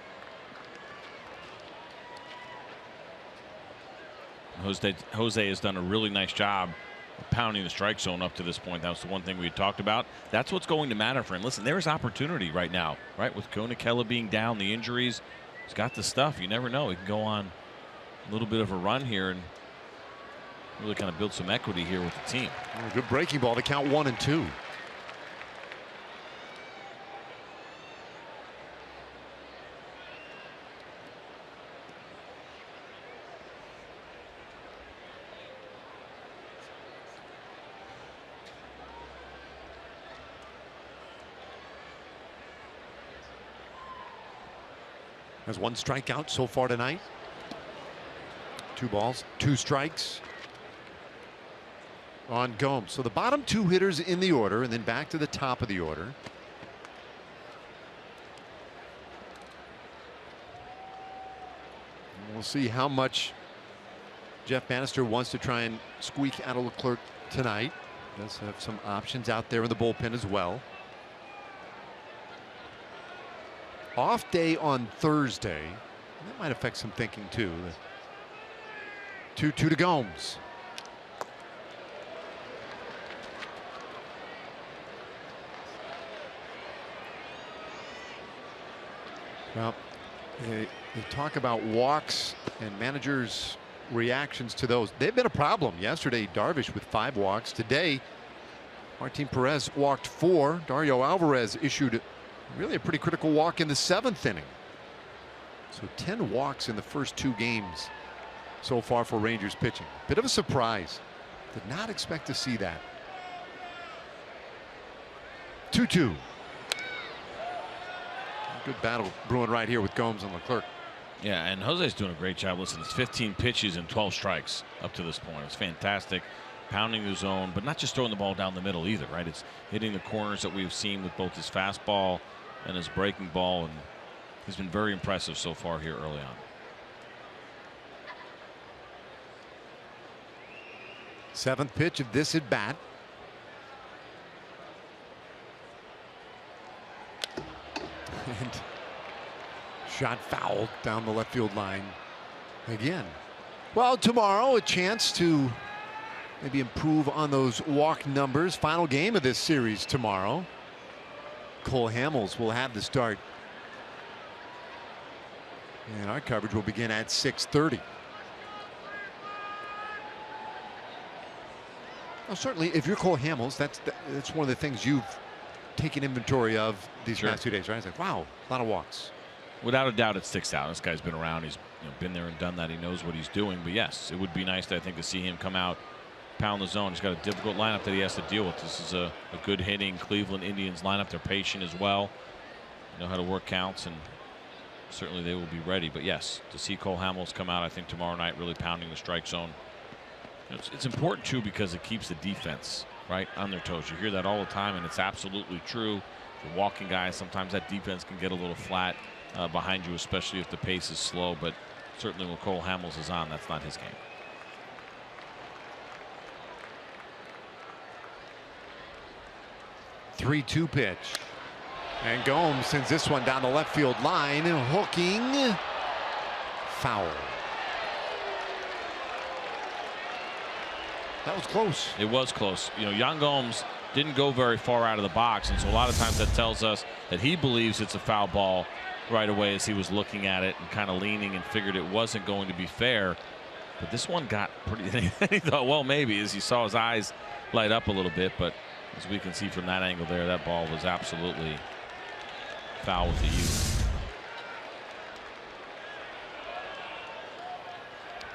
Jose has done a really nice job of pounding the strike zone up to this point. That was the one thing we had talked about. That's what's going to matter for him. Listen, there's opportunity right now, right? With Konakela being down, the injuries, he's got the stuff. You never know. He can go on a little bit of a run here and really kind of build some equity here with the team. Good breaking ball to count 1-2. Has 1 strikeout so far tonight. 2 balls, 2 strikes on Gomes. So the bottom 2 hitters in the order, and then back to the top of the order. We'll see how much Jeff Bannister wants to try and squeak out of Leclerc tonight. Does have some options out there in the bullpen as well. Off day on Thursday. That might affect some thinking too. 2-2 to Gomes. Well, they talk about walks and managers' reactions to those. They've been a problem. Yesterday, Darvish with 5 walks. Today, Martin Perez walked 4. Dario Alvarez issued really a pretty critical walk in the 7th inning. So 10 walks in the first 2 games so far for Rangers pitching. Bit of a surprise. Did not expect to see that. 2-2. Good battle brewing right here with Gomes and Leclerc. Yeah, and Jose's doing a great job. Listen, it's 15 pitches and 12 strikes up to this point. It's fantastic. Pounding the zone, but not just throwing the ball down the middle either, right? It's hitting the corners that we've seen with both his fastball and his breaking ball, and he's been very impressive so far here early on. 7th pitch of this at bat. And shot foul down the left field line again. Well, tomorrow a chance to maybe improve on those walk numbers. Final game of this series tomorrow. Cole Hamels will have the start. And our coverage will begin at 6:30. Well, certainly if you're Cole Hamels, that's one of the things you've taken inventory of these past 2 days, right? It's like, wow, a lot of walks. Without a doubt, it sticks out. This guy's been around. He's been there and done that. He knows what he's doing. But yes, it would be nice, I think, to see him come out, pound the zone. He's got a difficult lineup that he has to deal with. This is a good hitting Cleveland Indians lineup. They're patient as well. They know how to work counts, and certainly they will be ready. But yes, to see Cole Hamels come out, I think tomorrow night, really pounding the strike zone. It's important too because it keeps the defense right on their toes. You hear that all the time, and it's absolutely true. For walking guys, sometimes that defense can get a little flat behind you, especially if the pace is slow. But certainly when Cole Hamels is on, that's not his game. Three-two pitch. And Gomes sends this one down the left field line. Hooking. Foul. That was close. It was close. Yan Gomes didn't go very far out of the box, and so a lot of times that tells us that he believes it's a foul ball right away as he was looking at it and kind of leaning and figured it wasn't going to be fair. But this one got pretty. He thought, well, maybe, as he saw his eyes light up a little bit. But as we can see from that angle there, that ball was absolutely foul with the U.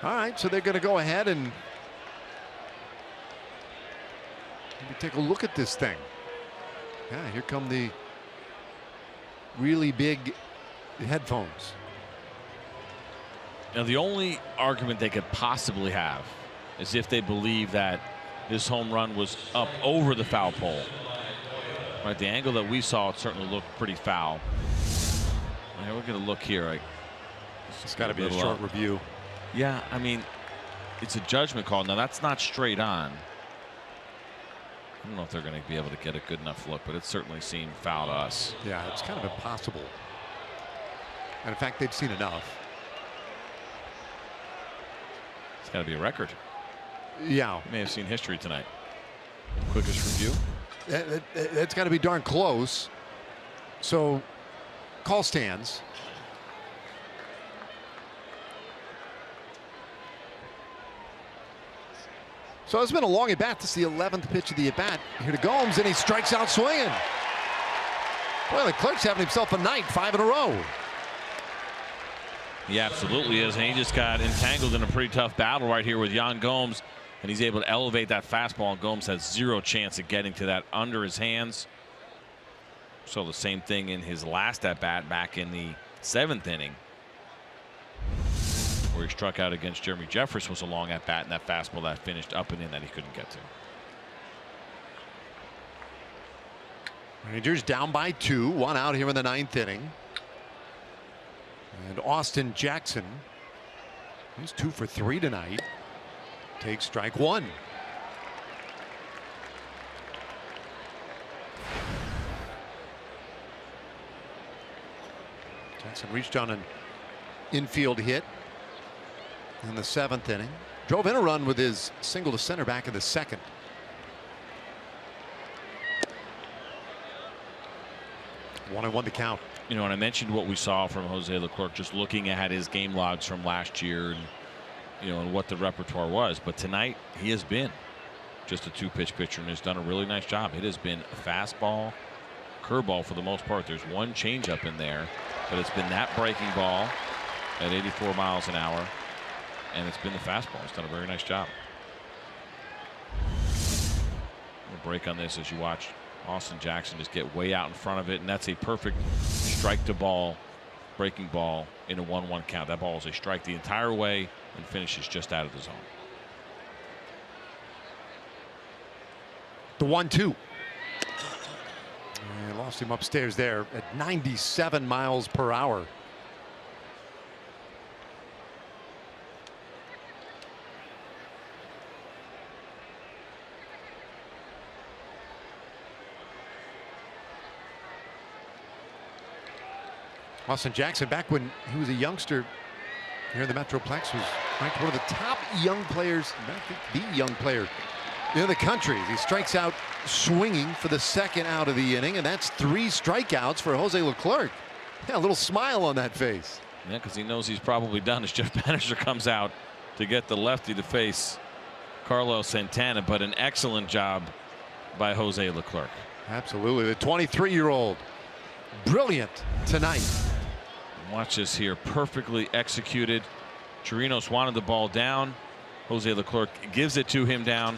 All right, so they're going to go ahead and maybe take a look at this thing. Yeah, here come the really big headphones. Now, the only argument they could possibly have is if they believe that this home run was up over the foul pole. Right, the angle that we saw, it certainly looked pretty foul. Now we're going to look here. It's got to be a short review. Yeah, I mean, it's a judgment call. Now, that's not straight on. I don't know if they're going to be able to get a good enough look, but it certainly seemed foul to us. Yeah, it's kind of impossible. And in fact, they've seen enough. It's got to be a record. Yeah. You may have seen history tonight. Quickest review. It's got to be darn close. So, call stands. So it's been a long at bat. This is the 11th pitch of the at bat. Here to Gomes, and he strikes out swinging. Well, Leclerc's having himself a night, 5 in a row. He absolutely is, and he just got entangled in a pretty tough battle right here with Yan Gomes, and he's able to elevate that fastball, and Gomes has zero chance of getting to that under his hands. So the same thing in his last at bat back in the 7th inning. where he struck out against Jeremy Jeffress was a long at bat, and that fastball that finished up and in that he couldn't get to. Rangers down by 2, 1 out here in the 9th inning. And Austin Jackson, he's 2 for 3 tonight, takes strike 1. Jackson reached on an infield hit in the 7th inning. Drove in a run with his single to center back in the 2nd. One and one to count. You know, and I mentioned what we saw from Jose Leclerc, just looking at his game logs from last year, and you know, and what the repertoire was. But tonight he has been just a 2-pitch pitcher and has done a really nice job. It has been a fastball, curveball for the most part. There's one changeup in there, but it's been that breaking ball at 84 miles an hour, and it's been the fastball. He's done a very nice job. We'll break on this as you watch Austin Jackson just get way out in front of it, and that's a perfect strike to ball, breaking ball in a 1-1 count. That ball is a strike the entire way and finishes just out of the zone. The 1-2. And lost him upstairs there at 97 miles per hour. Austin Jackson, back when he was a youngster here in the Metroplex, was ranked one of the top young players, I think the young player in the country. He strikes out swinging for the 2nd out of the inning, and that's 3 strikeouts for Jose Leclerc. Yeah, a little smile on that face. Yeah, because he knows he's probably done as Jeff Bannister comes out to get the lefty to face Carlos Santana, but an excellent job by Jose Leclerc. Absolutely. The 23-year-old, brilliant tonight. Watch this here, perfectly executed. Chirinos wanted the ball down. Jose Leclerc gives it to him down.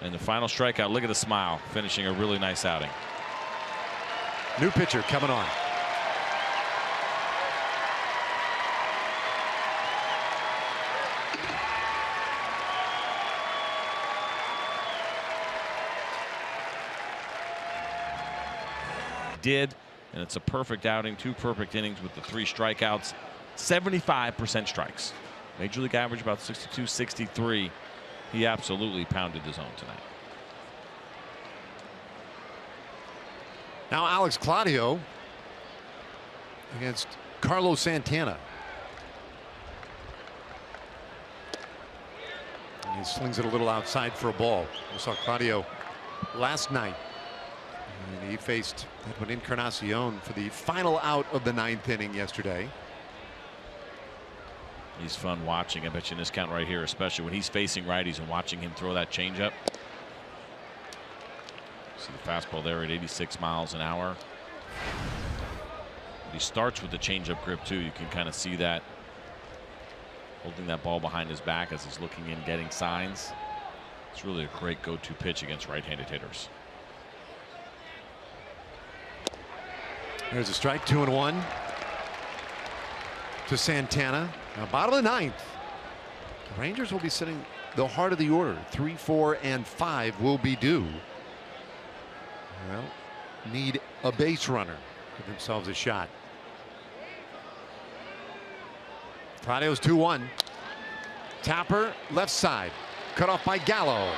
And the final strikeout, look at the smile, finishing a really nice outing. New pitcher coming on. Did, and it's a perfect outing, 2 perfect innings with the 3 strikeouts, 75% strikes. Major league average about 62, 63. He absolutely pounded the zone tonight. Now Alex Claudio against Carlos Santana. And he slings it a little outside for a ball. We saw Claudio last night. And he faced Edwin Encarnacion for the final out of the 9th inning yesterday. He's fun watching. I bet you in this count right here, especially when he's facing righties and watching him throw that changeup. See the fastball there at 86 miles an hour. He starts with the changeup grip too. You can kind of see that, holding that ball behind his back as he's looking in, getting signs. It's really a great go-to pitch against right-handed hitters. There's a strike, 2-1 to Santana. Now bottom of the 9th. The Rangers will be sitting the heart of the order. 3, 4, and 5 will be due. Well, need a base runner. Give themselves a shot. Claudio's 2-1. Tapper left side. Cut off by Gallo.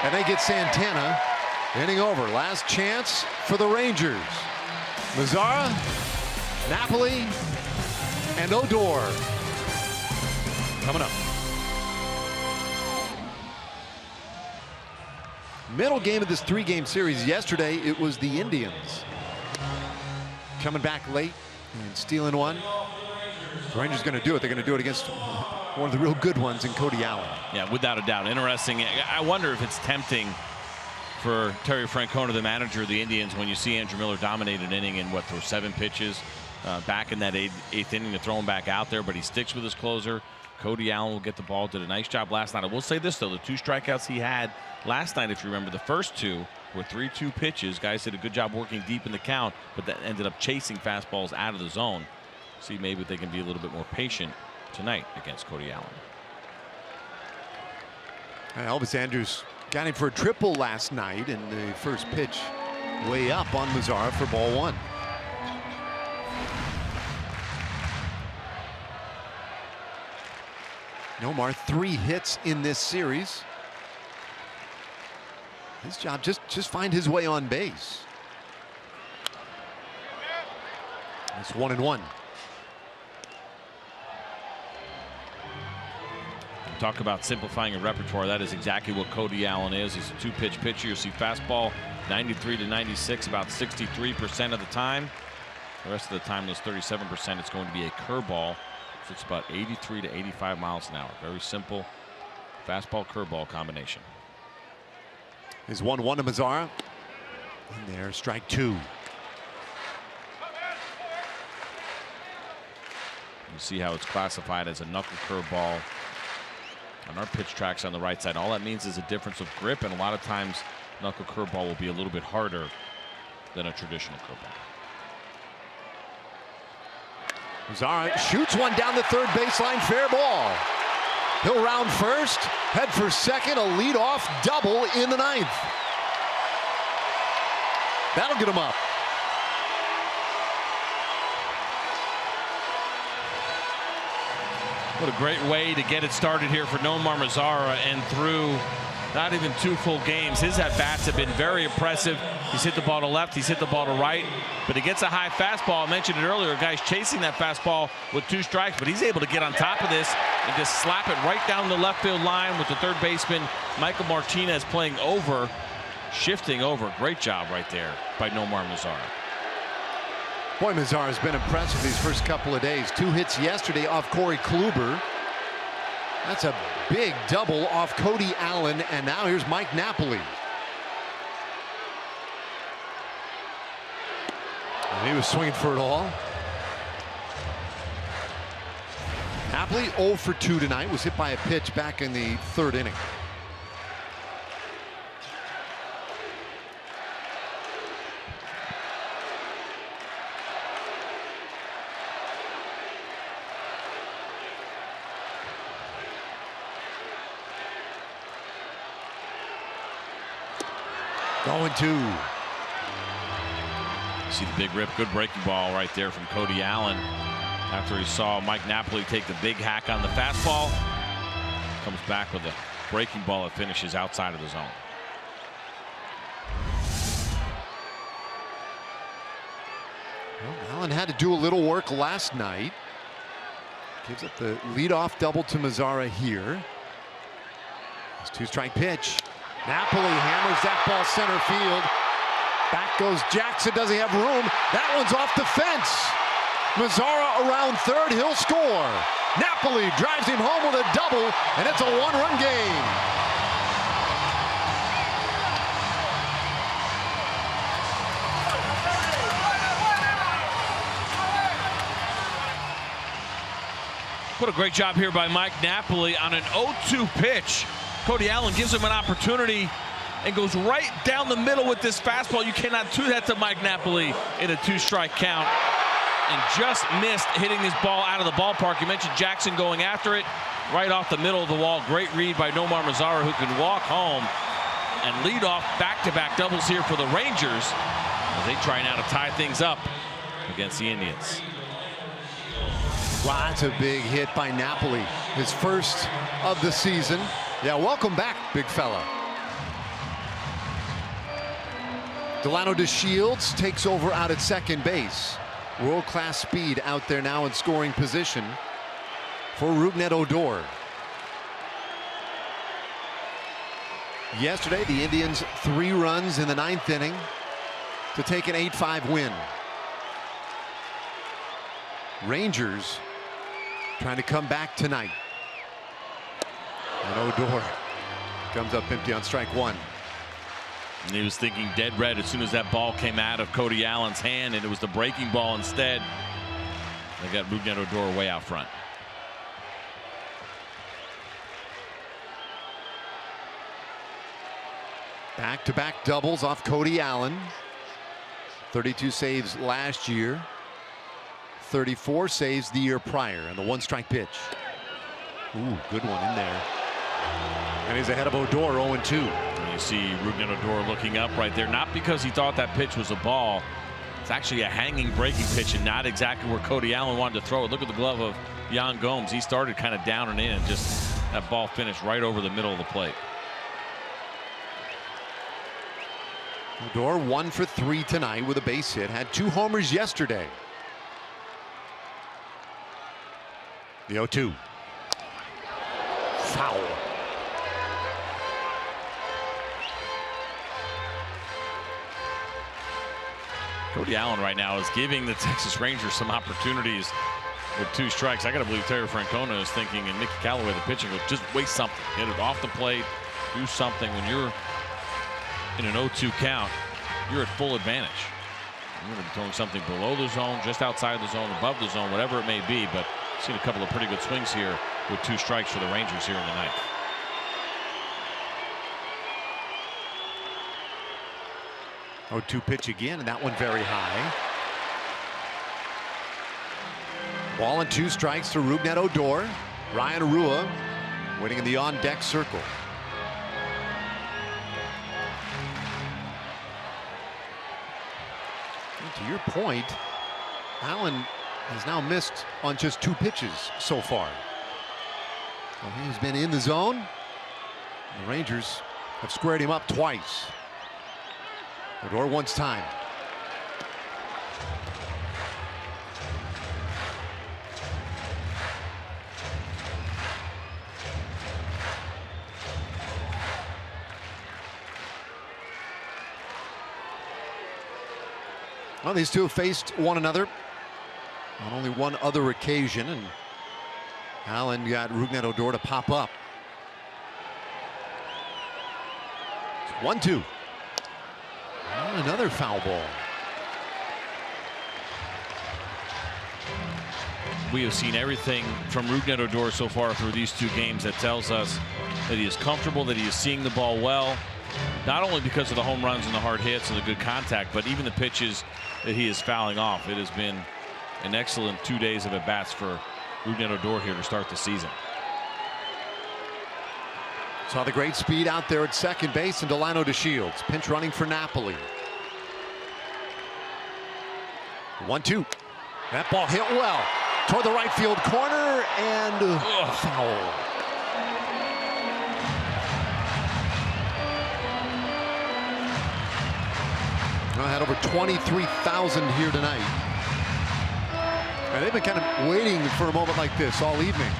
And they get Santana inning over. Last chance for the Rangers. Mazzara, Napoli, and Odor coming up. Middle game of this 3-game series. Yesterday it was the Indians coming back late and stealing one. The Rangers going to do it. They're going to do it against one of the real good ones in Cody Allen. Yeah, without a doubt. Interesting. I wonder if it's tempting for Terry Francona, the manager of the Indians, when you see Andrew Miller dominate an inning and throw 7 pitches back in that 8th inning, to throw him back out there, but he sticks with his closer. Cody Allen will get the ball. Did a nice job last night. I will say this though, the 2 strikeouts he had last night, if you remember, the first 2 were 3-2 pitches. Guys did a good job working deep in the count, but that ended up chasing fastballs out of the zone. See maybe if they can be a little bit more patient tonight against Cody Allen. Elvis Andrus got him for a triple last night, and the first pitch way up on Mazzara for ball one. Nomar 3 hits in this series. His job just find his way on base. It's 1-1. Talk about simplifying a repertoire. That is exactly what Cody Allen is. He's a 2-pitch pitcher. You see fastball 93 to 96 about 63% of the time. The rest of the time, those 37%, it's going to be a curveball. So it's about 83 to 85 miles an hour. Very simple fastball curveball combination. Is 1-1 to Mazzara. And there, strike 2. You see how it's classified as a knuckle curveball on our pitch tracks on the right side. All that means is a difference of grip, and a lot of times knuckle curveball will be a little bit harder than a traditional curveball. Mazzara shoots one down the third baseline, fair ball. He'll round first, head for second, a leadoff double in the 9th. That'll get him up. What a great way to get it started here for Nomar Mazzara, and through not even 2 full games, his at-bats have been very impressive. He's hit the ball to left, he's hit the ball to right, but he gets a high fastball. I mentioned it earlier, guys chasing that fastball with 2 strikes, but he's able to get on top of this and just slap it right down the left field line with the third baseman, Michael Martinez, playing over, shifting over. Great job right there by Nomar Mazzara. Boy, Mazzara's been impressive these first couple of days. 2 hits yesterday off Corey Kluber. That's a big double off Cody Allen, and now here's Mike Napoli. And he was swinging for it all. Napoli 0 for 2 tonight, was hit by a pitch back in the 3rd inning. Going 2. See the big rip, good breaking ball right there from Cody Allen. After he saw Mike Napoli take the big hack on the fastball, comes back with a breaking ball that finishes outside of the zone. Well, Allen had to do a little work last night. Gives up the leadoff double to Mazzara here. His 2-strike pitch. Napoli hammers that ball center field. Back goes Jackson. Does he have room? That one's off the fence. Mazzara around third. He'll score. Napoli drives him home with a double, and it's a 1-run game. What a great job here by Mike Napoli on an 0-2 pitch. Cody Allen gives him an opportunity and goes right down the middle with this fastball. You cannot do that to Mike Napoli in a 2-strike count. And just missed hitting this ball out of the ballpark. You mentioned Jackson going after it right off the middle of the wall. Great read by Nomar Mazzara, who can walk home and lead off back-to-back doubles here for the Rangers as they try now to tie things up against the Indians. Wow, that's a big hit by Napoli. His first of the season. Yeah, welcome back, big fella. Delano DeShields takes over out at second base. World-class speed out there now in scoring position for Rougned Odor. Yesterday, the Indians 3 runs in the 9th inning to take an 8-5 win. Rangers trying to come back tonight. And Odor comes up empty on strike 1. And he was thinking dead red as soon as that ball came out of Cody Allen's hand, and it was the breaking ball instead. They got Rougned Odor way out front. Back-to-back doubles off Cody Allen. 32 saves last year. 34 saves the year prior, and the 1-strike pitch. Ooh, good one in there. And he's ahead of Odor, 0-2. You see Rougned Odor looking up right there, not because he thought that pitch was a ball. It's actually a hanging breaking pitch and not exactly where Cody Allen wanted to throw it. Look at the glove of Yan Gomes. He started kind of down and in, and just that ball finished right over the middle of the plate. Odor 1 for 3 tonight with a base hit. Had 2 homers yesterday. The 0-2. Foul. Cody Allen right now is giving the Texas Rangers some opportunities with 2 strikes. I got to believe Terry Francona is thinking, and Mickey Callaway, the pitcher, goes, just waste something. Hit it off the plate. Do something. When you're in an 0-2 count, you're at full advantage. You're going to be throwing something below the zone, just outside the zone, above the zone, whatever it may be. But I've seen a couple of pretty good swings here with 2 strikes for the Rangers here in the ninth. 0-2 pitch again, and that one very high. Ball and 2 strikes to Rougned Odor. Ryan Arua waiting in the on-deck circle. And to your point, Allen has now missed on just 2 pitches so far. Well, he's been in the zone. The Rangers have squared him up twice. Odor wants time. Well, these two have faced one another on only one other occasion, and Allen got Rougned Odor to pop up. 1-2. Another foul ball. We have seen everything from Rougned Odor so far through these 2 games that tells us that he is comfortable, that he is seeing the ball well, not only because of the home runs and the hard hits and the good contact, but even the pitches that he is fouling off. It has been an excellent 2 days of at-bats for Rougned Odor here to start the season. Saw the great speed out there at second base, and Delano DeShields pinch running for Napoli. 1-2. That ball hit well toward the right field corner, and foul. I had over 23,000 here tonight. And they've been kind of waiting for a moment like this all evening.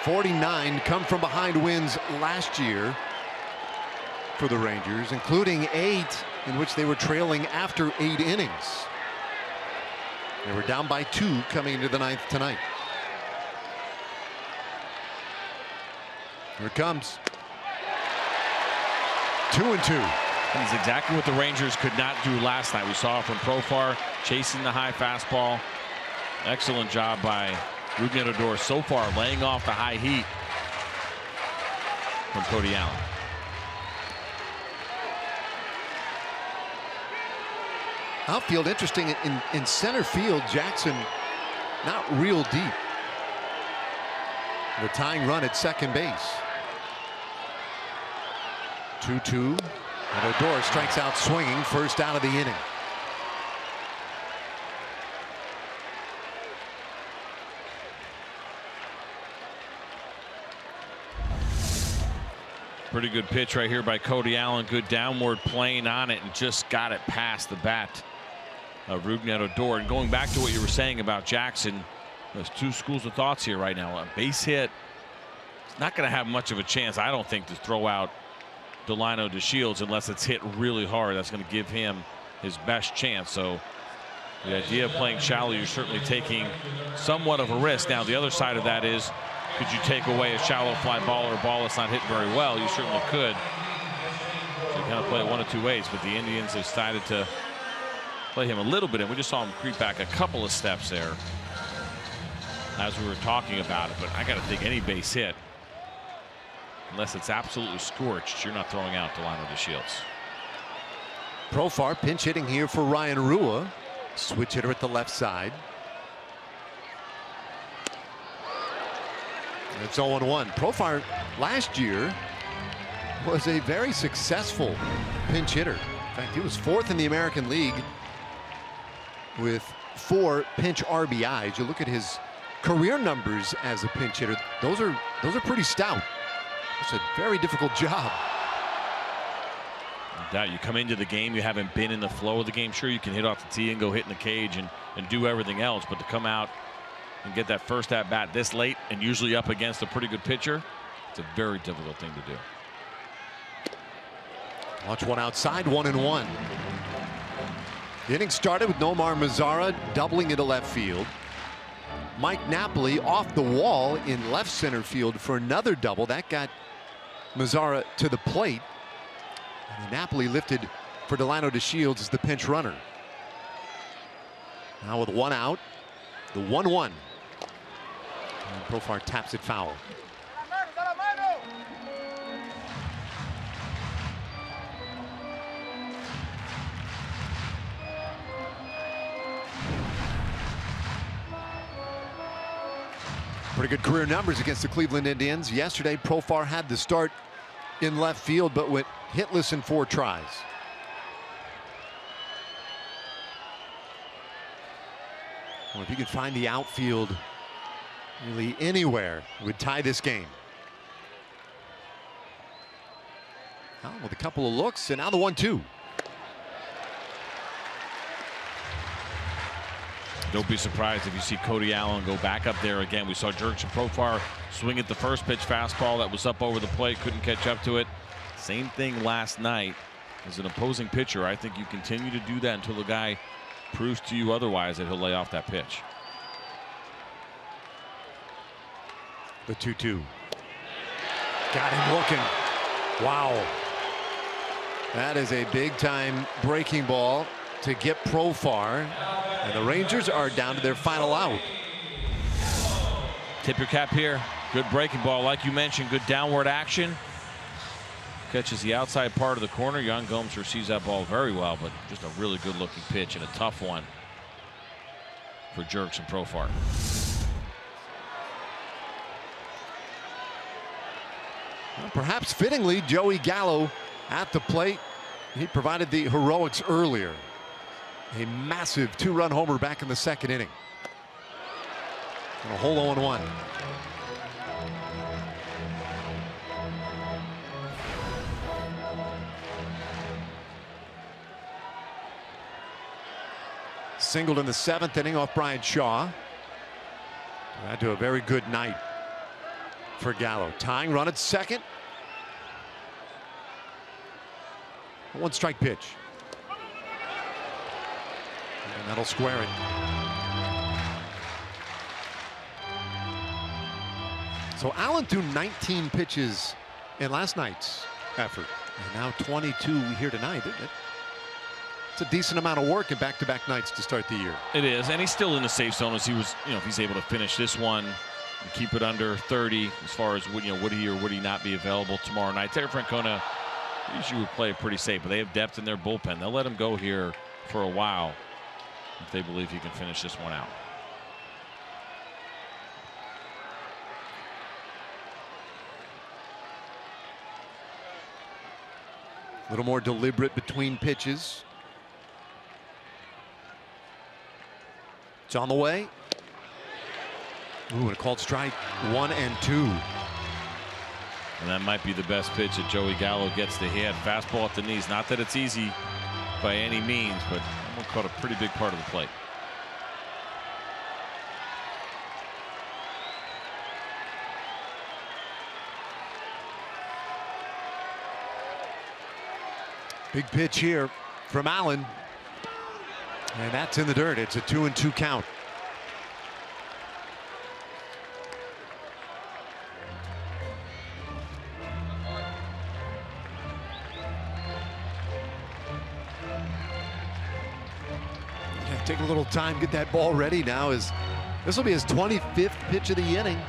'49 come from behind wins last year for the Rangers, including 8 in which they were trailing after 8 innings. They were down by 2 coming into the ninth tonight. Here it comes. 2-2. That's exactly what the Rangers could not do last night. We saw from Profar chasing the high fastball. Excellent job by Rougned Odor so far, laying off the high heat from Cody Allen. Outfield interesting in center field. Jackson not real deep. The tying run at second base. 2-2. And Odor strikes out swinging, first out of the inning. Pretty good pitch right here by Cody Allen. Good downward plane on it, and just got it past the bat of Rougned Odor. And going back to what you were saying about Jackson, there's 2 schools of thoughts here right now. A base hit, it's not going to have much of a chance, I don't think, to throw out Delano DeShields unless it's hit really hard. That's going to give him his best chance. So the idea of playing shallow, you're certainly taking somewhat of a risk. Now the other side of that is, could you take away a shallow fly ball or a ball that's not hit very well? You certainly could. So you kind of play it one of 2 ways, but the Indians have decided to play him a little bit, and we just saw him creep back a couple of steps there as we were talking about it. But I got to think any base hit, unless it's absolutely scorched, you're not throwing out Delano DeShields. Profar pinch hitting here for Ryan Rua. Switch hitter at the left side. It's 0-1. Profar last year was a very successful pinch hitter. In fact, he was 4th in the American League with 4 pinch RBIs. You look at his career numbers as a pinch hitter; those are pretty stout. It's a very difficult job. No doubt. You come into the game, you haven't been in the flow of the game. Sure, you can hit off the tee and go hit in the cage and do everything else, but to come out and get that first at bat this late and usually up against a pretty good pitcher, it's a very difficult thing to do. Watch one outside, 1-1. The inning started with Nomar Mazara doubling into left field. Mike Napoli off the wall in left center field for another double. That got Mazara to the plate. And Napoli lifted for Delano DeShields as the pinch runner. Now with 1 out, the 1-1. And Profar taps it foul. Pretty good career numbers against the Cleveland Indians. Yesterday, Profar had the start in left field, but went hitless in 4 tries. Well, if you could find the outfield really anywhere, it would tie this game. Well, with a couple of looks, and now the 1-2. Don't be surprised if you see Cody Allen go back up there again. We saw Jurickson Profar swing at the first pitch fastball that was up over the plate, couldn't catch up to it. Same thing last night. As an opposing pitcher, I think you continue to do that until the guy proves to you otherwise that he'll lay off that pitch. The 2-2. Got him looking. Wow. That is a big time breaking ball to get Profar. And the Rangers are down to their final out. Tip your cap here. Good breaking ball, like you mentioned. Good downward action. Catches the outside part of the corner. Jan Gomes receives that ball very well, but just a really good looking pitch and a tough one for Jurickson Profar. Well, perhaps fittingly, Joey Gallo at the plate. He provided the heroics earlier. A massive 2-run homer back in the 2nd inning. And a whole 0-1. Singled in the 7th inning off Brian Shaw. That to a very good night for Gallo. Tying run at second. 1-strike pitch. And that'll square it. So Allen threw 19 pitches in last night's effort. And now 22 here tonight. It's a decent amount of work in back-to-back nights to start the year. It is, and he's still in the safe zone as he was, if he's able to finish this one and keep it under 30 as far as, would he or would he not be available tomorrow night. Terry Francona usually would play pretty safe, but they have depth in their bullpen. They'll let him go here for a while if they believe he can finish this one out. A little more deliberate between pitches. It's on the way. Ooh, and a called strike 1 and 2. And that might be the best pitch that Joey Gallo gets to hit. Fastball at the knees. Not that it's easy by any means, but I'm caught a pretty big part of the plate. Big pitch here from Allen. And that's in the dirt. It's a 2-2 count. Yeah, take a little time, get that ball ready now. This will be his 25th pitch of the inning.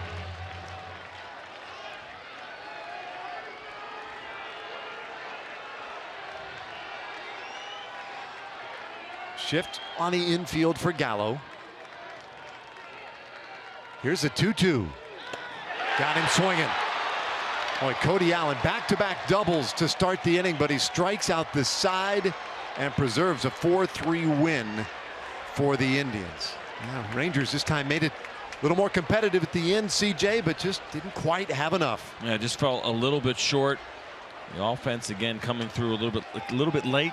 Shift on the infield for Gallo. Here's a 2-2. Got him swinging. Boy, Cody Allen back-to-back doubles to start the inning, but he strikes out the side and preserves a 4-3 win for the Indians. Yeah, Rangers this time made it a little more competitive at the end, CJ, but just didn't quite have enough. Yeah, just fell a little bit short. The offense again coming through a little bit late.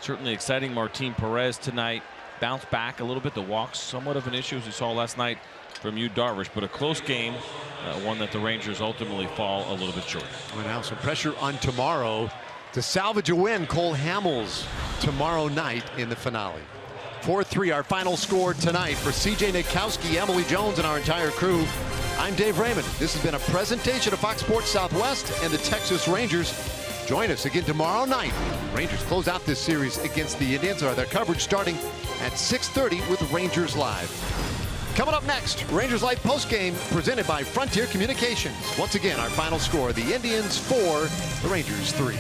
Certainly exciting. Martin Perez tonight bounced back a little bit. The walks somewhat of an issue as we saw last night from Yu Darvish, but a close game, one that the Rangers ultimately fall a little bit short. Well, now some pressure on tomorrow to salvage a win. Cole Hamels tomorrow night in the finale. 4-3 our final score tonight. For CJ Nitkowski, Emily Jones, and our entire crew, I'm Dave Raymond. This has been a presentation of Fox Sports Southwest and the Texas Rangers. Join us again tomorrow night. Rangers close out this series against the Indians. Their coverage starting at 6:30 with Rangers Live. Coming up next, Rangers Live postgame presented by Frontier Communications. Once again, our final score, the Indians 4, the Rangers 3.